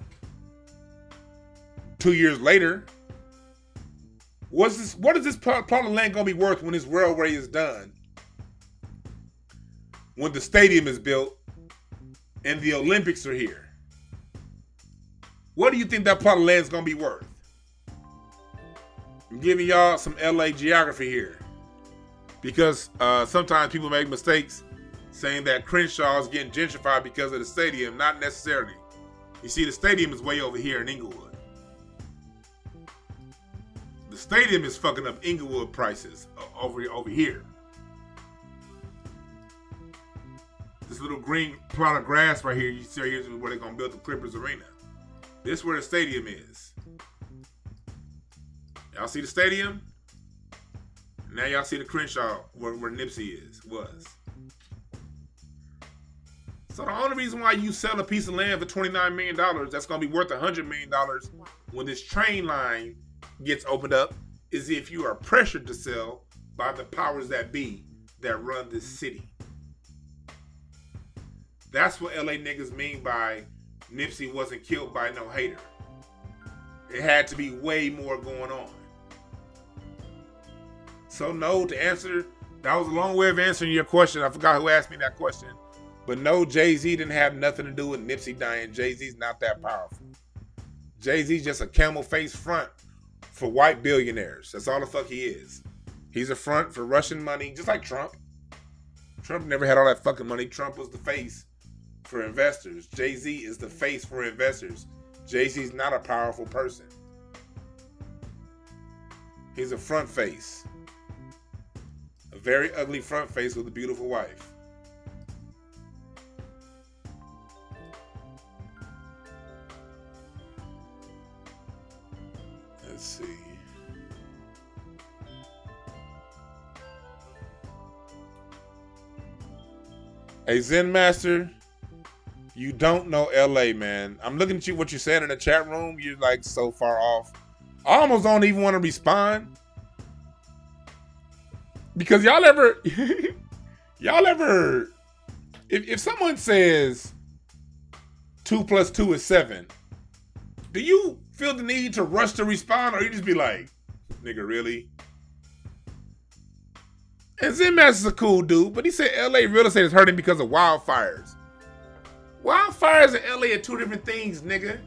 2 years later. What is this plot of land gonna be worth when this railway is done? When the stadium is built and the Olympics are here? What do you think that plot of land is gonna be worth? I'm giving y'all some LA geography here, because sometimes people make mistakes saying that Crenshaw is getting gentrified because of the stadium. Not necessarily. You see, the stadium is way over here in Inglewood. The stadium is fucking up Inglewood prices over here. This little green plot of grass right here, you see here's where they're gonna build the Clippers Arena. This is where the stadium is. Y'all see the stadium? Now y'all see the Crenshaw where Nipsey was. So the only reason why you sell a piece of land for $29 million that's gonna be worth $100 million when this train line gets opened up is if you are pressured to sell by the powers that be that run this city. That's what LA niggas mean by Nipsey wasn't killed by no hater. It had to be way more going on. So no, to answer, that was a long way of answering your question. I forgot who asked me that question. But no, Jay-Z didn't have nothing to do with Nipsey dying. Jay-Z's not that powerful. Jay-Z's just a camel-faced front for white billionaires. That's all the fuck he is. He's a front for Russian money, just like Trump. Trump never had all that fucking money. Trump was the face for investors. Jay-Z is the face for investors. Jay-Z's not a powerful person. He's a front face. A very ugly front face with a beautiful wife. Let's see. Hey, Zen Master, you don't know LA, man. I'm looking at you, what you said in the chat room. You're like so far off. I almost don't even want to respond. Because y'all ever, if someone says 2 + 2 is 7, do you feel the need to rush to respond, or you just be like, nigga, really? And Zen Master's a cool dude, but he said LA real estate is hurting because of wildfires. Wildfires and LA are two different things, nigga.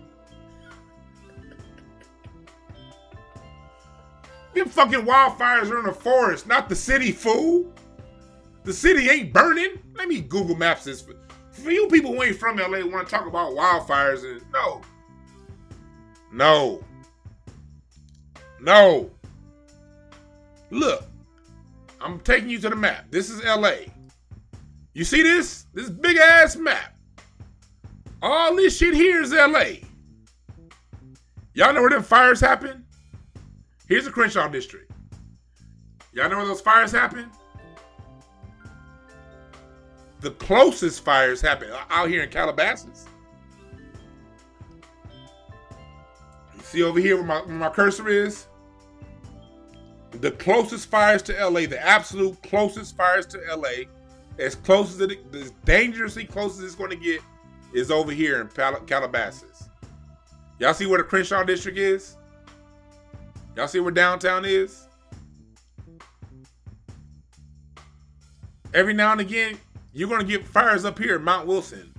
Them fucking wildfires are in the forest, not the city, fool. The city ain't burning. Let me Google Maps this. For you people who ain't from LA want to talk about wildfires, and no. Look, I'm taking you to the map. This is LA. You see this? This big ass map. All this shit here is LA. Y'all know where them fires happen? Here's the Crenshaw district. Y'all know where those fires happen? The closest fires happen out here in Calabasas. You see over here where my cursor is? The closest fires to LA, the absolute closest fires to LA, as close as as dangerously close as it's going to get, is over here in Calabasas. Y'all see where the Crenshaw district is? Y'all see where downtown is? Every now and again, you're going to get fires up here at Mount Wilson.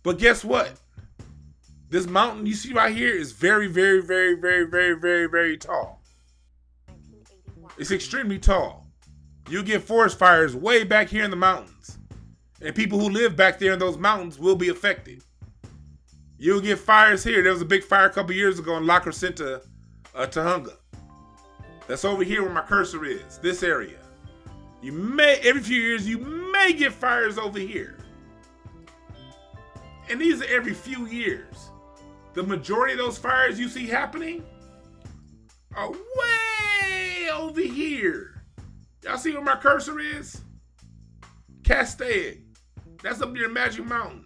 But guess what? This mountain you see right here is very, very, very, very, very, very, very tall. It's extremely tall. You get forest fires way back here in the mountains. And people who live back there in those mountains will be affected. You'll get fires here. There was a big fire a couple years ago in La Crescenta, Tahunga. That's over here where my cursor is, this area. Every few years, you may get fires over here. And these are every few years. The majority of those fires you see happening are way over here. Y'all see where my cursor is? Castaic. That's up near Magic Mountain.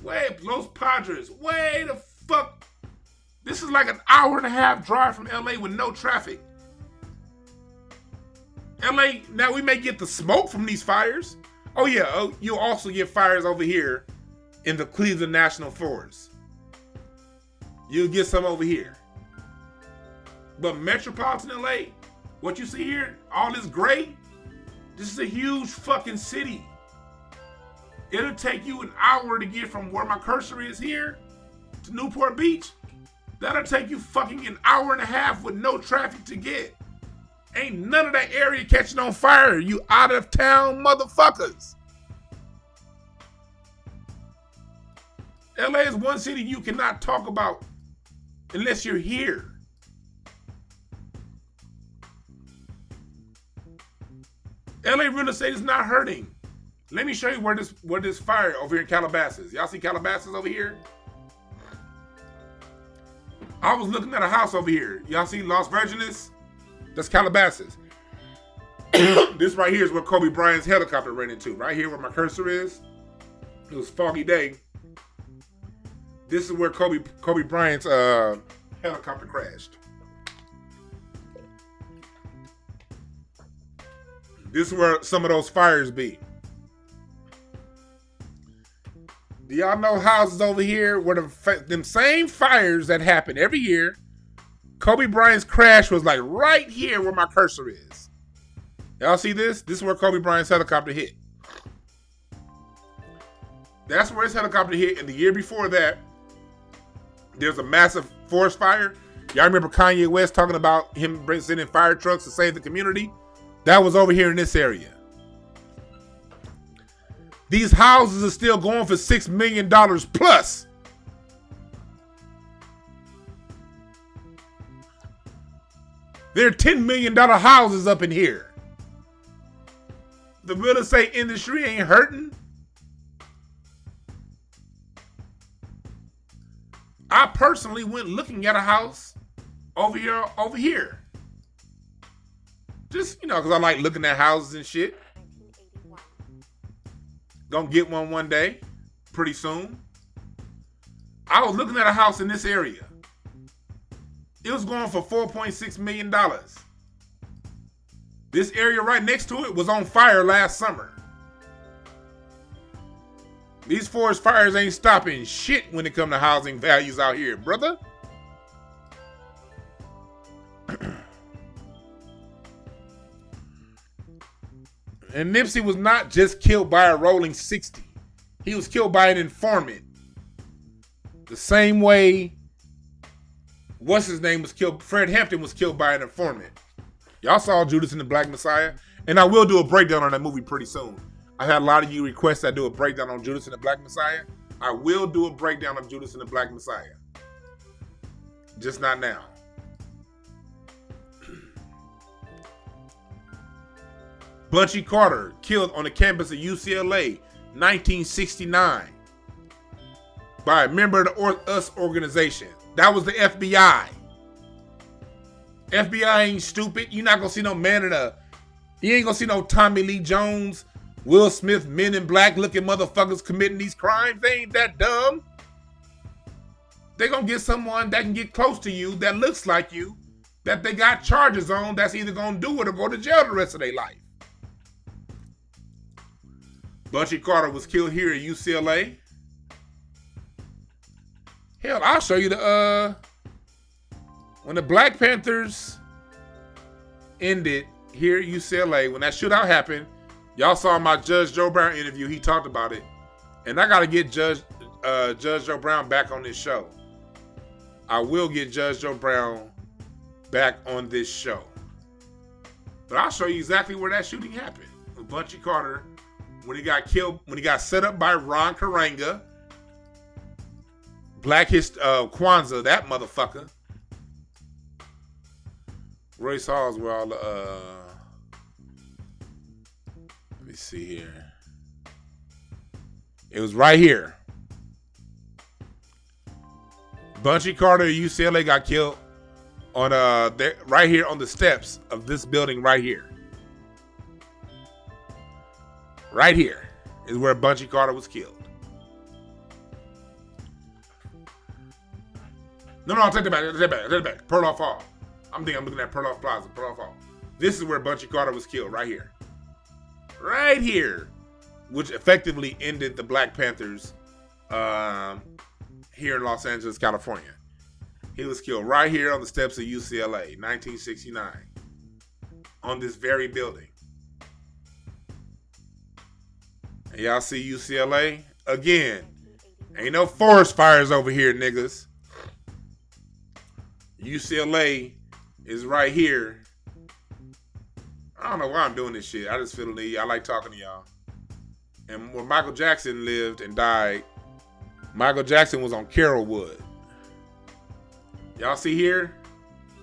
Way Los Padres. Way the fuck. This is like an hour and a half drive from LA with no traffic. LA, now we may get the smoke from these fires. Oh yeah, you'll also get fires over here in the Cleveland National Forest. You'll get some over here. But metropolitan LA, what you see here, all this gray, this is a huge fucking city. It'll take you an hour to get from where my cursor is here to Newport Beach. That'll take you fucking an hour and a half with no traffic to get. Ain't none of that area catching on fire, you out of town motherfuckers. LA is one city you cannot talk about unless you're here. LA real estate is not hurting. Let me show you where this fire over here in Calabasas. Y'all see Calabasas over here? I was looking at a house over here. Y'all see Las Virgenes? That's Calabasas. This right here is where Kobe Bryant's helicopter ran into. Right here where my cursor is. It was a foggy day. This is where Kobe Bryant's helicopter crashed. This is where some of those fires be. Do y'all know houses over here where them same fires that happen every year? Kobe Bryant's crash was like right here where my cursor is. Y'all see this? This is where Kobe Bryant's helicopter hit. That's where his helicopter hit. And the year before that, there's a massive forest fire. Y'all remember Kanye West talking about him sending fire trucks to save the community? That was over here in this area. These houses are still going for $6 million plus. There are $10 million houses up in here. The real estate industry ain't hurting. I personally went looking at a house over here. Just, because I like looking at houses and shit. Gonna get one day, pretty soon. I was looking at a house in this area. It was going for $4.6 million. This area right next to it was on fire last summer. These forest fires ain't stopping shit when it comes to housing values out here, brother. And Nipsey was not just killed by a rolling 60. He was killed by an informant. The same way, what's his name was killed, Fred Hampton was killed by an informant. Y'all saw Judas and the Black Messiah. And I will do a breakdown on that movie pretty soon. I had a lot of you request I do a breakdown on Judas and the Black Messiah. I will do a breakdown of Judas and the Black Messiah. Just not now. Bunchy Carter, killed on the campus of UCLA, 1969, by a member of the US organization. That was the FBI. FBI ain't stupid. You're not gonna see no man in you ain't gonna see no Tommy Lee Jones, Will Smith, Men in Black looking motherfuckers committing these crimes. They ain't that dumb. They gonna get someone that can get close to you, that looks like you, that they got charges on, that's either gonna do it or go to jail the rest of their life. Bunchy Carter was killed here at UCLA. Hell, I'll show you when the Black Panthers ended here at UCLA, when that shootout happened, y'all saw my Judge Joe Brown interview. He talked about it. And I got to get Judge Joe Brown back on this show. I will get Judge Joe Brown back on this show. But I'll show you exactly where that shooting happened. With Bunchy Carter, when he got killed, when he got set up by Ron Karanga, Kwanzaa, that motherfucker. Royce Hall's where all the, let me see here. It was right here. Bunchy Carter at UCLA got killed on right here on the steps of this building right here. Right here is where Bunchy Carter was killed. No, take it back. Perloff Hall. I'm looking at Perloff Plaza, Perloff Hall. This is where Bunchy Carter was killed, right here. Right here. Which effectively ended the Black Panthers here in Los Angeles, California. He was killed right here on the steps of UCLA, 1969. On this very building. And y'all see UCLA? Again, ain't no forest fires over here, niggas. UCLA is right here. I don't know why I'm doing this shit. I just feel the need. I like talking to y'all. And where Michael Jackson lived and died, Michael Jackson was on Carrollwood. Y'all see here?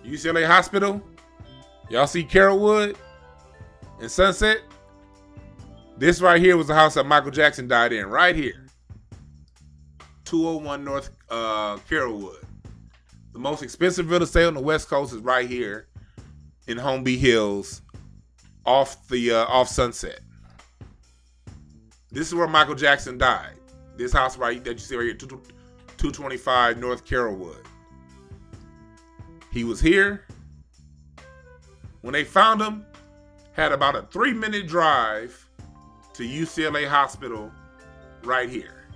UCLA Hospital? Y'all see Carrollwood and Sunset? This right here was the house that Michael Jackson died in. Right here. 201 North Carrollwood. The most expensive real estate on the West Coast is right here in Holmby Hills off Sunset. This is where Michael Jackson died. This house right that you see right here, 225 North Carrollwood. He was here. When they found him, had about a 3-minute drive to UCLA Hospital right here.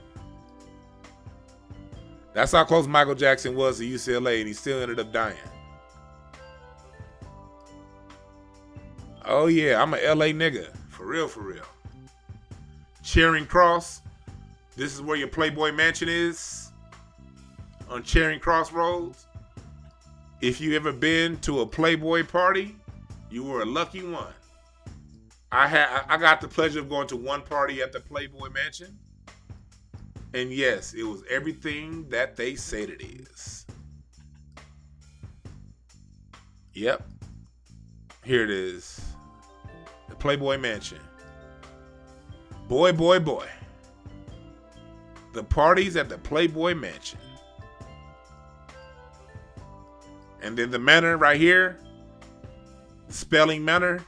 That's how close Michael Jackson was to UCLA, and he still ended up dying. Oh yeah, I'm a LA nigga. For real, for real. Charing Cross. This is where your Playboy Mansion is. On Charing Cross Roads. If you ever been to a Playboy party, you were a lucky one. I got the pleasure of going to one party at the Playboy Mansion. And yes, it was everything that they said it is. Yep. Here it is. The Playboy Mansion. Boy. The parties at the Playboy Mansion. And then the manor right here. Spelling Manor.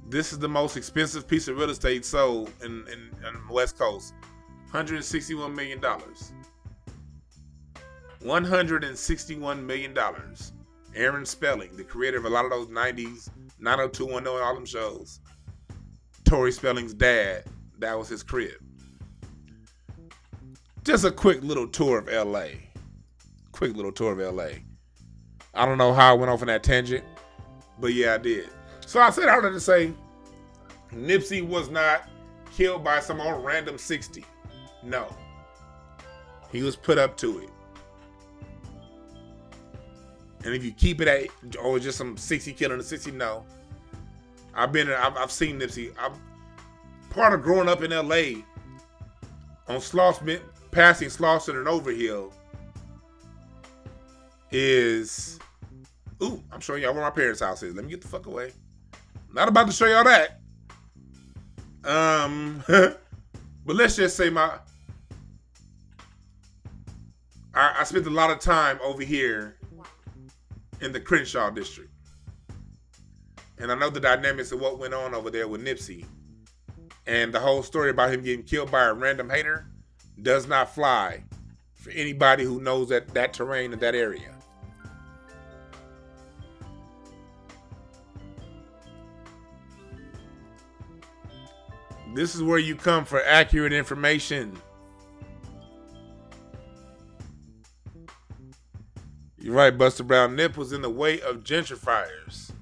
This is the most expensive piece of real estate sold in the West Coast. $161 million. $161 million. Aaron Spelling, the creator of a lot of those 90s, 90210 and all them shows. Tori Spelling's dad, that was his crib. Just a quick little tour of LA. I don't know how I went off on that tangent, but yeah, I did. So I said all that to say, Nipsey was not killed by some old random 60. No. He was put up to it. And if you keep it at, or just some 60 killing a 60, no. I've seen Nipsey. Part of growing up in LA on passing Slauson and Overhill is, I'm showing y'all where my parents' house is. Let me get the fuck away. Not about to show y'all that. But let's just say I spent a lot of time over here in the Crenshaw district. And I know the dynamics of what went on over there with Nipsey. And the whole story about him getting killed by a random hater does not fly for anybody who knows that terrain and that area. This is where you come for accurate information. You're right, Buster Brown. Nip was in the way of gentrifiers.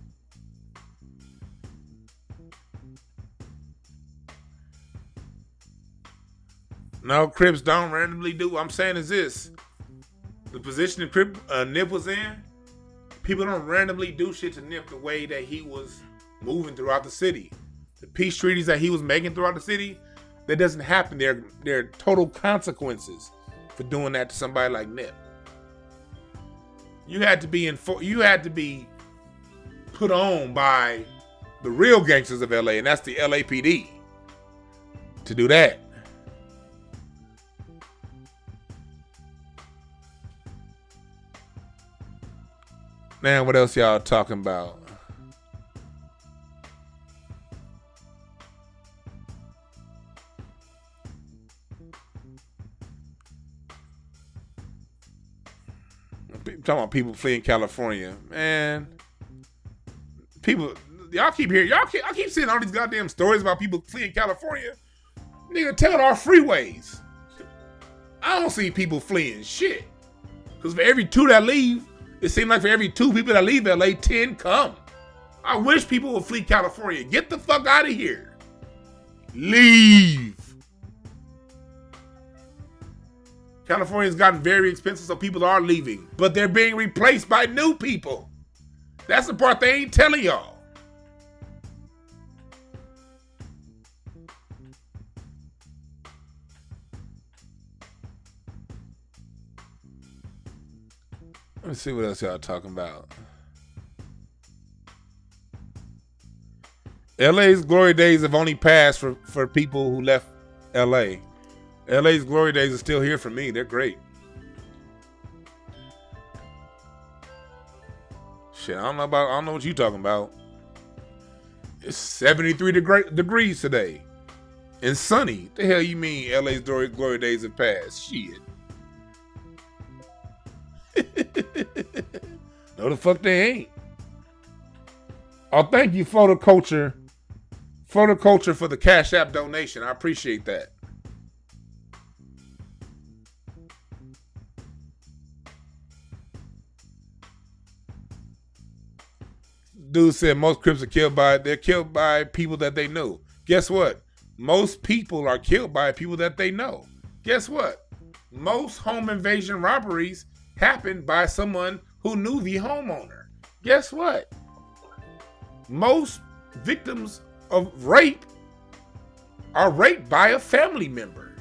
No, Crips don't randomly do. What I'm saying is this. The position Nip was in, people don't randomly do shit to Nip the way that he was moving throughout the city. The peace treaties that he was making throughout the city, that doesn't happen. There are total consequences for doing that to somebody like Nip. You had to be put on by the real gangsters of LA, and that's the LAPD, to do that. Man, what else y'all talking about? Talking about people fleeing California, man. People, y'all keep hearing, I keep seeing all these goddamn stories about people fleeing California. Nigga, tell our freeways. I don't see people fleeing shit. Because for every 2 that leave, it seems like for every 2 people that leave LA, 10 come. I wish people would flee California. Get the fuck out of here. Leave. California's gotten very expensive, so people are leaving. But they're being replaced by new people. That's the part they ain't telling y'all. Let me see what else y'all talking about. LA's glory days have only passed for people who left LA. LA's glory days are still here for me. They're great. Shit, I don't know what you talking about. It's 73 degrees today. And sunny. What the hell you mean LA's glory days have passed? Shit. No, the fuck they ain't. Oh, thank you, Photoculture for the Cash App donation. I appreciate that. Dude said most Crips they're killed by people that they know. Guess what? Most people are killed by people that they know. Guess what? Most home invasion robberies happen by someone who knew the homeowner. Guess what? Most victims of rape are raped by a family member.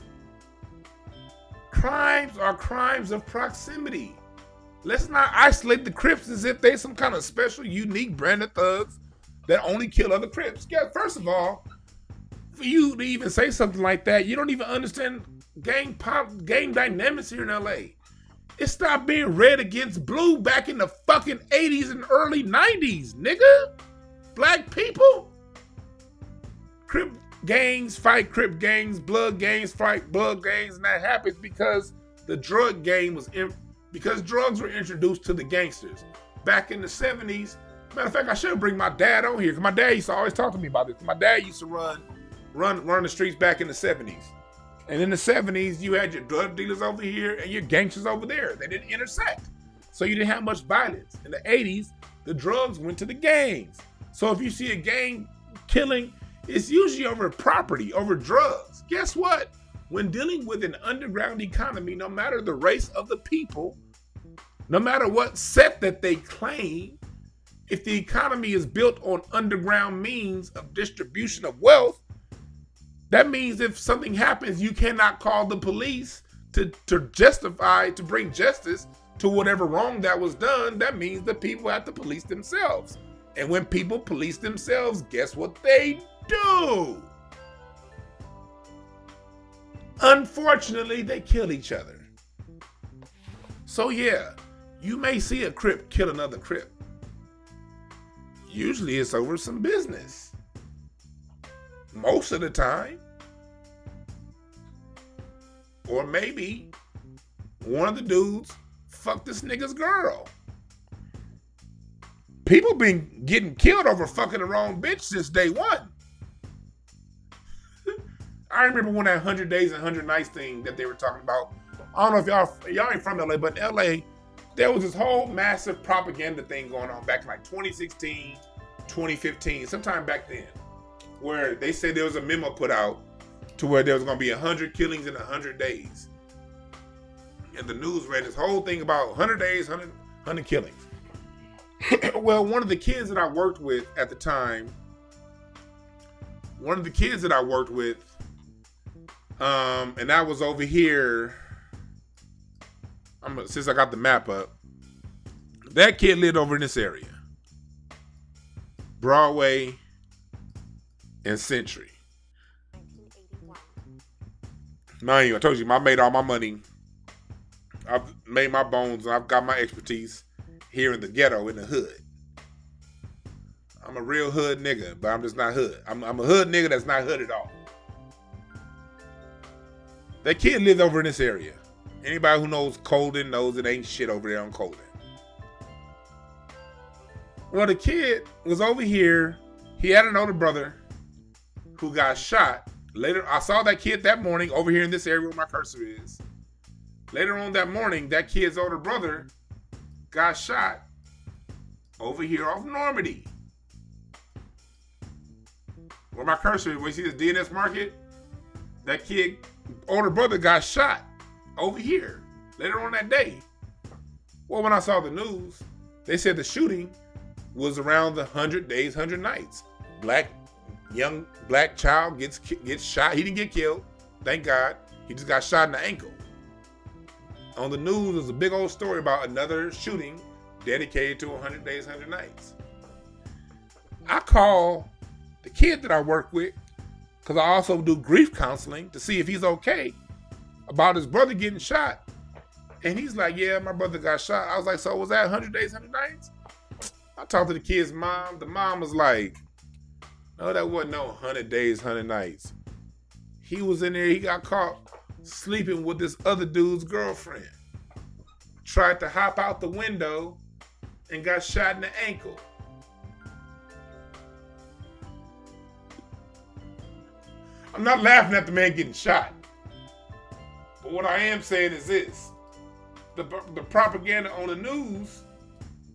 Crimes are crimes of proximity. Let's not isolate the Crips as if they're some kind of special, unique brand of thugs that only kill other Crips. Yeah, first of all, for you to even say something like that, you don't even understand gang dynamics here in LA. It stopped being red against blue back in the fucking 80s and early 90s, nigga. Black people. Crip gangs fight Crip gangs, blood gangs fight blood gangs, and that happens because the drug game was because drugs were introduced to the gangsters back in the 70s. Matter of fact, I should bring my dad on here because my dad used to always talk to me about this. My dad used to run the streets back in the 70s. And in the 70s, you had your drug dealers over here and your gangsters over there. They didn't intersect. So you didn't have much violence. In the 80s, the drugs went to the gangs. So if you see a gang killing, it's usually over property, over drugs. Guess what? When dealing with an underground economy, no matter the race of the people, no matter what set that they claim, if the economy is built on underground means of distribution of wealth, that means if something happens, you cannot call the police to bring justice to whatever wrong that was done. That means the people have to police themselves. And when people police themselves, guess what they do? Unfortunately, they kill each other. So yeah, you may see a Crip kill another Crip. Usually it's over some business. Most of the time. Or maybe one of the dudes fucked this nigga's girl. People been getting killed over fucking the wrong bitch since day one. I remember when that 100 days and 100 nights thing that they were talking about. I don't know if y'all ain't from LA, but in LA, there was this whole massive propaganda thing going on back in like 2016, 2015, sometime back then, where they said there was a memo put out to where there was going to be 100 killings in 100 days. And the news ran this whole thing about 100 days, 100 killings. Well, one of the kids that I worked with at the time, and that was over here, since I got the map up, that kid lived over in this area. Broadway and Century. Mind you, I told you, I made all my money. I've made my bones, and I've got my expertise here in the ghetto, in the hood. I'm a real hood nigga, but I'm just not hood. I'm a hood nigga that's not hood at all. That kid lived over in this area. Anybody who knows Colden knows it ain't shit over there on Colden. Well, the kid was over here. He had an older brother who got shot. Later, I saw that kid that morning over here in this area where my cursor is. Later on that morning, that kid's older brother got shot over here off Normandy. Where my cursor is, where you see this DNS market, that kid, older brother got shot over here later on that day. Well, when I saw the news, they said the shooting was around the 100 days, 100 nights. Young black child gets shot. He didn't get killed, thank God. He just got shot in the ankle. On the news, there's a big old story about another shooting dedicated to 100 days, 100 nights. I call the kid that I work with, because I also do grief counseling to see if he's okay about his brother getting shot. And he's like, yeah, my brother got shot. I was like, so was that 100 days, 100 nights? I talked to the kid's mom. The mom was like, no, that wasn't no 100 days, 100 nights. He was in there, he got caught sleeping with this other dude's girlfriend. Tried to hop out the window and got shot in the ankle. I'm not laughing at the man getting shot. But what I am saying is this. The propaganda on the news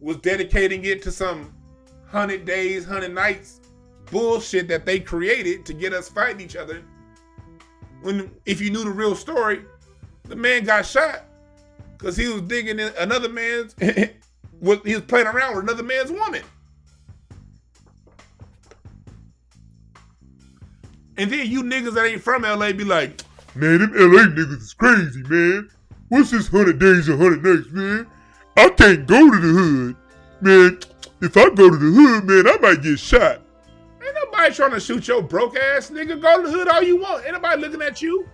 was dedicating it to some 100 days, 100 nights bullshit that they created to get us fighting each other. When, if you knew the real story, the man got shot because he was digging in another man's, he was playing around with another man's woman. And then you niggas that ain't from LA be like, man, them LA niggas is crazy, man. What's this 100 days and 100 nights, man? I can't go to the hood. Man, if I go to the hood, man, I might get shot. Ain't nobody trying to shoot your broke ass nigga. Go to the hood all you want. Ain't nobody looking at you.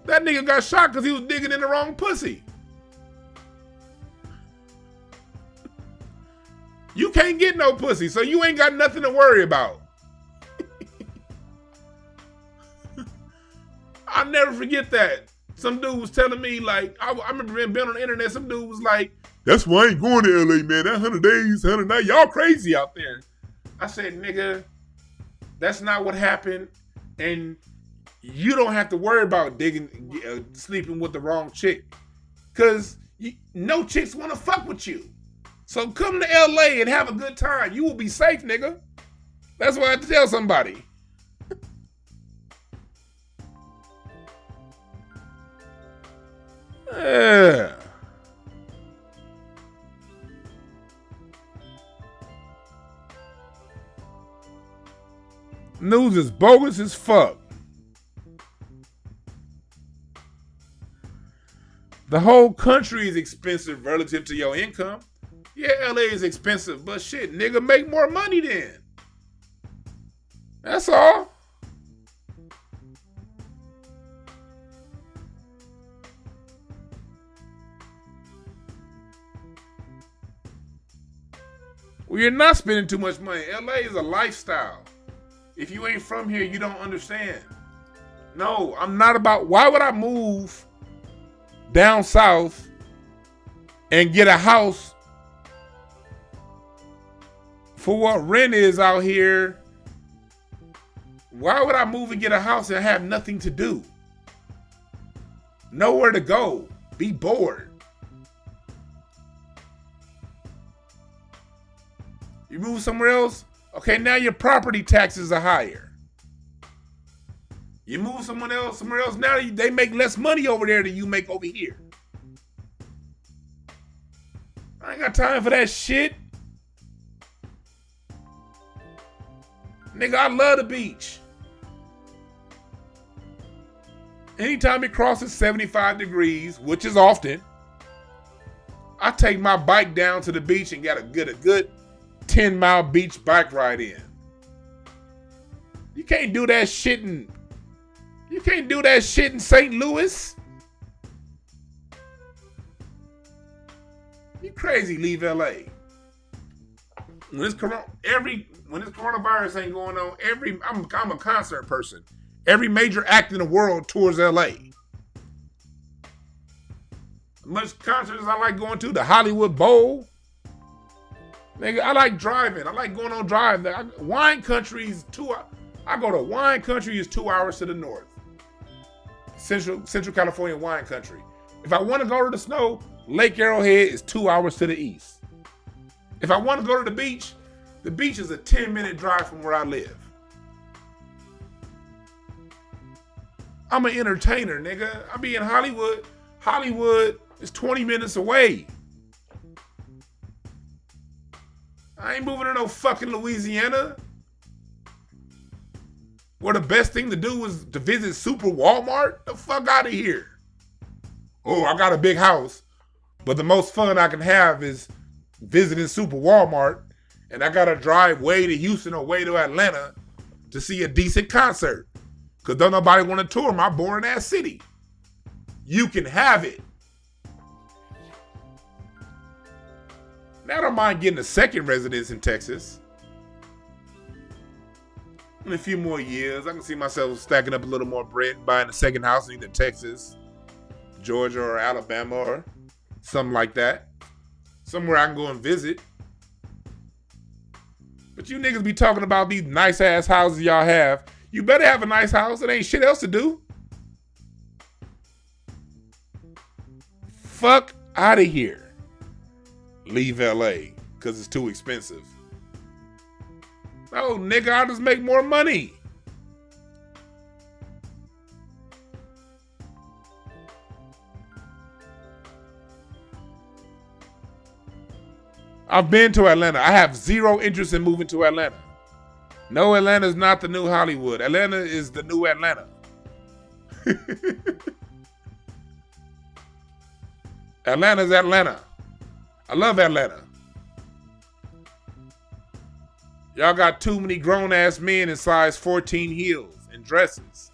That nigga got shot because he was digging in the wrong pussy. You can't get no pussy, so you ain't got nothing to worry about. I'll never forget that. Some dude was telling me, like, I remember being on the internet, some dude was like, that's why I ain't going to LA, man. That 100 days, 100 nights, y'all crazy out there. I said, nigga, that's not what happened. And you don't have to worry about sleeping with the wrong chick. Because no chicks want to fuck with you. So come to LA and have a good time. You will be safe, nigga. That's what I have to tell somebody. Yeah. News is bogus as fuck. The whole country is expensive relative to your income. Yeah, LA is expensive, but shit, nigga, make more money then. That's all. Well, you're not spending too much money. LA is a lifestyle. If you ain't from here, you don't understand. No, I'm not about, why would I move down south and get a house for what rent is out here? Why would I move and get a house and have nothing to do? Nowhere to go. Be bored. You move somewhere else? Okay, now your property taxes are higher. You move somewhere else, now they make less money over there than you make over here. I ain't got time for that shit. Nigga, I love the beach. Anytime it crosses 75 degrees, which is often, I take my bike down to the beach and get a good 10-mile beach bike ride in. You can't do that shit in St. Louis. You crazy, leave LA. When this coronavirus ain't going on, I'm a concert person. Every major act in the world tours LA. As much concerts as I like going to, the Hollywood Bowl. Nigga, I like driving. I like going on drive. Wine country is I go to wine country is 2 hours to the north. Central California wine country. If I want to go to the snow, Lake Arrowhead is 2 hours to the east. If I want to go to the beach is a 10-minute drive from where I live. I'm an entertainer, nigga. I be in Hollywood. Hollywood is 20 minutes away. I ain't moving to no fucking Louisiana, where the best thing to do is to visit Super Walmart. The fuck out of here. Oh, I got a big house, but the most fun I can have is visiting Super Walmart, and I gotta drive way to Houston or way to Atlanta to see a decent concert, because don't nobody want to tour my boring ass city. You can have it. Now I don't mind getting a second residence in Texas. In a few more years, I can see myself stacking up a little more bread, buying a second house in either Texas, Georgia, or Alabama, or something like that. Somewhere I can go and visit. But you niggas be talking about these nice ass houses y'all have. You better have a nice house. It ain't shit else to do. Fuck out of here. Leave LA because it's too expensive. No, nigga, I'll just make more money. I've been to Atlanta. I have zero interest in moving to Atlanta. No, Atlanta is not the new Hollywood. Atlanta is the new Atlanta. Atlanta's Atlanta. I love Atlanta. Y'all got too many grown-ass men in size 14 heels and dresses.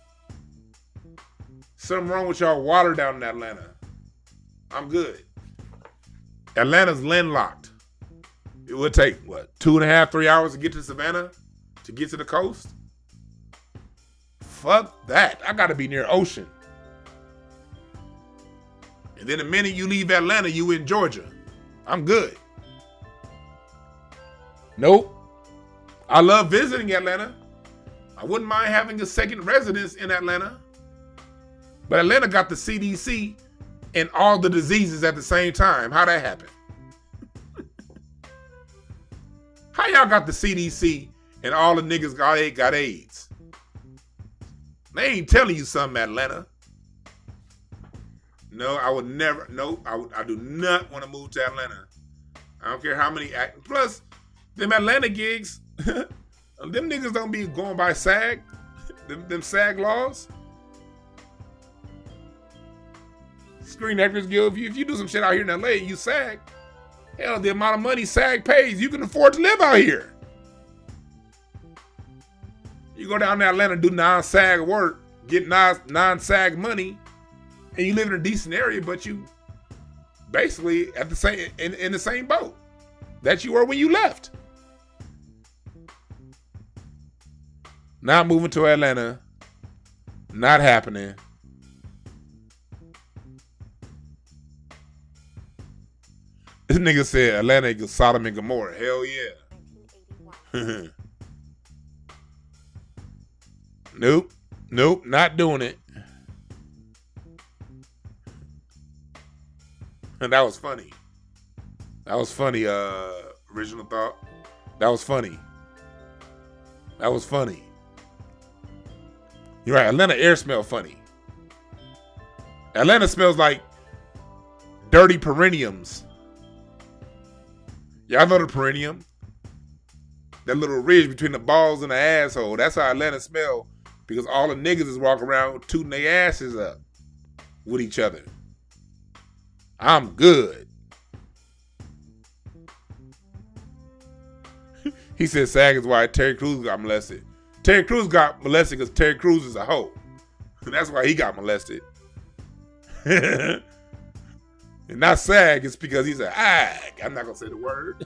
Something wrong with y'all water down in Atlanta. I'm good. Atlanta's landlocked. It would take, 2.5, 3 hours to get to Savannah? To get to the coast? Fuck that. I gotta be near ocean. And then the minute you leave Atlanta, you in Georgia. I'm good. Nope. I love visiting Atlanta. I wouldn't mind having a second residence in Atlanta. But Atlanta got the CDC and all the diseases at the same time. How'd that happen? How y'all got the CDC and all the niggas got AIDS? They ain't telling you something, Atlanta. No, I would never. No, I do not want to move to Atlanta. I don't care how many. Plus, them Atlanta gigs, them niggas don't be going by SAG. Them SAG laws. Screen Actors Guild. If you do some shit out here in LA, you SAG. Hell, the amount of money SAG pays, you can afford to live out here. You go down to Atlanta, do non-SAG work, get non-SAG money, and you live in a decent area, but you basically at the same in the same boat that you were when you left. Not moving to Atlanta. Not happening. This nigga said Atlanta equals Sodom and Gomorrah. Hell yeah. Nope, not doing it. And that was funny. Original thought. That was funny. You're right, Atlanta air smell funny. Atlanta smells like dirty perineums. Y'all know the perineum? That little ridge between the balls and the asshole. That's how Atlanta smell, because all the niggas is walking around tooting their asses up with each other. I'm good. He said SAG is why Terry Crews got molested. Terry Crews got molested because Terry Crews is a hoe. That's why he got molested. And not SAG, it's because he's an ag. I'm not going to say the word.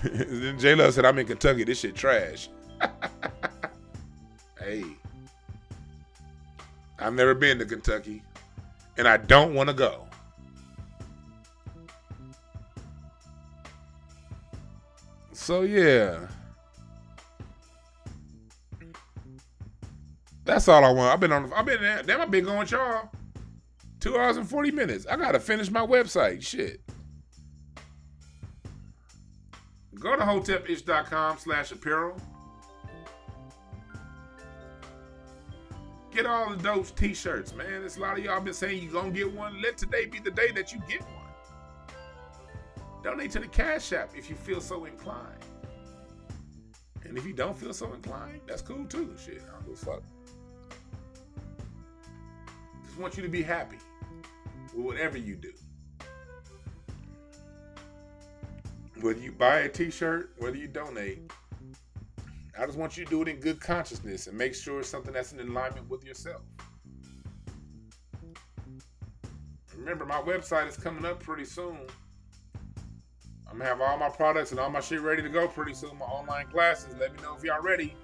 Then J-Love said, I'm in Kentucky. This shit trash. Hey. I've never been to Kentucky. And I don't want to go. So, yeah. That's all I want. I've been going with y'all 2 hours and 40 minutes. I gotta finish my website. Shit. Go to hotepish.com/apparel. Get all the dope t-shirts, man. There's a lot of y'all been saying you gonna get one. Let today be the day that you get one. Donate to the Cash App if you feel so inclined. And if you don't feel so inclined, that's cool too. Shit, I don't give a fuck. Just want you to be happy with whatever you do. Whether you buy a t-shirt, whether you donate, I just want you to do it in good consciousness and make sure it's something that's in alignment with yourself. Remember, my website is coming up pretty soon. I'm gonna have all my products and all my shit ready to go pretty soon. My online classes. Let me know if y'all ready.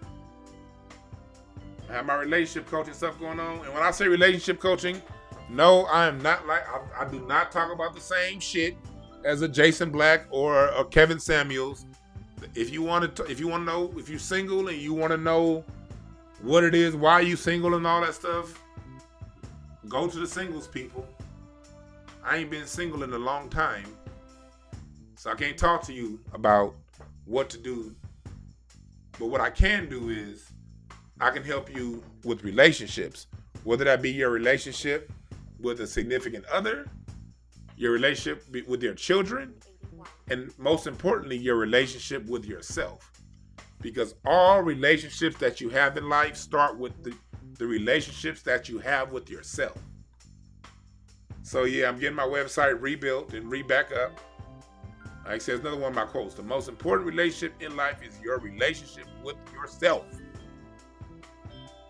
I have my relationship coaching stuff going on. And when I say relationship coaching, no, I am not like, I do not talk about the same shit as a Jason Black or a Kevin Samuels. If you want to know, if you're single and you want to know what it is, why you single and all that stuff, go to the singles people. I ain't been single in a long time, so I can't talk to you about what to do. But what I can do is I can help you with relationships, whether that be your relationship with a significant other, your relationship with your children, and most importantly, your relationship with yourself. Because all relationships that you have in life start with the relationships that you have with yourself. So yeah, I'm getting my website rebuilt and back up. Like I said, it's another one of my quotes. The most important relationship in life is your relationship with yourself.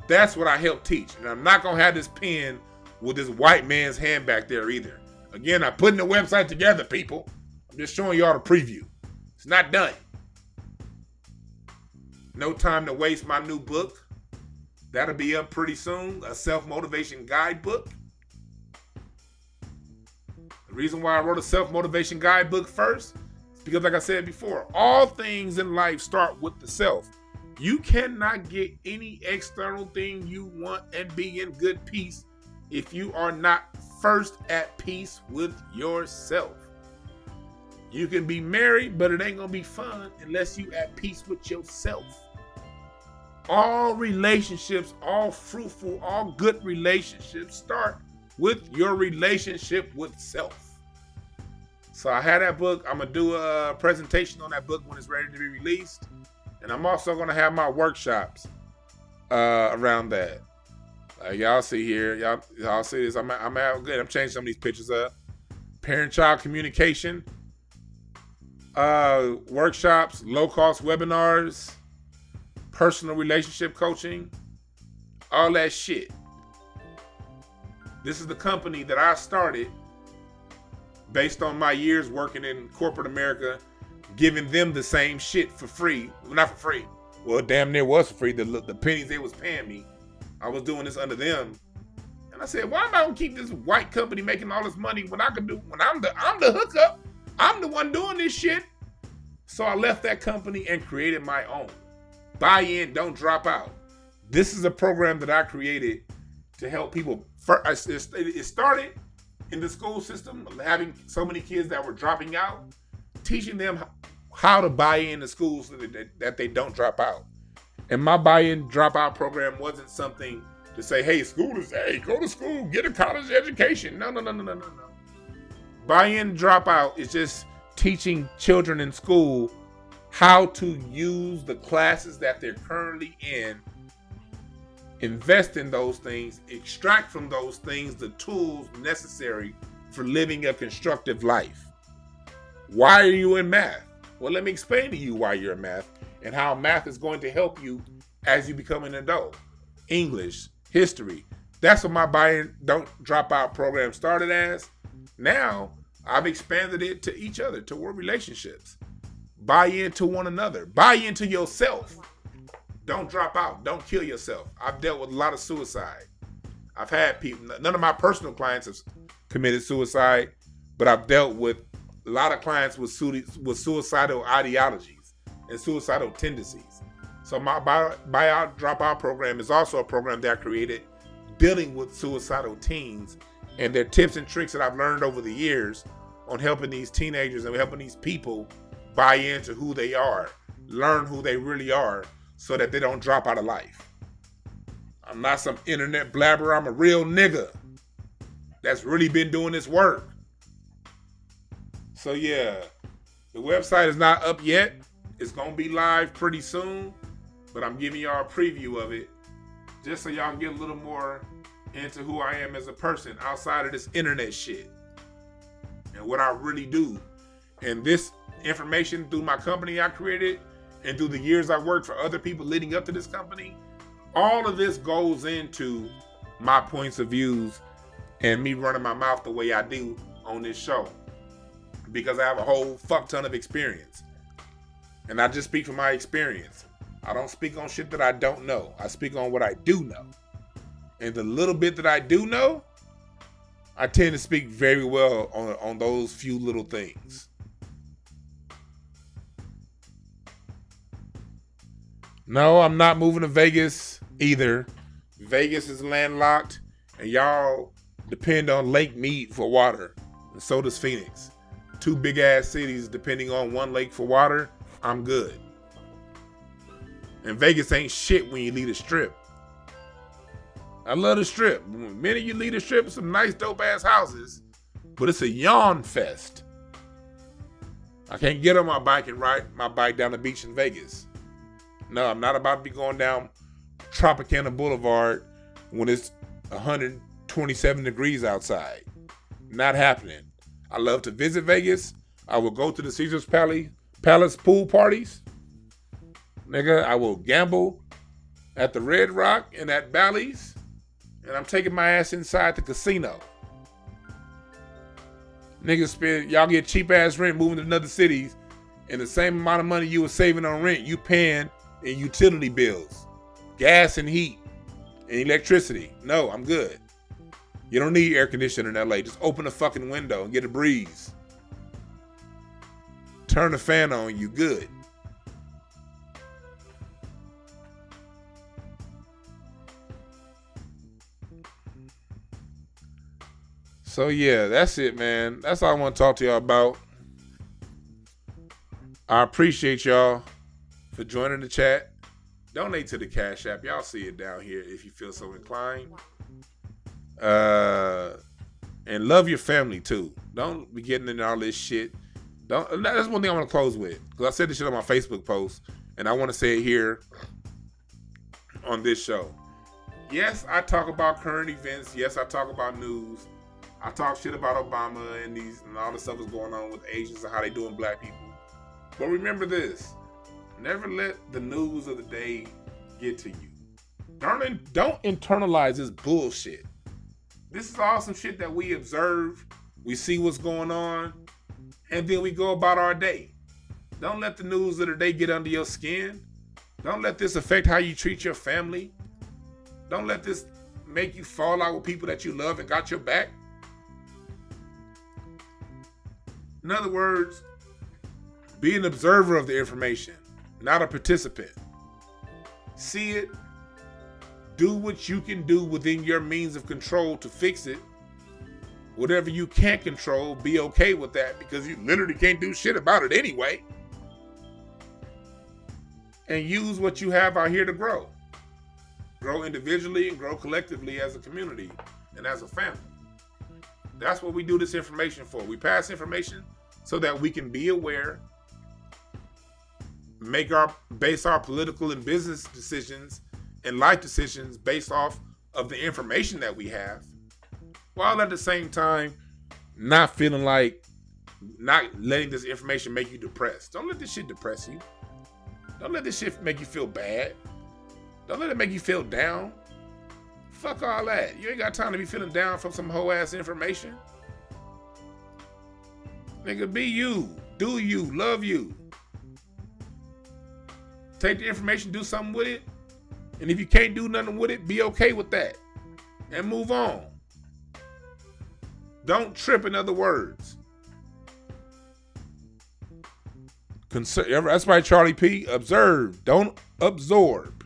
That's what I help teach. And I'm not going to have this pen with this white man's hand back there either. Again, I'm putting the website together, people. I'm just showing y'all the preview. It's not done. No time to waste my new book. That'll be up pretty soon. A self-motivation guidebook. The reason why I wrote a self-motivation guidebook first is because, like I said before, all things in life start with the self. You cannot get any external thing you want and be in good peace if you are not first at peace with yourself. You can be married, but it ain't gonna be fun unless you at peace with yourself. All relationships, all fruitful, all good relationships start with your relationship with self. So I had that book. I'm gonna do a presentation on that book when it's ready to be released. And I'm also gonna have my workshops around that. Y'all see here, y'all see this. I'm good. I'm changing some of these pictures up. Parent-child communication, workshops, low-cost webinars, personal relationship coaching, all that shit. This is the company that I started based on my years working in corporate America, giving them the same shit for free. Well, not for free. Well, damn near was for free. The pennies they was paying me, I was doing this under them. And I said, why am I gonna keep this white company making all this money when I can do, when I'm the hookup, I'm the one doing this shit. So I left that company and created my own. Buy in, don't drop out. This is a program that I created to help people. It started in the school system, having so many kids that were dropping out, teaching them how to buy in to schools so that they don't drop out. And my buy-in dropout program wasn't something to say, hey, go to school, get a college education. No. Buy-in dropout is just teaching children in school how to use the classes that they're currently in, invest in those things, extract from those things the tools necessary for living a constructive life. Why are you in math? Well, let me explain to you why you're in math and how math is going to help you as you become an adult. English, history. That's what my buy in, don't drop out program started as. Now, I've expanded it to each other, to work relationships. Buy into one another. Buy into yourself. Don't drop out. Don't kill yourself. I've dealt with a lot of suicide. I've had people, none of my personal clients have committed suicide, but I've dealt with a lot of clients with suicidal ideologies and suicidal tendencies. So my buy out, drop out program is also a program that I created dealing with suicidal teens and their tips and tricks that I've learned over the years on helping these teenagers and helping these people buy into who they are, learn who they really are so that they don't drop out of life. I'm not some internet blabber. I'm a real nigga that's really been doing this work. So yeah, the website is not up yet. It's going to be live pretty soon, but I'm giving y'all a preview of it just so y'all can get a little more into who I am as a person outside of this internet shit and what I really do. And this information through my company I created and through the years I worked for other people leading up to this company, all of this goes into my points of views and me running my mouth the way I do on this show because I have a whole fuck ton of experience. And I just speak from my experience. I don't speak on shit that I don't know. I speak on what I do know. And the little bit that I do know, I tend to speak very well on those few little things. No, I'm not moving to Vegas either. Vegas is landlocked, and y'all depend on Lake Mead for water, and so does Phoenix. Two big ass cities depending on one lake for water. I'm good. And Vegas ain't shit when you leave the strip. I love the strip. The minute you leave the strip, some nice dope ass houses, but it's a yawn fest. I can't get on my bike and ride my bike down the beach in Vegas. No, I'm not about to be going down Tropicana Boulevard when it's 127 degrees outside. Not happening. I love to visit Vegas. I will go to the Caesars Palace pool parties. Nigga, I will gamble at the Red Rock and at Bally's. And I'm taking my ass inside the casino. Niggas y'all get cheap ass rent moving to another cities. And the same amount of money you were saving on rent, you paying in utility bills, gas and heat, and electricity. No, I'm good. You don't need air conditioning in LA. Just open the fucking window and get a breeze. Turn the fan on, you good. So yeah, that's it, man. That's all I want to talk to y'all about. I appreciate y'all for joining the chat. Donate to the Cash App. Y'all see it down here if you feel so inclined. And love your family too. Don't be getting into all this shit. That's one thing I want to close with. Because I said this shit on my Facebook post. And I want to say it here on this show. Yes, I talk about current events. Yes, I talk about news. I talk shit about Obama and all the stuff that's going on with Asians and how they doing black people. But remember this. Never let the news of the day get to you. Don't internalize this bullshit. This is all some shit that we observe, we see what's going on, and then we go about our day. Don't let the news of the day get under your skin. Don't let this affect how you treat your family. Don't let this make you fall out with people that you love and got your back. In other words, be an observer of the information, not a participant. See it. Do what you can do within your means of control to fix it. Whatever you can't control, be okay with that because you literally can't do shit about it anyway. And use what you have out here to grow. Grow individually and grow collectively as a community and as a family. That's what we do this information for. We pass information so that we can be aware, base our political and business decisions and life decisions based off of the information that we have, while at the same time not feeling like, not letting this information make you depressed. Don't let this shit depress you. Don't let this shit make you feel bad. Don't let it make you feel down. Fuck all that. You ain't got time to be feeling down from some hoe ass information. Nigga, be you. Do you. Love you. Take the information, do something with it. And if you can't do nothing with it, be okay with that. And move on. Don't trip, in other words. That's right, Charlie P. Observe. Don't absorb.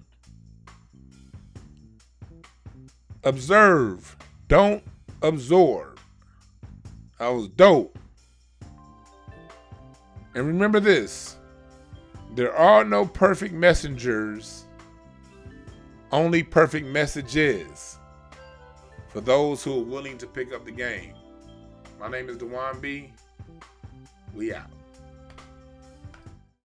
Observe. Don't absorb. That was dope. And remember this. There are no perfect messengers. Only perfect messages. For those who are willing to pick up the game. My name is Dwan B. We out.